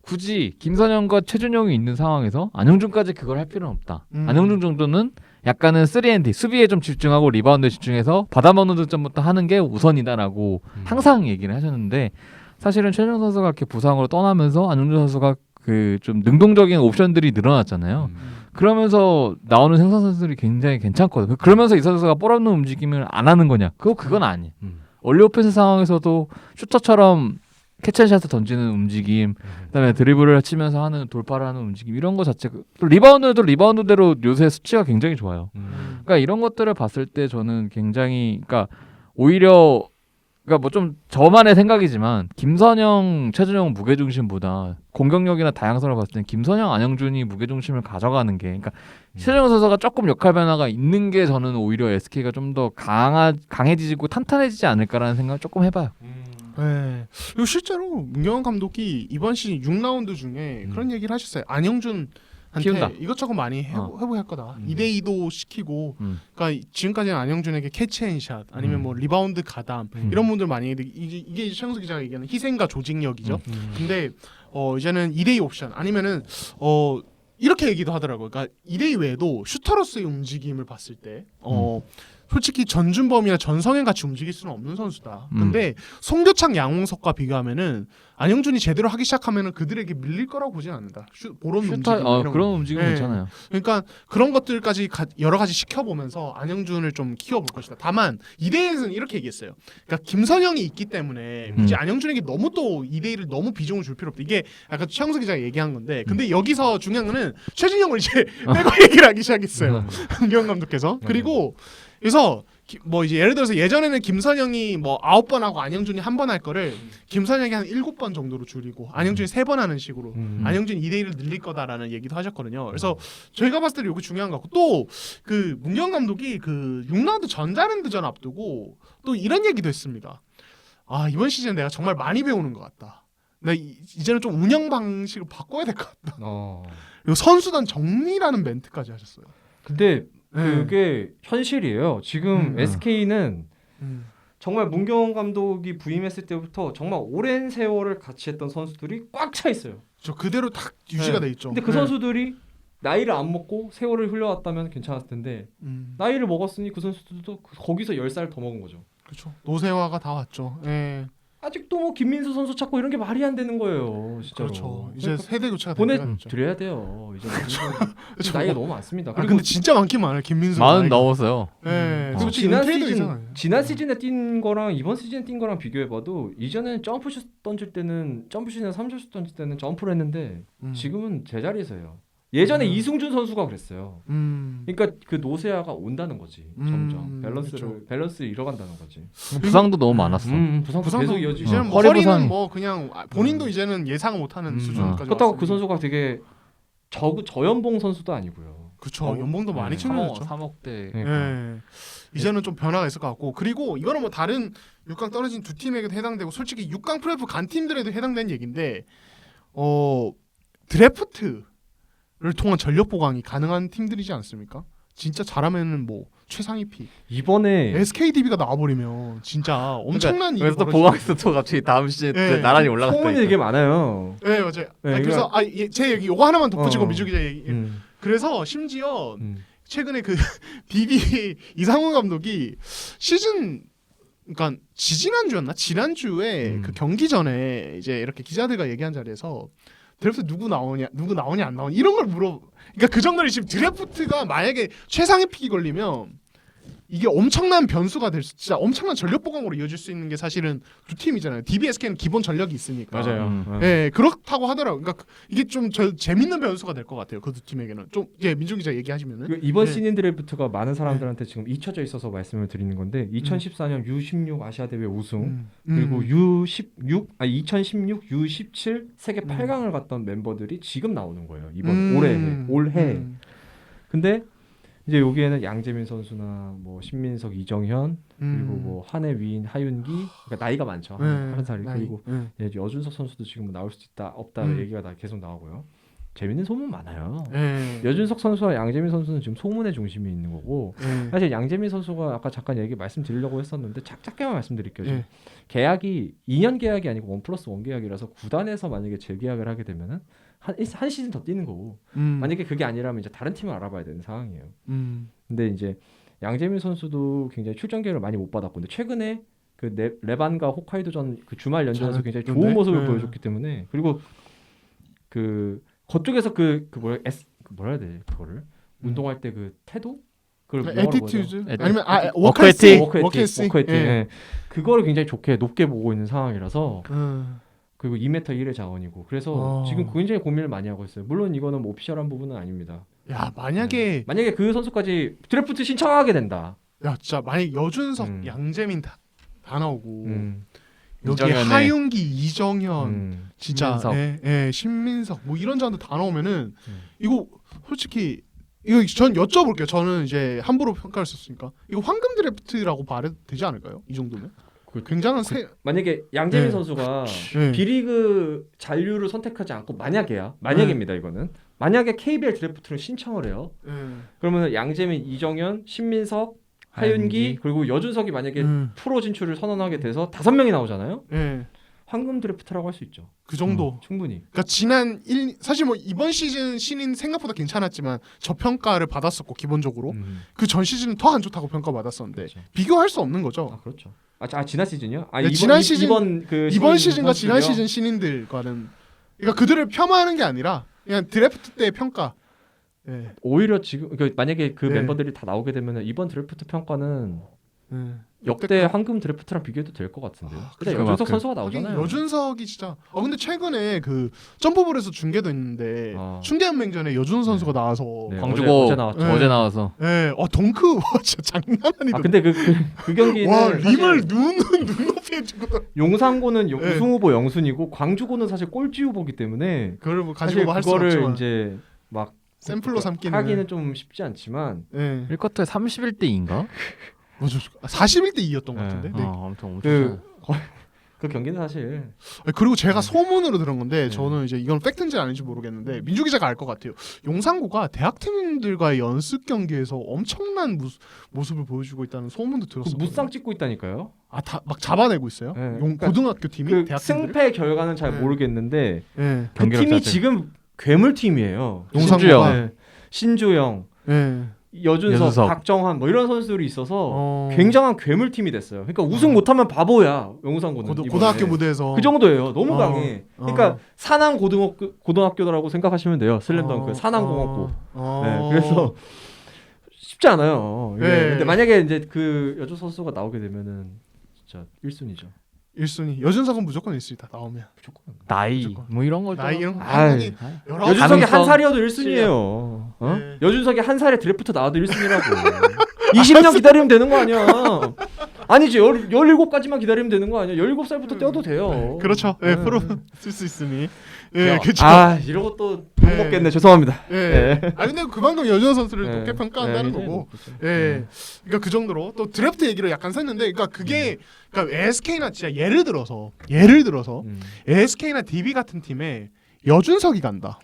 굳이 김선영과 최준용이 있는 상황에서 안영준까지 그걸 할 필요는 없다. 안영준 정도는 약간은 3&D 수비에 좀 집중하고 리바운드에 집중해서 받아먹는 득점부터 하는 게 우선이다라고 항상 얘기를 하셨는데 사실은 최준용 선수가 이렇게 부상으로 떠나면서 안영준 선수가 그 좀 능동적인 옵션들이 늘어났잖아요. 그러면서 나오는 생산 선수들이 굉장히 괜찮거든요. 그러면서 이 선수가 볼 없는 움직임을 안 하는 거냐? 그건 아니에요. 얼리 오펜스 상황에서도 슈터처럼 캐치앤샷을 던지는 움직임, 그다음에 드리블을 치면서 하는 돌파를 하는 움직임 이런 거 자체 또 리바운드도 리바운드대로 요새 수치가 굉장히 좋아요. 그러니까 이런 것들을 봤을 때 저는 굉장히 그러니까 오히려 그러니까 뭐 좀 저만의 생각이지만 김선영, 최준용 무게중심보다 공격력이나 다양성을 봤을 때 김선영, 안영준이 무게중심을 가져가는 게 그러니까 최준용 선수가 조금 역할 변화가 있는 게 저는 오히려 SK가 좀 더 강해지고 탄탄해지지 않을까라는 생각을 조금 해봐요. 네. 그리고 실제로 문경원 감독이 이번 시즌 6라운드 중에 그런 얘기를 하셨어요. 안영준한테 키운다. 이것저것 많이 해보할 거다. 2대2도 시키고 그러니까 지금까지는 안영준에게 캐치앤샷 아니면 뭐 리바운드 가담 이런 분들 많이 했는데 이게 이제 최영수 기자가 얘기하는 희생과 조직력이죠. 근데 이제는 2대2 옵션 아니면은 이렇게 얘기도 하더라고요. 그러니까 2대2 외에도 슈터로서의 움직임을 봤을 때 솔직히 전준범이나 전성현 같이 움직일 수는 없는 선수다. 근데 송교창, 양홍석과 비교하면은 안영준이 제대로 하기 시작하면은 그들에게 밀릴 거라고 보진 않는다. 보론 움직임 이런 그런 움직임 네. 괜찮아요. 그러니까 그런 것들까지 여러 가지 시켜보면서 안영준을 좀 키워볼 것이다. 다만 2대1에서는 이렇게 얘기했어요. 그러니까 김선영이 있기 때문에 굳이 안영준에게 너무 또 2대1을 너무 비중을 줄 필요 없다. 이게 아까 최영수 기자가 얘기한 건데 근데 여기서 중요한 거는 최진영을 이제 빼고 얘기를 하기 시작했어요. 문경 감독께서. 그리고 그래서 뭐 이제 예를 들어서 예전에는 김선영이 뭐 9번 하고 안영준이 1번 할 거를 김선영이 한 7번 정도로 줄이고 안영준이 3번 하는 식으로 안영준이 2대1을 늘릴 거다라는 얘기도 하셨거든요. 그래서 저희가 봤을 때 이거 중요한 것 같고 또 그 문경 감독이 그 6라운드 전자랜드전 앞두고 또 이런 얘기도 했습니다. 아 이번 시즌 내가 정말 많이 배우는 것 같다. 나 이제는 좀 운영 방식을 바꿔야 될 것 같다. 그리고 선수단 정리라는 멘트까지 하셨어요. 근데 그게 현실이에요. 지금 SK는 정말 문경원 감독이 부임했을 때부터 정말 오랜 세월을 같이 했던 선수들이 꽉 차 있어요. 저 그대로 딱 유지가 돼 있죠. 근데 그 선수들이 나이를 안 먹고 세월을 흘려왔다면 괜찮았을 텐데 나이를 먹었으니 그 선수들도 거기서 10살 더 먹은 거죠. 그렇죠. 노세화가 다 왔죠. 예. 아직도 뭐 김민수 선수 찾고 이런 게 말이 안 되는 거예요. 진짜로. 그렇죠. 이제 세대 교체가 보내드려야 돼요. 이제 나이가 너무 많습니다. 그리고 근데 진짜 많긴 많아요. 김민수 40 넘었어요. 네. 솔직히 지난 시즌에 뛴 거랑 이번 시즌에 뛴 거랑 비교해봐도 이전에는 점프슛 던질 때는 점프슛이나 3점슛 던질 때는 점프를 했는데 지금은 제자리에서요. 예전에 이승준 선수가 그랬어요. 그러니까 그 노세아가 온다는 거지. 점점 밸런스를 잃어간다는 거지. 부상도 너무 많았어. 부상도 계속 이어지고. 이제는 뭐 허리는 뭐 그냥 본인도 이제는 예상을 못하는 수준까지. 그렇다고 그 선수가 되게 저연봉 선수도 아니고요. 그렇죠. 연봉도 많이 챙겨줬죠. 3억대. 네. 이제는 좀 변화가 있을 것 같고 그리고 이거는 뭐 다른 6강 떨어진 두 팀에게도 해당되고 솔직히 6강 플레이오프 간 팀들에도 해당되는 얘기인데 드래프트 를 통한 전력 보강이 가능한 팀들이지 않습니까? 진짜 잘하면은 뭐 최상위 픽 이번에 SKDB가 나와버리면 진짜 엄청난 일이 그래서 또 보강해서 또 갑자기 다음 시즌 때 나란히 올라갔다. 소문이 되게 많아요. 네 맞아요. 네, 그래서 제 얘기 요거 하나만 덧붙이고 미주 기자 얘기. 그래서 심지어 최근에 그 BB 이상훈 감독이 시즌 그러니까 지난주에 그 경기 전에 이제 이렇게 기자들과 얘기한 자리에서 드래프트 누구 나오냐 안 나오냐 이런 걸 그러니까 그 정도로 지금 드래프트가 만약에 최상의 픽이 걸리면 이게 엄청난 변수가 될 수, 진짜 엄청난 전력 보강으로 이어질 수 있는 게 사실은 두 팀이잖아요. DBSK는 기본 전력이 있으니까. 예, 그렇다고 하더라고요. 그러니까 이게 좀 재밌는 변수가 될 것 같아요. 그 두 팀에게는. 좀 민중 기자 얘기하시면은. 그 이번 네. 신인 드래프트가 많은 사람들한테 지금 잊혀져 있어서 말씀을 드리는 건데 2014년 U16 아시아 대회 우승 그리고 U16 2016 U17 세계 8강을 갔던 멤버들이 지금 나오는 거예요. 이번 올해. 근데 이제 여기에는 양재민 선수나 뭐 신민석, 이정현 그리고 뭐 한해 위인 하윤기 그러니까 나이가 많죠. 30살이 그리고 이제 여준석 선수도 지금 나올 수 있다 없다 얘기가 계속 나오고요. 재밌는 소문 많아요. 여준석 선수와 양재민 선수는 지금 소문의 중심에 있는 거고 사실 양재민 선수가 아까 잠깐 말씀드리려고 했었는데 짧게만 말씀드릴게요. 계약이 2년 계약이 아니고 1+1 계약이라서 구단에서 만약에 재계약을 하게 되면은 한 시즌 더 뛰는 거고 만약에 그게 아니라면 이제 다른 팀을 알아봐야 되는 상황이에요. 근데 이제 양재민 선수도 굉장히 출전 기회를 많이 못 받았고 근데 최근에 그 레반과 홋카이도전 그 주말 연전에서 굉장히 좋은 모습을 보여줬기 때문에 그리고 그 거쪽에서 뭐라 해야 돼 그거를 운동할 때 그 태도 그걸 에티튜드 아니면 워크 에틱. 워크 에틱. 예. 그거를 굉장히 좋게 높게 보고 있는 상황이라서 그리고 2m 1의 자원이고 그래서 지금 굉장히 고민을 많이 하고 있어요. 물론 이거는 뭐 오피셜한 부분은 아닙니다. 야 만약에 그 선수까지 드래프트 신청하게 된다. 야 진짜 만약 여준석, 양재민 다 나오고 여기 이정현의- 하윤기, 이정현 진짜 신민석. 신민석 뭐 이런 자들 다 나오면은 이거 솔직히 이거 전 여쭤볼게요. 저는 이제 함부로 평가할 수 없으니까 이거 황금 드래프트라고 말해도 되지 않을까요? 이 정도면 굉장한 만약에 양재민 네. 선수가 네. B리그 잔류를 선택하지 않고 만약입니다 이거는 만약에 KBL 드래프트를 신청을 해요. 그러면 양재민, 이정현, 신민석, 하윤기 그리고 여준석이 만약에 프로 진출을 선언하게 돼서 5명이 나오잖아요. 황금 드래프트라고 할 수 있죠. 그 정도. 충분히. 그러니까 사실 뭐 이번 시즌 신인 생각보다 괜찮았지만 저평가를 받았었고 기본적으로 그 전 시즌은 더 안 좋다고 평가받았었는데 그렇죠. 비교할 수 없는 거죠. 아 그렇죠. 지난 시즌이요? 네, 지난 시즌 이번 신인 시즌과 지난 선수들이요? 시즌 신인들과는 그러니까 그들을 폄하하는 게 아니라 그냥 드래프트 때의 평가. 네. 오히려 지금 만약에 그 네. 멤버들이 다 나오게 되면 이번 드래프트 평가는 역대 역대급. 황금 드래프트랑 비교해도 될 것 같은데요. 근데 그죠. 여준석 그만큼. 선수가 하긴 나오잖아요. 여준석이 진짜. 근데 최근에 그 점프볼에서 중계도 있는데 아. 충계연맹전에 여준 선수가 나와서. 네, 광주고 어제 나왔죠. 네. 어제 나와서 네, 덩크 와, 진짜 장난 아니다. 근데 그 경기는 와 사실 림을 눈높이에 주고 용산고는 네. 우승 후보 영순이고 광주고는 사실 꼴찌 후보기 때문에 그걸 뭐 사실 가지고 할 수 그거를 없지만 이제 막 샘플로 삼기는 하기는 좀 쉽지 않지만 네. 1쿼터에 31대 2인가? 맞아. 41대 2였던 것 같은데. 네. 네. 엄청 그 경기는 사실 그리고 제가 소문으로 들은 건데 네. 저는 이제 이건 팩트인지 아닌지 모르겠는데 민주 기자가 알 것 같아요. 용산고가 대학팀들과의 연습 경기에서 엄청난 모습을 보여주고 있다는 소문도 그 들었어요. 무쌍 찍고 있다니까요. 다 막 잡아내고 있어요. 네. 그러니까 고등학교 팀이 그 대학팀들. 승패 결과는 잘 네. 모르겠는데 네. 그 경기력 팀이 자체. 지금 괴물 팀이에요. 용산고가. 네. 신주영, 네. 여준석. 박정환 뭐 이런 선수들이 있어서 굉장히 굉장한 괴물 팀이 됐어요. 그러니까 우승 못하면 바보야 용산고는. 이번에. 고등학교 무대에서 그 정도예요. 너무 어. 강해. 그러니까 산항 고등학교라고 생각하시면 돼요. 슬램덩크 어. 산항공학고. 어. 네, 그래서 쉽지 않아요. 이게. 네. 근데 만약에 이제 그 여주 선수가 나오게 되면은 진짜 1순위죠. 1순위. 여준석은 무조건 1순위 다 나오면. 무조건. 나이 무조건. 뭐 이런 거죠. 나이 이런 거. 아이. 여러 여준석이 가능성. 한 살이어도 1순위예요. 어? 네. 여준석이 한 살에 드래프트 나와도 1순위라고. 20년 기다리면 되는 거 아니야. 아니지 17까지만 기다리면 되는 거 아니야. 17살부터 뛰어도 돼요. 그렇죠. 예, 네. 프로 쓸 수 있으니. 예, 그렇죠. 이러고 또 네. 먹겠네. 죄송합니다. 예. 네. 근데 그만큼 여준 선수를 네. 높게 평가한다는 네, 거고. 그렇죠. 예. 그러니까 그 정도로 또 드래프트 얘기를 약간 샜는데 그러니까 그게 그러니까 SK나 진짜 예를 들어서 SK나 DB 같은 팀에 여준석이 간다.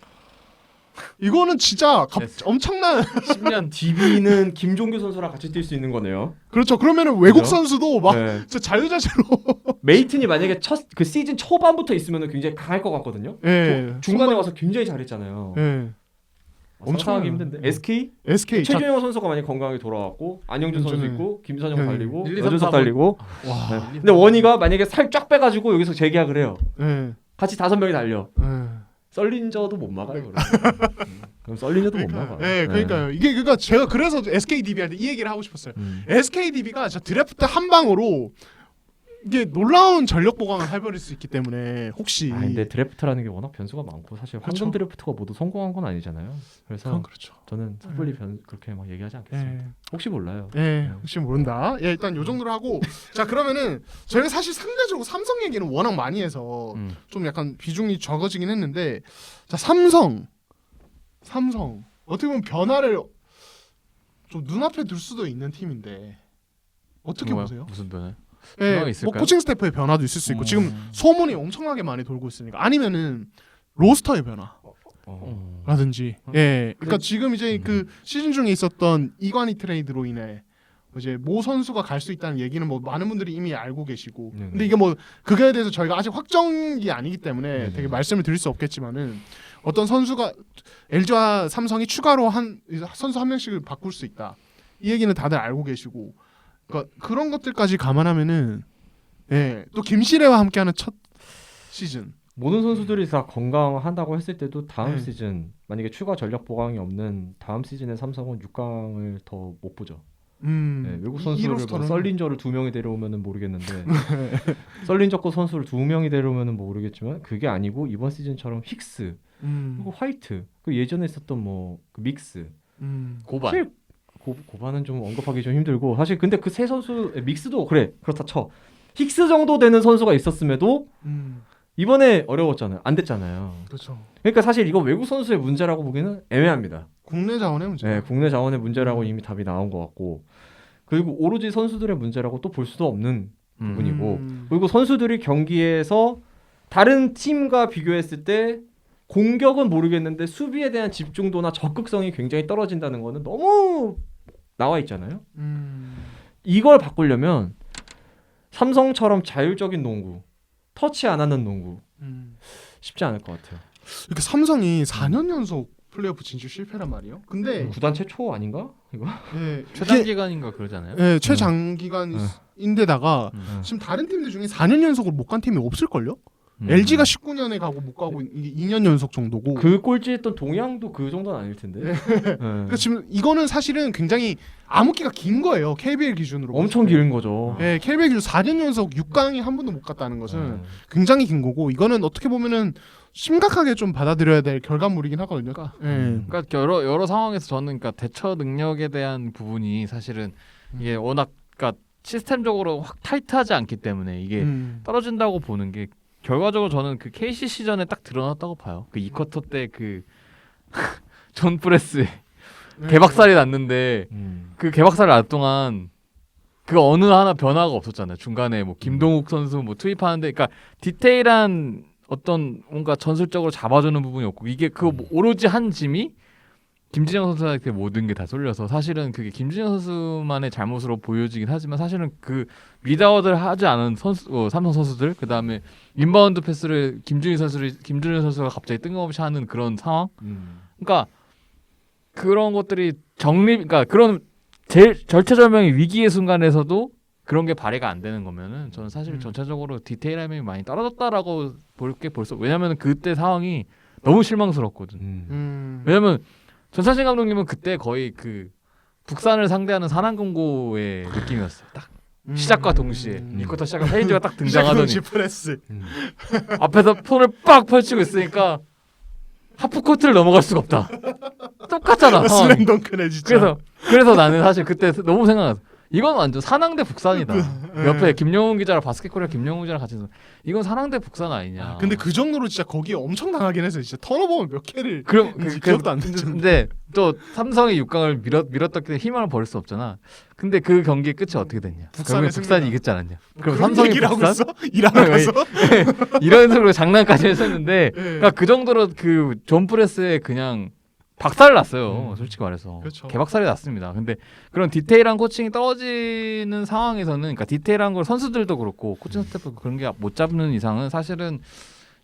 이거는 진짜 엄청난 10년 DB는 김종규 선수랑 같이 뛸 수 있는 거네요. 그렇죠. 그러면은 외국 그죠? 선수도 막 네. 진짜 자유자재로 메이튼이 만약에 그 시즌 초반부터 있으면 굉장히 강할 것 같거든요. 예. 중간에 와서 굉장히 잘했잖아요. 예. 엄청 하기 엄청- 힘든데. SK SK 최준영 선수가 만약 건강하게 돌아왔고 안영준 선수 안영준은- 있고 김선영 네. 달리고 1, 2, 3, 여준석 4번. 달리고. 와. 네. 근데 원희가 만약에 살 쫙 빼가지고 여기서 재계약을 해요. 예. 같이 5명이 달려. 예. 썰린저도 못 막아요. 그럼 썰린저도 못 막아. 네, 그러니까요. 이게 그러니까 제가 그래서 SKDB한테 이 얘기를 하고 싶었어요. SKDB가 저 드래프트 한 방으로 이게 놀라운 전력 보강을 해버릴 수 있기 때문에 혹시. 근데 드래프트라는 게 워낙 변수가 많고 사실 그렇죠. 황금 드래프트가 모두 성공한 건 아니잖아요. 그래서 그건 그렇죠. 저는 섣불리 그렇게 막 얘기하지 않겠습니다. 네. 혹시 몰라요. 예, 혹시 모른다. 예, 일단 요 정도로 하고 자 그러면은 저희가 사실 상대적으로 삼성 얘기는 워낙 많이 해서 좀 약간 비중이 적어지긴 했는데 자 삼성 어떻게 보면 변화를 좀 눈앞에 둘 수도 있는 팀인데 어떻게 뭐야? 보세요? 무슨 변화? 예, 변화가 뭐 있을까요? 코칭 스태프의 변화도 있을 수 있고 지금 소문이 엄청나게 많이 돌고 있으니까 아니면은 로스터의 변화라든지 예, 그러니까 지금 이제 그 시즌 중에 있었던 이관희 트레이드로 인해 이제 모 선수가 갈 수 있다는 얘기는 뭐 많은 분들이 이미 알고 계시고 네네. 근데 이게 뭐 그거에 대해서 저희가 아직 확정이 아니기 때문에 되게 말씀을 드릴 수 없겠지만은 어떤 선수가 LG와 삼성이 추가로 한 선수 한 명씩을 바꿀 수 있다 이 얘기는 다들 알고 계시고 그러니까 그런 것들까지 감안하면은 예, 또 김시래와 함께하는 첫 시즌 모든 선수들이 다 건강한다고 했을 때도 다음 네. 시즌 만약에 추가 전력 보강이 없는 다음 시즌에 삼성은 6강을 더 못 보죠. 네, 외국 선수를 뭐 썰린저를 2명이 데려오면은 모르겠는데 썰린저 거 선수를 2명이 데려오면은 모르겠지만 그게 아니고 이번 시즌처럼 힉스 그리고 화이트 그 예전에 있었던 뭐그 믹스 고반. 사실 고반은 좀 언급하기 좀 힘들고 사실 근데 그 세 선수 믹스도 그래 그렇다 쳐 힉스 정도 되는 선수가 있었음에도 이번에 어려웠잖아요. 안 됐잖아요. 그렇죠. 그러니까 사실 이거 외국 선수의 문제라고 보기는 애매합니다. 국내 자원의 문제. 네, 국내 자원의 문제라고 이미 답이 나온 것 같고 그리고 오로지 선수들의 문제라고 또 볼 수도 없는 부분이고 그리고 선수들이 경기에서 다른 팀과 비교했을 때 공격은 모르겠는데 수비에 대한 집중도나 적극성이 굉장히 떨어진다는 거는 너무 나와 있잖아요. 이걸 바꾸려면 삼성처럼 자율적인 농구 터치 안 하는 농구 쉽지 않을 것 같아요. 이렇게 삼성이 4년 연속 플레이오프 진출 실패란 말이에요. 근데 구단 최초 아닌가 이거? 예, 최단 이게- 기간인가 그러잖아요. 예, 최장기간인데다가 지금 다른 팀들 중에 4년 연속으로 못 간 팀이 없을 걸요? LG가 19년에 가고 못 가고 이게 2년 연속 정도고. 그 꼴찌했던 동양도 그 정도는 아닐 텐데. 그러니까 지금 이거는 사실은 굉장히 암흑기가 긴 거예요. KBL 기준으로. 엄청 봤을 때. 긴 거죠. 예, KBL 기준 4년 연속 6강이 한 번도 못 갔다는 것은 굉장히 긴 거고 이거는 어떻게 보면은 심각하게 좀 받아들여야 될 결과물이긴 하거든요. 그러니까 여러 상황에서 저는 그러니까 대처 능력에 대한 부분이 사실은 이게 워낙 그러니까 시스템적으로 확 타이트하지 않기 때문에 이게 떨어진다고 보는 게 결과적으로 저는 그 KC 시전에 딱 드러났다고 봐요. 그 2쿼터 때 그 존 프레스 개박살이 났는데 그 개박살이 날 동안 그 어느 하나 변화가 없었잖아요. 중간에 뭐 김동욱 선수 뭐 투입하는데 그러니까 디테일한 어떤 뭔가 전술적으로 잡아주는 부분이 없고 이게 그 오로지 한 짐이 김진영 선수한테 모든 게 다 쏠려서 사실은 그게 김진영 선수만의 잘못으로 보여지긴 하지만 사실은 그 리드아웃을 하지 않은 삼성 선수들 그 다음에 인바운드 패스를 김준일 선수가 갑자기 뜬금없이 하는 그런 상황. 그러니까 그런 것들이 그러니까 그런 제일 절체절명의 위기의 순간에서도 그런 게 발휘가 안 되는 거면은 저는 사실 전체적으로 디테일함이 많이 떨어졌다라고 볼수 왜냐면 그때 상황이 너무 실망스럽거든. 왜냐면 전찬신 감독님은 그때 거의 그 북산을 상대하는 산안금고의 느낌이었어요. 딱 시작과 동시에 이쿼터 시작과 페인즈가 딱 등장하더니 프레스. 앞에서 폰을 빡 펼치고 있으니까 하프코트를 넘어갈 수가 없다. 똑같잖아. 상황이. 슬램덩크네 진짜. 그래서 나는 사실 그때 너무 생각났어. 이건 완전 산왕대 북산이다. 옆에 김영훈 기자랑 바스켓코리아 김영훈 기자랑 같이 있어. 이건 산왕대 북산 아니냐. 근데 그 정도로 진짜 거기에 엄청 당하긴 했어요. 진짜 턴오버 몇 개를. 그럼 기억도 안 나죠. 근데 또 삼성이 6강을 밀었던 게 희망을 버릴 수 없잖아. 근데 그 경기의 끝이 어떻게 됐냐? 북산의 북산이 승리다. 이겼지 않았냐? 그럼 그런 삼성이 얘기를 하고 북산? 있어? 일하러 가서? 이런 식으로 장난까지 했었는데 그러니까 그 정도로 그 존 프레스에 그냥 박살 났어요. 솔직히 말해서 그렇죠. 개박살이 났습니다. 근데 그런 디테일한 코칭이 떨어지는 상황에서는 그러니까 디테일한 걸 선수들도 그렇고 코칭 스태프 그런 게 못 잡는 이상은 사실은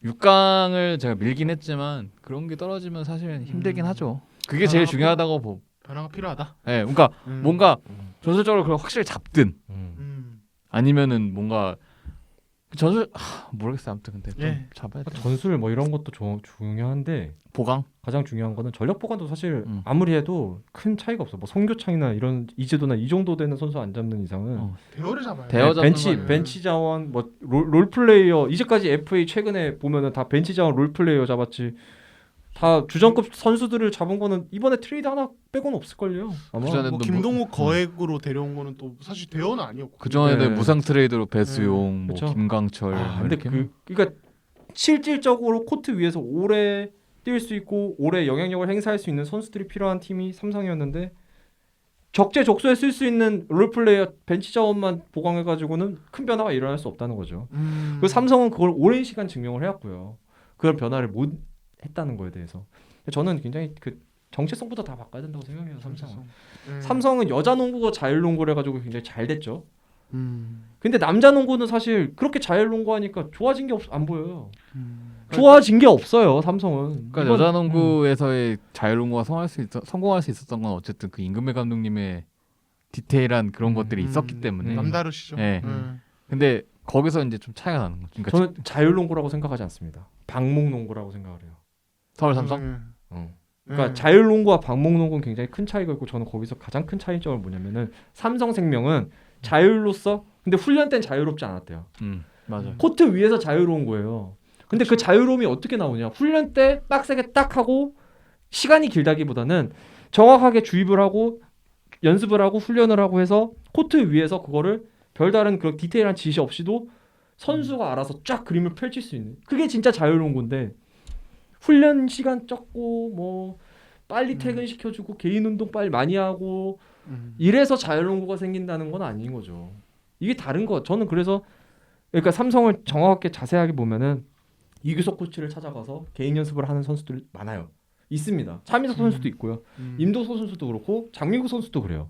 6강을 제가 밀긴 했지만 그런 게 떨어지면 사실 힘들긴 하죠. 그게 제일 중요하다고 변화가 필요하다. 네, 그러니까 뭔가 전술적으로 그걸 확실히 잡든 아니면은 뭔가 전술 모르겠어요. 아무튼 근데 좀 예. 잡아야 돼. 전술 뭐 이런 것도 중요한데 보강. 가장 중요한 거는 전력 보관도 사실 음. 아무리 해도 큰 차이가 없어. 뭐 송교창이나 이런 이재도나 이 정도 되는 선수 안 잡는 이상은 어. 대어를 잡아요. 대어 잡는 벤치 거는- 벤치 자원 뭐 롤 플레이어 이제까지 FA 최근에 보면은 다 벤치 자원 롤 플레이어 잡았지. 다 주전급 선수들을 잡은 거는 이번에 트레이드 하나 빼고는 없을걸요. 아마. 그전에 뭐 뭐- 김동욱 거액으로 데려온 거는 또 사실 대어는 아니었고. 그 전에도 네. 무상 트레이드로 베스용, 뭐 그쵸. 김강철. 아, 뭐 근데 이렇게 그러니까 실질적으로 코트 위에서 오래 뛸 수 있고 오래 영향력을 행사할 수 있는 선수들이 필요한 팀이 삼성이었는데 적재적소에 쓸 수 있는 롤플레이어 벤치 자원만 보강해 가지고는 큰 변화가 일어날 수 없다는 거죠. 그 삼성은 그걸 오랜 시간 증명을 해왔고요. 그런 변화를 못 했다는 거에 대해서 저는 굉장히 그 정체성부터 다 바꿔야 된다고 생각해요. 삼성은. 삼성은 여자 농구가 자율 농구를 해가지고 굉장히 잘 됐죠. 근데 남자 농구는 사실 그렇게 자율 농구하니까 좋아진 게 안 보여요. 좋아진 게 없어요. 삼성은. 그러니까 이건- 여자 농구에서의 자유농구가 성공할 수 있었던 건 어쨌든 그 임금배 감독님의 디테일한 그런 것들이 있었기 때문에. 남다르시죠. 네. 근데 거기서 이제 좀 차이가 나는 거죠. 그러니까 저는 자율 농구라고 생각하지 않습니다. 방목 농구라고 생각을 해요. 서울 삼성. 그러니까 자율 농구와 방목 농구는 굉장히 큰 차이가 있고 저는 거기서 가장 큰 차이점을 뭐냐면은 삼성생명은 자율로서 근데 훈련 땐 자유롭지 않았대요. 맞아. 코트 위에서 자유로운 거예요. 근데 그 자유로움이 어떻게 나오냐? 훈련 때 빡세게 딱 하고 시간이 길다기보다는 정확하게 주입을 하고 연습을 하고 훈련을 하고 해서 코트 위에서 그거를 별다른 그런 디테일한 지시 없이도 선수가 알아서 쫙 그림을 펼칠 수 있는 그게 진짜 자유로운 건데 훈련 시간 적고 뭐 빨리 퇴근시켜주고 개인 운동 빨리 많이 하고 이래서 자율농구가 생긴다는 건 아닌 거죠. 이게 다른 거. 저는 그래서 그러니까 삼성을 정확하게 자세하게 보면은 이규석 코치를 찾아가서 개인 연습을 하는 선수들 많아요. 있습니다. 차민석 선수도 있고요. 임도서 선수도 그렇고 장민구 선수도 그래요.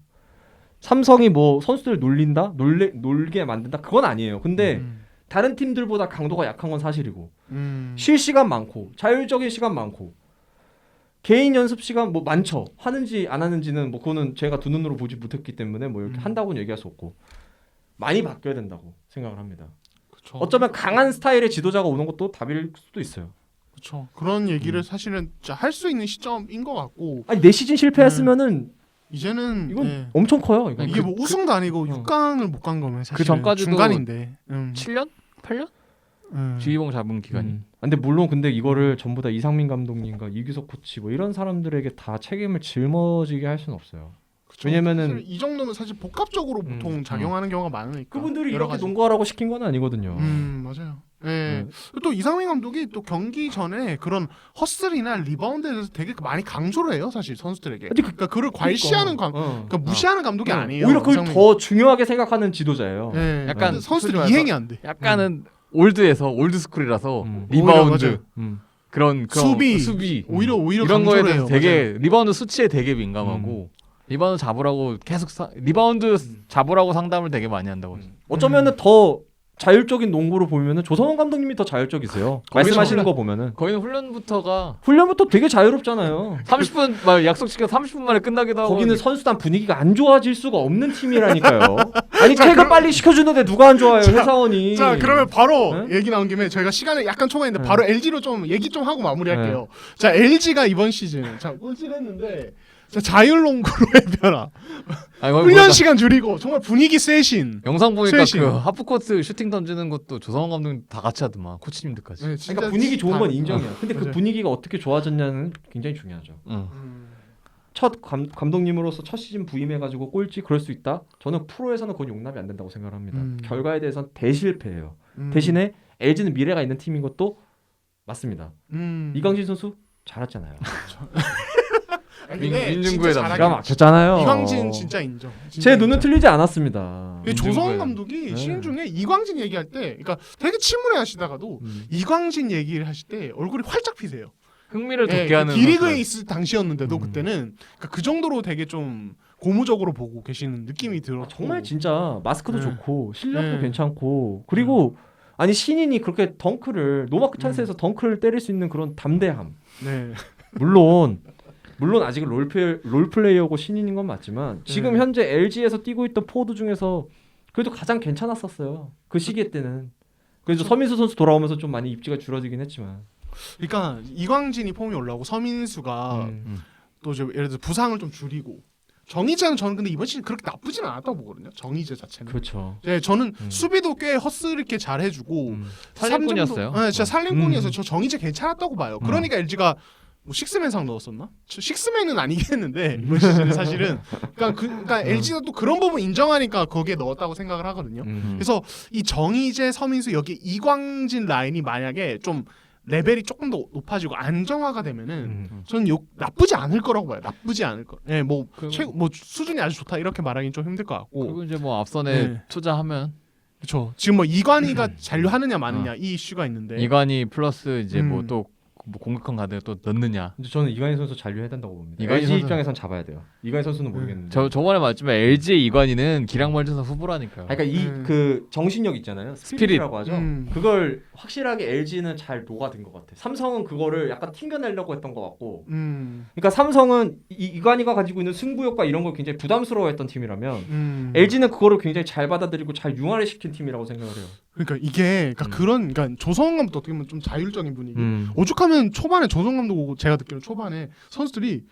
삼성이 뭐 선수들 놀린다, 놀게 만든다 그건 아니에요. 근데 다른 팀들보다 강도가 약한 건 사실이고 쉴 시간 많고 자율적인 시간 많고 개인 연습 시간 뭐 많죠. 하는지 안 하는지는 뭐 그거는 제가 두 눈으로 보지 못했기 때문에 뭐 이렇게 한다고는 얘기할 수 없고 많이 바뀌어야 된다고 생각을 합니다. 그쵸. 어쩌면 강한 스타일의 지도자가 오는 것도 답일 수도 있어요. 그렇죠. 그런 얘기를 사실은 할 수 있는 시점인 것 같고 아니 내 시즌 실패했으면은 이제는 이건 예. 엄청 커요. 이거. 이게 뭐 우승도 아니고 6강을 못 간 거면 사실 그 전까지도 중간인데 7년? 8년? 지휘봉 잡은 기간이. 근데 물론 근데 이거를 전부 다 이상민 감독님과 이규석 코치 뭐 이런 사람들에게 다 책임을 жил머지게 할 수는 없어요. 그쵸. 왜냐면은- 사실 이 정도면 사실 복합적으로 보통 작용하는 경우가 많으니까 그분들이 여러 이렇게 가지. 농구하라고 시킨 건 아니거든요. 맞아요. 예. 또 이상민 감독이 또 경기 전에 그런 허슬이나 리바운드에 대해서 되게 많이 강조를 해요, 사실 선수들에게. 근데 그러니까 그를 괄시하는 그러니까 무시하는 감독이 아니에요. 오히려 그걸 이상민. 더 중요하게 생각하는 지도자예요. 예. 약간 근데 선수들이 솔직히 이행이 안 돼. 약간은 올드스쿨이라서 오히려 리바운드 맞아요. 그런 수비. 오히려 이런 거에 강조를 대해서 해요. 되게 리바운드 수치에 되게 민감하고 리바운드 잡으라고 계속 리바운드 잡으라고 상담을 되게 많이 한다고. 어쩌면은 더 자율적인 농구로 보면은 조성원 감독님이 더 자율적이세요. 말씀하시는 거 보면은 거기는 훈련부터가 훈련부터 되게 자유롭잖아요. 30분 막 약속 시간 30분 만에 끝나기도 하고. 거기는 선수단 분위기가 안 좋아질 수가 없는 팀이라니까요. 아니 퇴근 빨리 시켜주는데 누가 안 좋아해요 회사원이. 자, 그러면 바로 네? 얘기 나온 김에 저희가 시간이 약간 초과했는데 네. 바로 LG로 좀 얘기 좀 하고 마무리할게요. 자, LG가 이번 시즌 꼴찌했는데 자, 자율농구로의 변화. 아니, 거기 훈련 보니까 시간 줄이고 정말 분위기 세신. 영상 보니까 쇄신. 그 하프코트 슈팅 던지는 것도 조성원 감독님 다 같이 하더만 코치님들까지. 네, 진짜 그러니까 분위기 좋은 건 인정이야. 근데 그 맞아요. 분위기가 어떻게 좋아졌냐는 굉장히 중요하죠. 응. 첫 감독님으로서 첫 시즌 부임해가지고 꼴찌 그럴 수 있다. 저는 프로에서는 그건 용납이 안 된다고 생각을 합니다. 결과에 대해서는 대실패예요. 대신에 LG는 미래가 있는 팀인 것도 맞습니다. 이광진 선수 잘했잖아요. 민중구에 담겨. 기가 막혔잖아요. 이광진 진짜 인정. 제 눈은 틀리지 않았습니다. 조성원 감독이 네. 시즌 중에 이광진 얘기할 때, 그러니까 되게 침울해 하시다가도 이광진 얘기를 하실 때 얼굴이 활짝 피세요. 흥미를 예, 돋게 하는 D리그에 선수들. 있을 당시였는데도 그때는 그러니까 그 정도로 되게 좀 고무적으로 보고 계시는 느낌이 들었고 정말 진짜 마스크도 네. 좋고 실력도 네. 괜찮고 그리고 아니 신인이 그렇게 덩크를 노마크 찬스에서 덩크를 때릴 수 있는 그런 담대함. 네. 물론 아직은 롤플레이어고 신인인 건 맞지만 지금 네. 현재 LG에서 뛰고 있던 포워드 중에서 그래도 가장 괜찮았었어요. 그 시기에 때는 그래서 서민수 선수 돌아오면서 좀 많이 입지가 줄어들긴 했지만. 그러니까 이광진이 폼이 올라오고 서민수가 또 이제 예를 들어 부상을 좀 줄이고 정의재는 저는 근데 이번 시즌 그렇게 나쁘진 않았다고 보거든요. 정의재 자체는. 그렇죠. 네, 저는 수비도 꽤 헛스럽게 잘 해주고 살림꾼이었어요. 네, 진짜 살림꾼이어서 저 정의재 괜찮았다고 봐요. 그러니까 LG가 뭐 식스맨상 넣었었나? 식스맨은 아니겠는데 이번 시즌에 사실은 그러니까 LG가 또 그런 부분 인정하니까 거기에 넣었다고 생각을 하거든요. 그래서 이 정의재, 서민수 여기 이광진 라인이 만약에 좀 레벨이 조금 더 높아지고 안정화가 되면은 저는 나쁘지 않을 거라고 봐요. 나쁘지 않을 거. 예, 뭐 수준이 아주 좋다 이렇게 말하기는 좀 힘들 것 같고. 그리고 이제 뭐 앞선에 네. 투자하면 그렇죠. 지금 뭐 이관희가 잔류하느냐 마느냐 이 이슈가 있는데. 이관희 플러스 이제 뭐 또 공격형 가드를 또 넣느냐. 근데 저는 이관희 선수 잔류해야 된다고 봅니다. 이관희 LG 선수- 입장에선 잡아야 돼요. 이관희 선수는 모르겠는데. 저번에 말했지만 LG의 이관희는 기량발전소 후보라니까요. 그러니까 이 그 정신력 있잖아요. 스피릿이라고 하죠. 그걸 확실하게 LG는 잘 녹아든 것 같아. 삼성은 그거를 약간 튕겨내려고 했던 것 같고. 그러니까 삼성은 이관희가 가지고 있는 승부욕과 이런 걸 굉장히 부담스러워했던 팀이라면 LG는 그거를 굉장히 잘 받아들이고 잘 융화시킨 팀이라고 생각을 해요. 그러니까 이게 그러니까 조성원 감독도 어떻게 보면 좀 자율적인 분위기. 오죽하면 초반에 조성원 감독 오고 제가 듣기로는 초반에 선수들이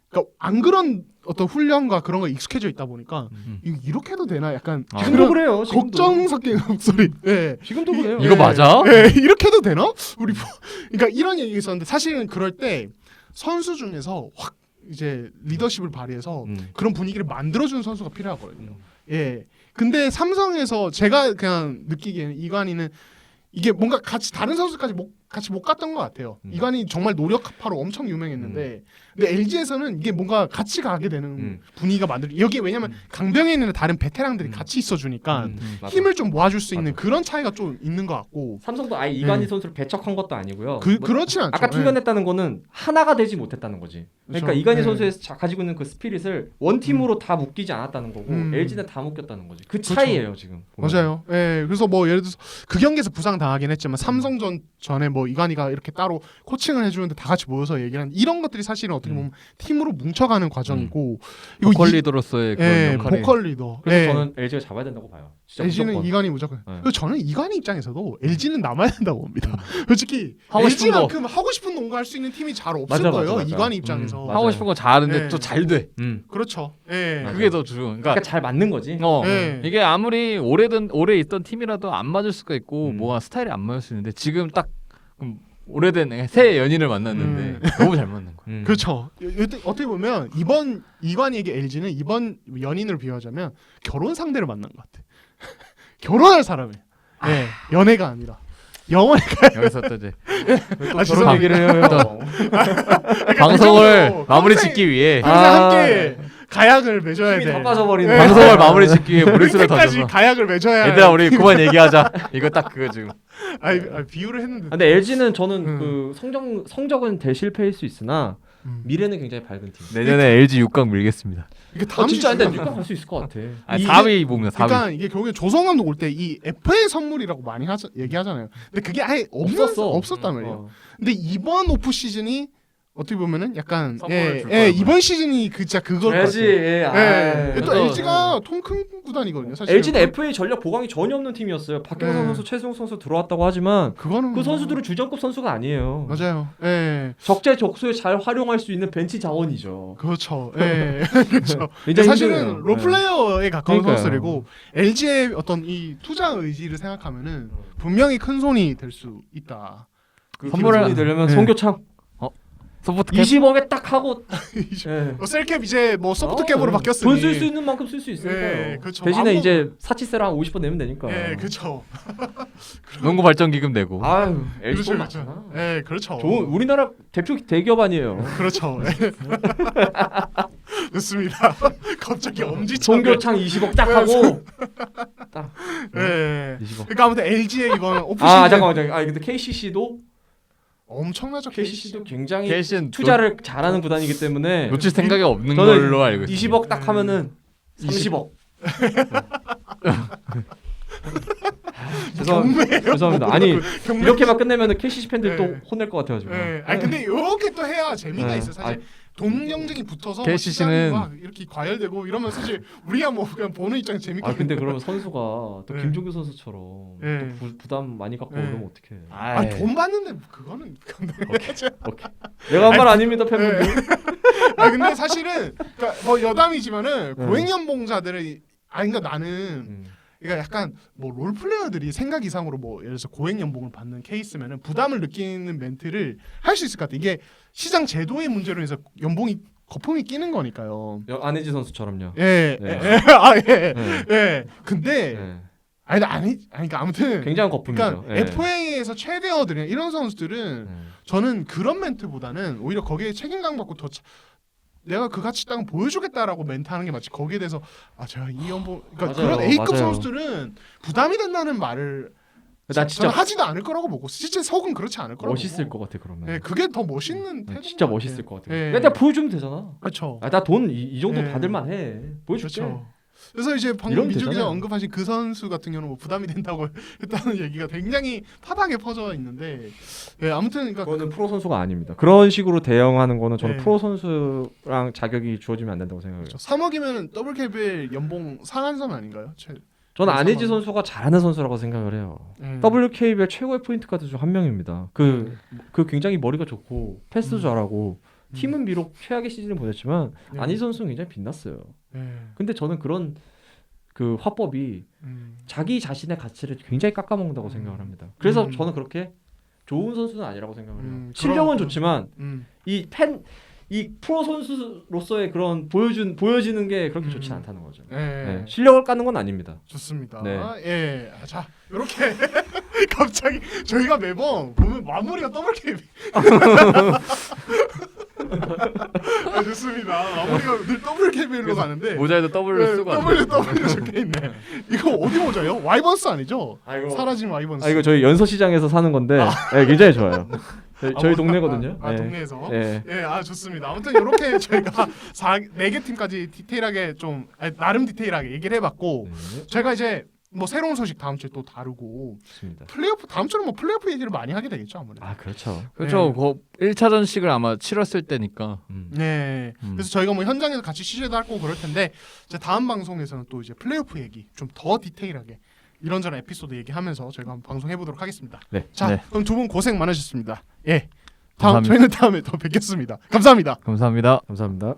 그러니까 안 그런 어떤 훈련과 그런 거 익숙해져 있다 보니까 이렇게 해도 되나 약간 지금도 그래요. 지금도. 걱정 섞인 목소리. 예. 지금도 그래요. 이거 맞아? 예, 이렇게 해도 되나? 그러니까 이런 얘기가 있었는데 사실은 그럴 때 선수 중에서 확 이제 리더십을 발휘해서 그런 분위기를 만들어주는 선수가 필요하거든요. 예. 근데 삼성에서 제가 그냥 느끼기에는 이관희는 이게 뭔가 같이 다른 선수까지 같이 못 갔던 것 같아요. 이관희 정말 노력파로 엄청 유명했는데, 근데 LG에서는 이게 뭔가 같이 가게 되는 분위기가 여기 왜냐면 강병에 있는 다른 베테랑들이 같이 있어주니까 힘을 좀 모아줄 수 있는 그런 차이가 좀 있는 것 같고. 삼성도 아예 이관희 선수를 배척한 것도 아니고요. 그렇진 않죠. 아까 튕겨냈다는 거는 하나가 되지 못했다는 거지. 그러니까 그렇죠. 이관희 선수의 가지고 있는 그 스피릿을 원팀으로 다 묶이지 않았다는 거고 LG는 다 묶였다는 거지. 그 차이예요 지금. 보면. 맞아요. 예, 그래서 뭐 예를 들어서 그 경기에서 부상 당하긴 했지만 삼성전 전에 뭐 이관희가 이렇게 따로 코칭을 해주는데 다 같이 모여서 얘기를 하는 이런 것들이 사실은 어떻게 보면 팀으로 뭉쳐가는 과정이고 이거 보컬 리더로서의 그런 역할이. 보컬 리더. 그래서 저는 LG가 잡아야 된다고 봐요. 진짜 LG는 무조건. 이관희 무조건. 네. 그리고 저는 이관희 입장에서도 LG는 남아야 된다고 봅니다. 솔직히 하고 싶은 LG만큼 하고 싶은 농구 할 수 있는 팀이 잘 없을 맞아, 거예요. 맞아. 이관희 입장에서. 맞아요. 하고 싶은 거 잘하는데 네. 또 잘 돼. 그렇죠. 예. 맞아. 그게 더 중요. 그러니까 잘 맞는 거지. 네. 이게 아무리 오래 있던 팀이라도 안 맞을 수가 있고 뭐가 스타일이 안 맞을 수 있는데 지금 딱 오래된 새 연인을 만났는데 너무 잘 맞는 거야. 그렇죠. 어떻게 보면 이번 이관희에게 LG는 이번 연인을 비유하자면 결혼 상대를 만난 것 같아. 결혼할 사람이에요. 예, 연애가 아니라 영원히 여기서 또 이제 결혼 죄송합니다. 얘기를 해요. 방송을 정도로 마무리 평생- 짓기 위해 항상 함께 가약을 맺어야 힘이 돼. 다 빠져버리네. 방송을 마무리 짓기 위해 무리수를 이렇게까지 던져서 가약을 맺어야. 얘들아 우리 그만 얘기하자. 이거 딱 그거 지금. 아니, 비유를 했는데. 근데 LG는 저는 그 성적은 대실패일 수 있으나 미래는 굉장히 밝은 팀. 내년에 LG 6강 밀겠습니다. 이게 다음 진짜 시즌- 근데 6강 갈 수 있을 것 같아. 아니, 이게- 4위 보면 4위. 그러니까 이게 결국에 조성 감독 올 때 이 FA 선물이라고 많이 얘기하잖아요. 근데 그게 아예 없었단 말이에요. 근데 이번 오프 시즌이 어떻게 보면은 약간 선물을 줄 거야, 이번 시즌이 진짜 그걸 LG 또 그래서- LG가 통 큰 구단이거든요. 사실 LG는 FA 전력 보강이 전혀 없는 팀이었어요. 박경선 네. 선수, 최승욱 선수 들어왔다고 하지만 그거는 그 선수들은 주전급 선수가 아니에요. 맞아요. 예. 적재적소에 잘 활용할 수 있는 벤치 자원이죠. 그렇죠. 예. 그렇죠. 굉장히 사실은 힘드네요. 롤플레이어에 가까운 그러니까요. 선수들이고 LG의 어떤 이 투자 의지를 생각하면은 분명히 큰 손이 될 수 있다. 그 선물을- 선물이 되려면 네. 송교창 소프트캡 20억에 딱 하고 예. 셀캡 이제 뭐 소프트캡으로 바뀌었으니 돈 쓸 수 있는 만큼 쓸 수 있으니까요. 예, 그렇죠. 대신에 아무- 이제 사치세랑 50번 내면 되니까. 예, 그렇죠. 농구 발전 기금 내고. 아유, LG 그렇죠, 돈 그렇죠. 많잖아. 예, 그렇죠. 좋은 우리나라 대표 대기업 아니에요. 그렇죠. 예. 좋습니다. 갑자기 엄지척. 송교창 20억 딱 하고. 예. 20억. 그러니까 아무튼 LG의 이번 오프 시즌 잠깐만. 근데 KCC도 엄청나죠. KCC도 굉장히 KCC는 투자를 잘하는 구단이기 때문에 놓칠 생각이 없는 저는 걸로 알고 있어요. 20억 딱 하면은 30억. 죄송합니다. 아니 경매. 이렇게만 끝내면은 KCC 팬들 네. 또 혼낼 것 같아가지고. 예. 아니 근데 이렇게 또 해야 재미가 네. 있어. 사실 돈 경쟁이 붙어서 뭐 KCC 는 시장이 막 이렇게 과열되고 이러면 사실 우리가 뭐 그냥 보는 입장에 재밌게. 아 근데 그러면 선수가 또 네. 김종규 선수처럼 네. 또 부담 많이 갖고 네. 오르면 어떡해. 돈 받는데 그거는. 내가 한 말 아닙니다 팬분들. 근데 사실은 그러니까 뭐 여담이지만은 고액 연봉자들의 그러니까 나는 그러니까 약간 뭐 롤플레이어들이 생각 이상으로 뭐 예를 들어서 고액 연봉을 받는 케이스면은 부담을 느끼는 멘트를 할 수 있을 것 같아. 이게 시장 제도의 문제로 해서 연봉이 거품이 끼는 거니까요. 안혜지 선수처럼요. 예, 네. 예. 근데 네. 그러니까 아무튼 굉장한 거품이죠. 그러니까 FA에서 최대어들이나 이런 선수들은 저는 그런 멘트보다는 오히려 거기에 책임감 갖고 더 내가 그 가치 땅 보여주겠다라고 멘트하는 게 맞지. 거기에 대해서 제가 이 연봉 그러니까 맞아요, 그런 A급 맞아요. 선수들은 부담이 된다는 말을 나 진짜 저는 하지도 않을 거라고 보고 실제 속은 그렇지 않을 거라고 멋있을 보고. 것 같아 그러면. 예, 그게 더 멋있는 네, 태도인 진짜 것 멋있을 것 같아. 예. 내가 보여주면 되잖아. 그렇죠. 나 돈 이 정도 네. 받을만 해. 보여줄게. 그렇죠. 그래서 이제 방금 이러면 민주 기자 되잖아요. 언급하신 그 선수 같은 경우는 뭐 부담이 된다고 했다는 얘기가 굉장히 파다하게 퍼져 있는데 예, 아무튼 그러니까 그거는 프로 선수가 아닙니다. 그런 식으로 대응하는 거는 저는 네. 프로 선수랑 자격이 주어지면 안 된다고 생각해요. 3억이면 더블 캡의 연봉 상한선 아닌가요? 저는 네, 안혜지 3억. 선수가 잘하는 선수라고 생각을 해요. 예. WKBL 최고의 포인트 가드 중 한 명입니다. 그 굉장히 머리가 좋고 패스도 잘하고 팀은 비록 최악의 시즌을 보냈지만 네. 안혜지 선수는 굉장히 빛났어요. 예. 근데 저는 그런 그 화법이 자기 자신의 가치를 굉장히 깎아먹는다고 생각을 합니다. 그래서 저는 그렇게 좋은 선수는 아니라고 생각을 해요. 실력은 좋지만 이 프로 선수로서의 그런 보여지는 게 그렇게 좋지 않다는 거죠. 예. 네. 실력을 까는 건 아닙니다. 좋습니다. 네. 예. 자, 이렇게 갑자기 저희가 매번 보면 마무리가 더블 캡이. 좋습니다. 마무리가 늘 더블 캡으로 가는데 모자에도 W를 쓰고 W 적혀 있네. 이거 어디 모자예요? 와이번스 아니죠? 아이고. 사라진 와이번스. 이거 저희 연서시장에서 사는 건데 네, 굉장히 좋아요. 저희 동네거든요. 아, 네. 동네에서. 네. 예, 좋습니다. 아무튼 이렇게 저희가 4개 팀까지 디테일하게 좀 나름 디테일하게 얘기를 해봤고 제가 이제 뭐 새로운 소식 다음 주에 또 다루고 좋습니다. 플레이오프 다음 주는 뭐 플레이오프 얘기를 많이 하게 되겠죠 아무래도. 아 그렇죠. 그렇죠. 그 1차전식을 아마 치렀을 때니까. 네. 그래서 저희가 뭐 현장에서 같이 취재도 하고 그럴 텐데 이제 다음 방송에서는 또 이제 플레이오프 얘기 좀 더 디테일하게 이런저런 에피소드 얘기하면서 저희가 한번 방송해 보도록 하겠습니다. 네. 자, 네. 그럼 두 분 고생 많으셨습니다. 예. 감사합니다. 저희는 다음에 더 뵙겠습니다. 감사합니다. 감사합니다. 감사합니다.